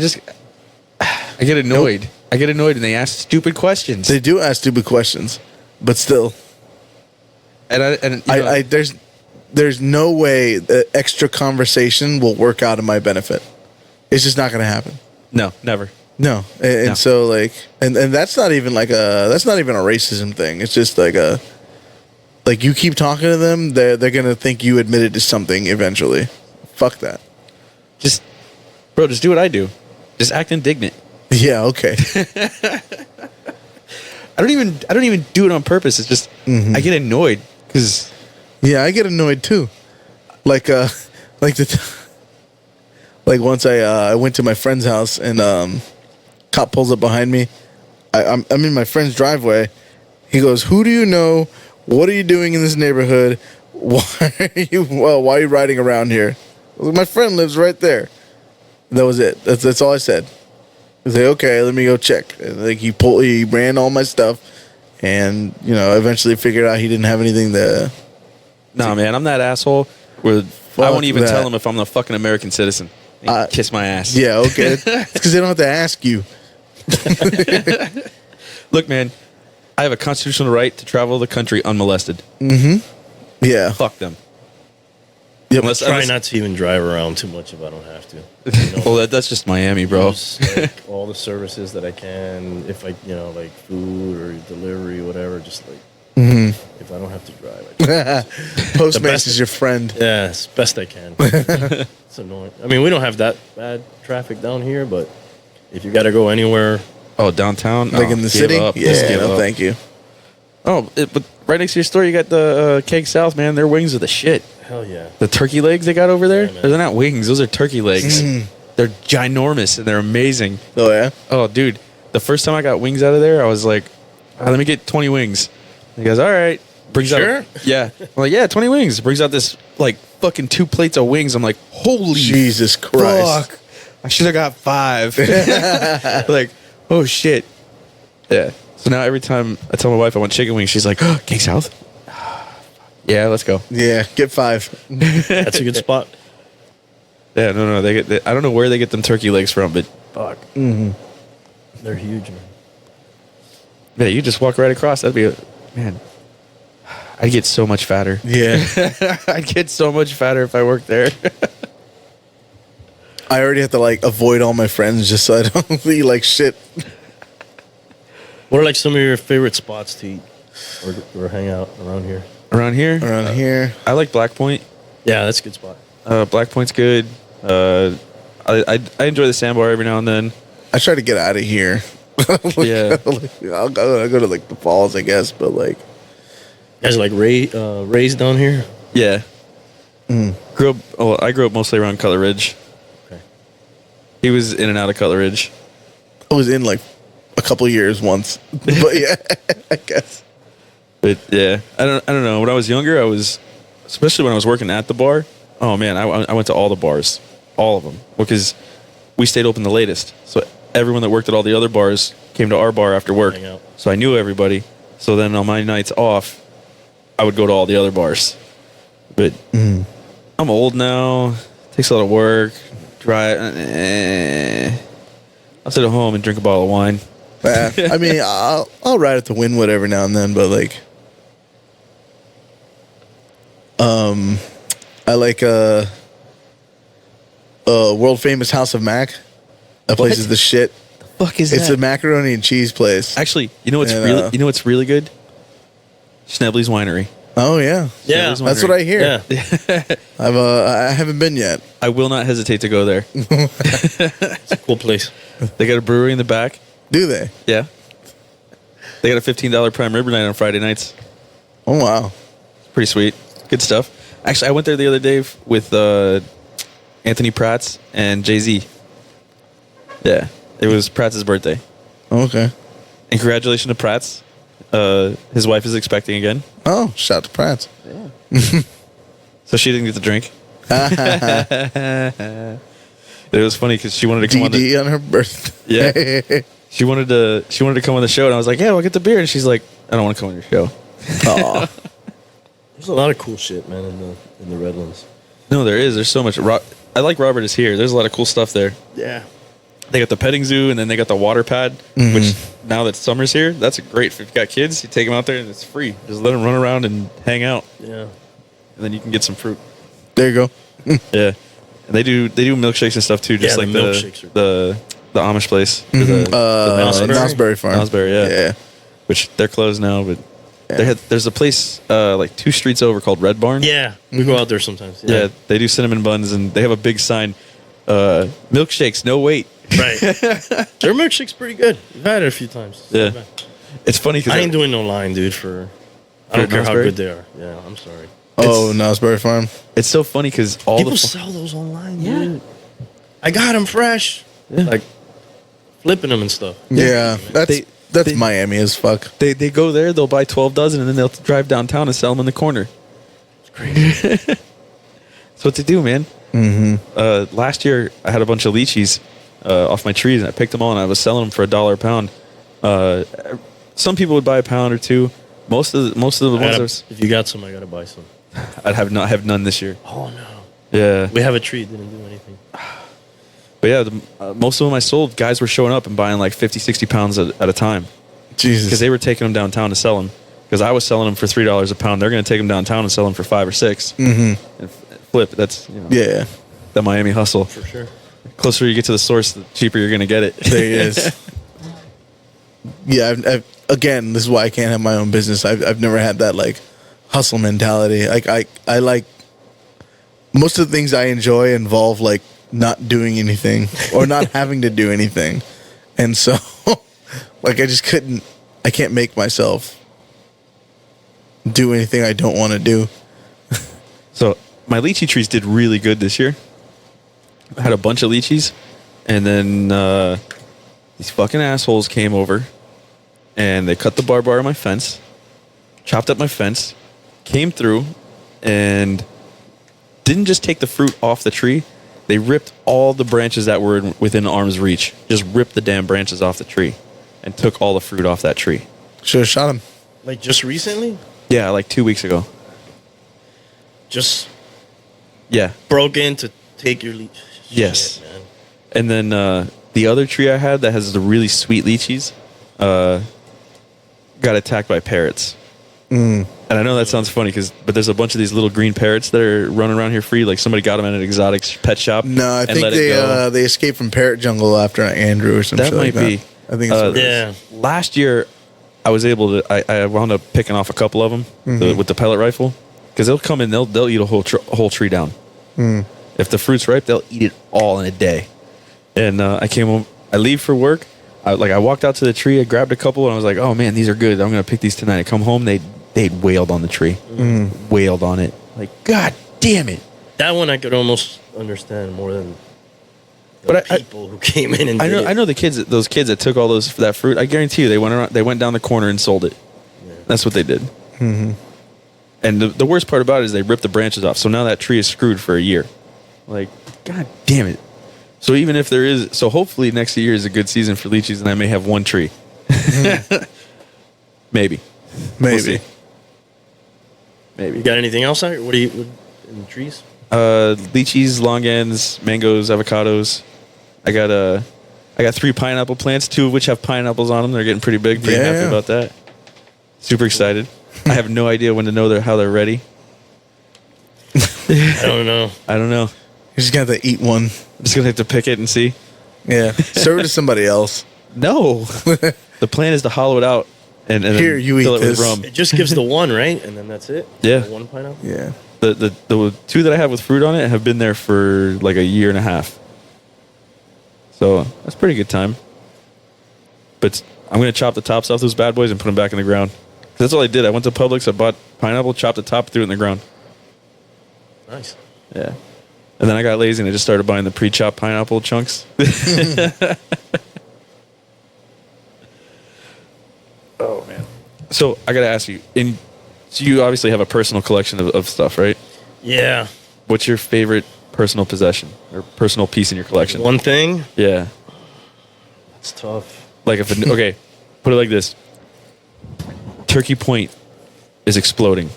get annoyed. I get annoyed, and they ask stupid questions. They do ask stupid questions, but still, there's no way the extra conversation will work out in my benefit. It's just not going to happen. no, never. No, and No. so like, and that's not even a racism thing. It's just like you keep talking to them, they're gonna think you admitted to something eventually. Fuck that. Just do what I do. Just act indignant. Yeah. Okay. I don't even do it on purpose. It's just I get annoyed because Yeah, I get annoyed too. Like once I went to my friend's house and cop pulls up behind me. I'm in my friend's driveway. He goes, "Who do you know? What are you doing in this neighborhood? Why are you riding around here?" I was like, "My friend lives right there." That was it. That's all I said. I was like, "Okay, let me go check." And like he ran all my stuff, and eventually figured out he didn't have anything to. nah, man, I'm that asshole where I won't even that. tell him if I'm a fucking American citizen. They can kiss my ass. Yeah, okay. It's because they don't have to ask you. Look, man, I have a constitutional right to travel the country unmolested. Yeah. Fuck them. Yep. try not to even drive around too much if I don't have to. You know? Well, that's just Miami, bro. Use, like, all the services that I can, if I, like food or delivery, whatever, just like, if I don't have to drive, I try. Postmates best- is your friend. Yeah, as best I can. It's annoying. I mean, we don't have that bad traffic down here, but if you got to go anywhere, Oh, downtown? Like Oh, in the give city? up. Just Yeah, give no, up. thank you. Oh, but right next to your store, you got the Keg South, man. Their wings are the shit. hell yeah. The turkey legs they got over there, Yeah, man. they're not wings. Those are turkey legs. They're ginormous and they're amazing. Oh, yeah? Oh, dude, the first time I got wings out of there, I was like, let me get 20 wings. He goes, all right. Brings Sure? out, yeah. I'm like, yeah, 20 wings. Brings out this like fucking 2 plates of wings. I'm like, holy Jesus Christ. fuck. I should have got 5. Like, oh shit. Yeah. So now every time I tell my wife I want chicken wings, she's like, oh, King South? Yeah, let's go. Yeah, get 5. That's a good spot. Yeah, no. I don't know where they get them turkey legs from, but fuck. They're huge, man. Yeah, you just walk right across. That'd be man. I'd get so much fatter. Yeah. I'd get so much fatter if I worked there. I already have to, avoid all my friends just so I don't eat like shit. What are like some of your favorite spots to eat or hang out around here? Around here, Around here. I like Black Point. Yeah, that's a good spot. Black Point's good. I enjoy the Sandbar every now and then. I try to get out of here. Yeah. I'll go to, the falls, I guess, but, You guys like raised down here? Yeah. I grew up mostly around Cutler Ridge. Okay. He was in and out of Cutler Ridge. I was in, a couple years once. But, yeah, I guess. But yeah, I don't know. When I was younger, especially when I was working at the bar. Oh man, I went to all the bars, all of them, because we stayed open the latest. So everyone that worked at all the other bars came to our bar after work. Hang out. So I knew everybody. So then on my nights off, I would go to all the other bars. But I'm old now. Takes a lot of work. Drive. I'll sit at home and drink a bottle of wine. I mean, I'll ride at the Wynwood every now and then, but I like world famous House of Mac. That place What? is the shit. Fuck is It's that? a macaroni and cheese place. Actually, you know what's And, really good? Schnebley's Winery. Oh yeah, Yeah. Schnebley's that's Winery. what I hear. Yeah. I haven't been yet. I will not hesitate to go there. It's a cool place. They got a brewery in the back. Do they? Yeah. They got a $15 prime rib night on Friday nights. Oh wow. Pretty sweet. Good stuff. Actually, I went there the other day with Anthony Prats and Jay-Z. Yeah. It was Pratt's birthday. Okay. And congratulations to Prats. His wife is expecting again. Oh, shout to Pratt. So she didn't get to drink. It was funny because she wanted to come on the DD on her birthday. yeah. She wanted to come on the show, and I was like, yeah, we'll get the beer. And she's like, I don't want to come on your show. Aw. There's a lot of cool shit, man, in the Redlands. No, there is. There's so much. I like Robert is here. There's a lot of cool stuff there. Yeah. They got the petting zoo, and then they got the water pad, which now that summer's here, that's great. If you've got kids, you take them out there, and it's free. Just let them run around and hang out, Yeah. and then you can get some fruit. There you go. Yeah, and they do milkshakes and stuff too, just Yeah, like the milkshakes are the Amish place, or the Nosbury Farm. Nosbury, yeah. Yeah. Which they're closed now, but there's a place like 2 streets over called Red Barn. Yeah. We go out there sometimes. Yeah, they do cinnamon buns, and they have a big sign, milkshakes, no wait. Right. Their milkshake's pretty good. We've had it a few times. It's Yeah. not bad. It's funny because I ain't doing no line, dude, I don't care how Nosbury? good they are. Yeah, I'm sorry. Oh, Nosbury Farm. it's so funny because all People the sell those online, dude. I got them fresh. Yeah. Like, flipping them and stuff. Yeah, that's They- Miami as fuck. they go there, they'll buy 12 dozen, and then they'll drive downtown and sell them in the corner. It's crazy. That's what they do, man. Last year, I had a bunch of lychees off my trees, and I picked them all, and I was selling them for $1 a pound. Some people would buy a pound or two. Most of the ones If you got some, I gotta buy some. I'd have none this year. Oh, no. Yeah, We have a tree. It didn't do anything. but yeah, most of them I sold, guys were showing up and buying like 50, 60 pounds at a time Jesus. because they were taking them downtown to sell them. Because I was selling them for $3 a pound, they're going to take them downtown and sell them for 5 or 6 and flip. That's Yeah. the Miami hustle. For sure. Closer you get to the source, the cheaper you're going to get it. There he is. Yeah, again, this is why I can't have my own business. I've never had that like hustle mentality. Like I like most of the things I enjoy involve like not doing anything or not having to do anything, and so like I can't make myself do anything I don't want to do. So my lychee trees did really good this year. I had a bunch of lychees, and then these fucking assholes came over, and they cut the barbed wire on my fence, chopped up my fence, came through, and didn't just take the fruit off the tree. They ripped all the branches that were within arm's reach. Just ripped the damn branches off the tree, and took all the fruit off that tree. Should have shot him. Like, just recently? Yeah, like 2 weeks ago. Just Yeah. broke in to take your leech. Yes. Shit, man. And then the other tree I had that has the really sweet lychees got attacked by parrots. And I know that sounds funny, but there's a bunch of these little green parrots that are running around here free. Like somebody got them at an exotic pet shop. No, I and think let it go. they escaped from Parrot Jungle after Andrew or something. That might be. I think it's what it is. Yeah. Last year, I was able to. I wound up picking off a couple of them with the pellet rifle, because they'll come in. They'll eat a whole tree down. If the fruit's ripe, they'll eat it all in a day. And I came home. I leave for work. I walked out to the tree. I grabbed a couple, and I was like, "Oh man, these are good. I'm gonna pick these tonight." I come home. They'd wailed on the tree. Wailed on it. Like, God damn it. That one I could almost understand more than the But I- people who came in and I know. did it. I know those kids that took all that fruit. I guarantee you, they went around. They went down the corner and sold it. That's what they did. And the worst part about it is they ripped the branches off. So now that tree is screwed for a year. Like, God damn it. So even if hopefully next year is a good season for lychees, and I may have one tree. Maybe. We'll see. Maybe. You got anything else out here? What in the trees? Lychees, long ends, mangoes, avocados. I got 3 pineapple plants, 2 of which have pineapples on them. They're getting pretty big. Pretty happy about that. Super excited. I have no idea when to know how they're ready. I don't know. I don't know. You just got to eat one. I'm just gonna have to pick it and see. Yeah, serve it to somebody else. No, the plan is to hollow it out and Here, then you fill eat it with this. rum. It just gives the one, right? And then that's it? Yeah. The one pineapple? Yeah, The 2 that I have with fruit on it have been there for like a year and a half. So that's pretty good time. But I'm gonna chop the tops off those bad boys and put them back in the ground. That's all I did. I went to Publix, I bought pineapple, chopped the top, threw it in the ground. Nice. Yeah. And then I got lazy and I just started buying the pre-chopped pineapple chunks. Oh man. So I gotta ask you, so you obviously have a personal collection of stuff, right? Yeah. What's your favorite personal possession or personal piece in your collection? One thing. Yeah. It's tough. Like if okay, put it like this. Turkey Point is exploding.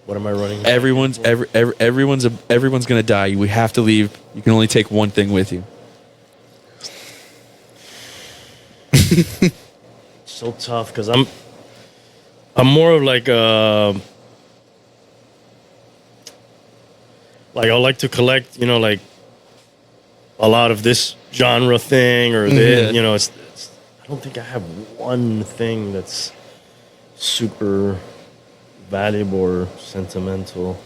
What am I running? Everyone's gonna die. We have to leave. You can only take one thing with you. So tough because I'm more of like I like to collect, like a lot of this genre thing or this, it's I don't think I have one thing that's super valuable or sentimental.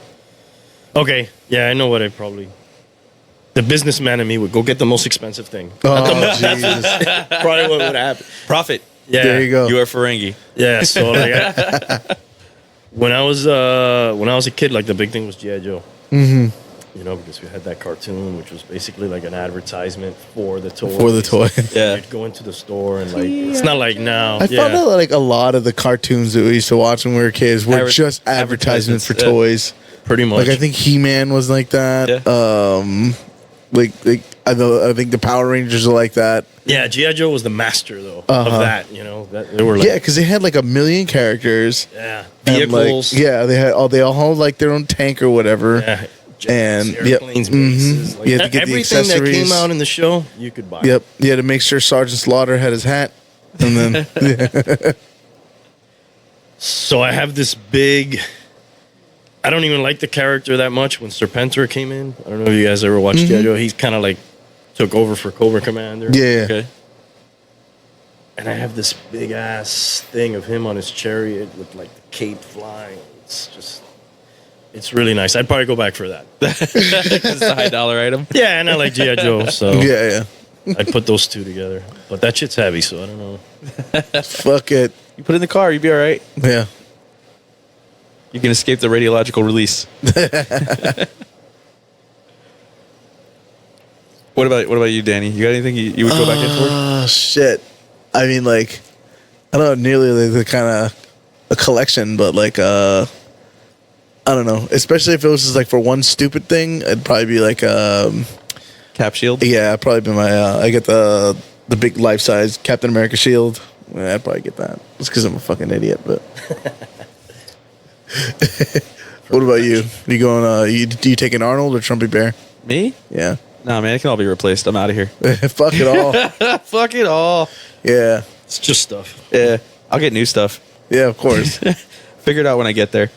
Okay, yeah, I know what the businessman in me would go get the most expensive thing. Oh, Jesus. Probably what would happen. Profit. Yeah, There you go. You are Ferengi. Yeah, so like when I was a kid, like the big thing was G.I. Joe. Mm-hmm. Because we had that cartoon, which was basically like an advertisement for the toy. For the toy. Yeah. You'd go into the store and like it's not like now. I found out like a lot of the cartoons that we used to watch when we were kids were just advertisements for toys. Pretty much. Like I think He-Man was like that. Yeah. Like I think the Power Rangers are like that. Yeah, G.I. Joe was the master though of that. That they were like Yeah, because they had like a million characters. yeah and, like, vehicles. they all had like their own tank or whatever. Yeah. And, Jets, yep. airplanes, Mhm. bases. Like, You had to get the everything that accessories. came out in the show, you could buy. Yep. You had to make sure Sergeant Slaughter had his hat. And then So I have this big. I don't even like the character that much. When Serpentor came in, I don't know if you guys ever watched G.I. Joe. He's kind of like took over for Cobra Commander. yeah. Okay. And I have this big ass thing of him on his chariot with like the cape flying. It's really nice. I'd probably go back for that. It's a high dollar item. Yeah, and I like G.I. Joe, so Yeah. I'd put those two together. But that shit's heavy, so I don't know. Fuck it. You put it in the car, you'd be all right. Yeah. You can escape the radiological release. What about you, Danny? You got anything you would go back in for? Oh shit. I mean, like, I don't know, nearly like the kind of a collection, but like, I don't know. Especially if it was just like for one stupid thing, it'd probably be like, Cap shield? yeah, it'd probably be my. I get the big life size Captain America shield. Yeah, I'd probably get that. Just because I'm a fucking idiot, but. What about you? You going? Do you take an Arnold or Trumpy Bear? Me? Yeah. Nah, man, it can all be replaced. I'm out of here. Fuck it all. Fuck it all. Yeah. It's just stuff. Yeah, I'll get new stuff. Yeah, of course. Figure it out when I get there.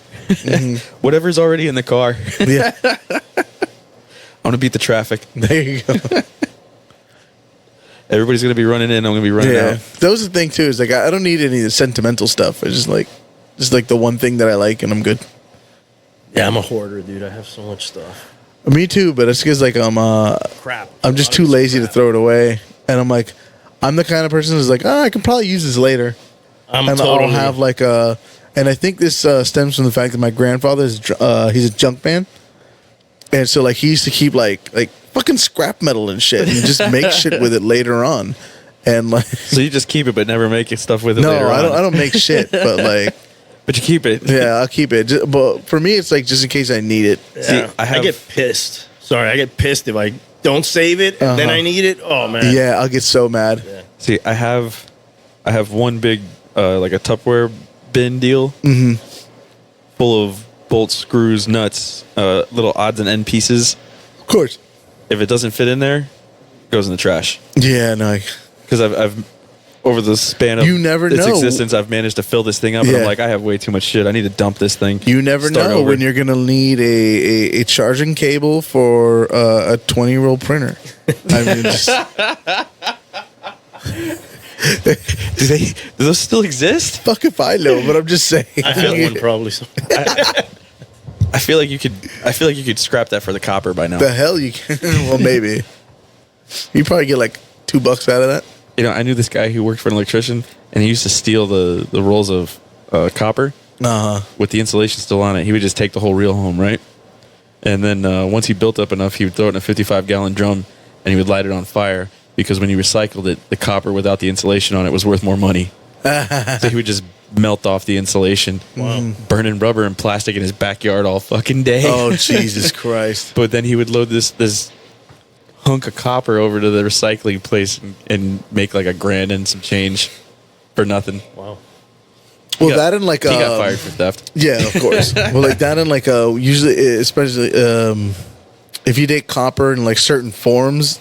Whatever's already in the car. Yeah. I'm gonna beat the traffic. There you go. Everybody's gonna be running in. I'm gonna be running Yeah. out. That was the thing too. Is like I don't need any of the sentimental stuff. It's just like the one thing that I like and I'm good. Yeah, I'm a hoarder, dude. I have so much stuff. Me too, but it's because like I'm Crap. just too lazy to throw it away, and I'm like I'm the kind of person who's like, I can probably use this later, I'm and totally. I'll have like a. And I think this stems from the fact that my grandfather is he's a junk man, and so like he used to keep like fucking scrap metal and shit, and just make shit with it later on, and like So you just keep it, but never make stuff with it. no, later I on. don't make shit, but like But you keep it. yeah, I'll keep it. But for me, it's like just in case I need it. See, Yeah, I I get pissed. Sorry, I get pissed if I don't save it and then I need it. Oh man. Yeah, I'll get so mad. Yeah. See, I have one big like a Tupperware bin deal, full of bolts, screws, nuts, little odds and end pieces. Of course. If it doesn't fit in there, it goes in the trash. Yeah, no. Because I've over the span of You never its know. existence, I've managed to fill this thing up, and Yeah. I'm like, I have way too much shit. I need to dump this thing. You never Start know over. when you're gonna need a charging cable for a 20-year-old printer. I mean, just, Do those still exist? fuck if I know, but I'm just saying. I have one probably. So. I feel like you could scrap that for the copper by now. The hell you can? Well, maybe. You probably get like $2 out of that. You know, I knew this guy who worked for an electrician, and he used to steal the rolls of copper with the insulation still on it. He would just take the whole reel home, right? And then once he built up enough, he would throw it in a 55-gallon drum, and he would light it on fire, because when you recycled it, the copper without the insulation on it was worth more money. So he would just melt off the insulation. Wow. Burning rubber and plastic in his backyard all fucking day. Oh, Jesus Christ. But then he would load this hunk of copper over to the recycling place and make like $1,000 and some change for nothing. Wow. Well, got- that and like He got fired for theft. Yeah, of course. Well, like that and like usually, especially if you take copper in like certain forms,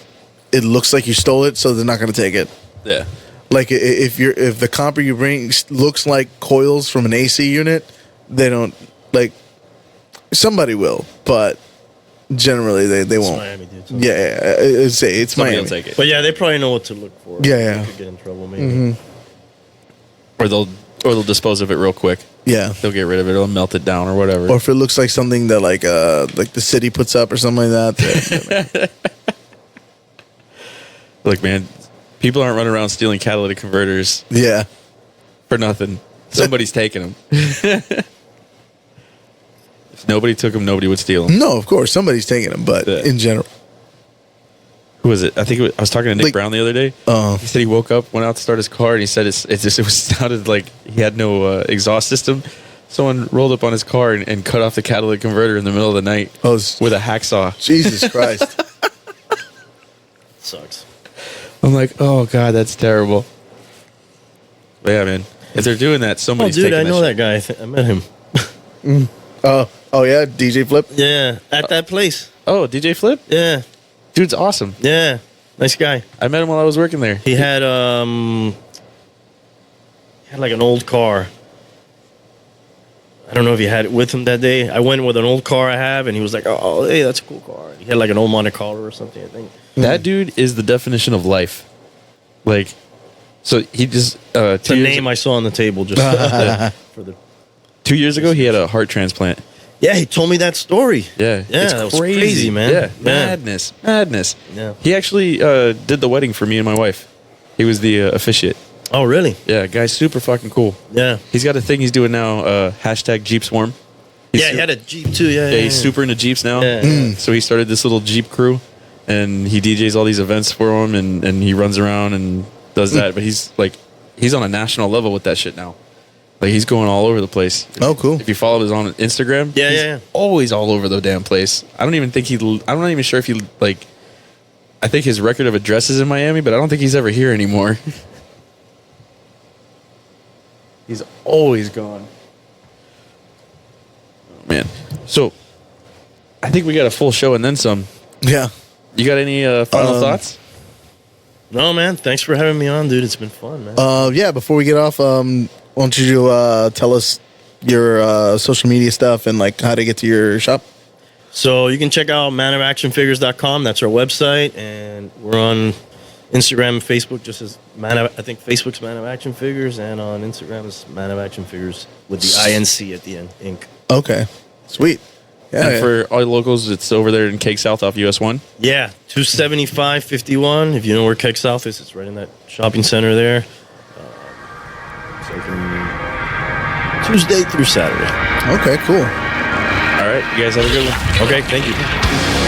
it looks like you stole it, so they're not going to take it. Yeah. Like if the copper you bring looks like coils from an AC unit, they don't like. Somebody will, but generally they It's won't. Miami, dude. So- Yeah, it's Somebody Miami. will take it. But yeah, they probably know what to look for. Yeah, They yeah. could get in trouble, maybe. Or they'll dispose of it real quick. Yeah. They'll get rid of it. They'll melt it down or whatever. Or if it looks like something that like the city puts up or something like that. Look, man, people aren't running around stealing catalytic converters Yeah. for nothing. Somebody's taking them. If nobody took them, nobody would steal them. No, of course somebody's taking them, but Yeah. in general, Who was it? I think I was talking to Nick Like- Brown the other day. He said he woke up, went out to start his car, and he said it sounded like he had no exhaust system. Someone rolled up on his car and cut off the catalytic converter in the middle of the night Oh, with a hacksaw. Jesus Christ. Sucks. I'm like, oh god, that's terrible. But yeah, man, if they're doing that, Oh, somebody's dude, taking I know shit. that guy. I met him. Oh yeah, DJ Flip. Yeah, at that place. Oh, DJ Flip, Yeah, dude's awesome. yeah, nice guy. I met him while I was working there. He had like an old car. I don't know if he had it with him that day. I went with an old car I have, and he was like, "Oh, hey, that's a cool car." He had like an old Monte Carlo or something, I think. That dude is the definition of life. Like, so he just It's a name I saw on the table just for the. 2 years ago he had a heart transplant. Yeah, he told me that story. Yeah, Yeah, that was crazy, man. Yeah, Yeah. madness. Yeah. He actually did the wedding for me and my wife. He was the officiate. Oh, really? Yeah, guy's super fucking cool. Yeah. He's got a thing he's doing now. Hashtag Jeep Swarm. He's Yeah, he had a Jeep too. Yeah, Yeah, he's super into Jeeps now. Yeah. So he started this little Jeep crew, and he DJs all these events for him, and he runs around and does that. But he's on a national level with that shit now. Like he's going all over the place. Oh, cool. If you follow his on Instagram, Yeah, he's yeah. always all over the damn place. I'm not even sure if he like. I think his record of address is in Miami, but I don't think he's ever here anymore. He's always gone. Oh, man. So, I think we got a full show and then some. Yeah. You got any final thoughts? No, man. Thanks for having me on, dude. It's been fun, man. Yeah. Before we get off, why don't you tell us your social media stuff and like how to get to your shop? So you can check out manofactionfigures.com. That's our website, and we're on Instagram and Facebook just as I think Facebook's Man of Action Figures, and on Instagram is Man of Action Figures with the INC at the end, Inc. Okay. Sweet. Yeah. And yeah. for all the locals, it's over there in Cake South off US 1. Yeah, 275-51. If you know where Keck South is, it's right in that shopping center there. So you can Tuesday through Saturday. Okay. Cool. All right. You guys have a good one. Okay, thank you.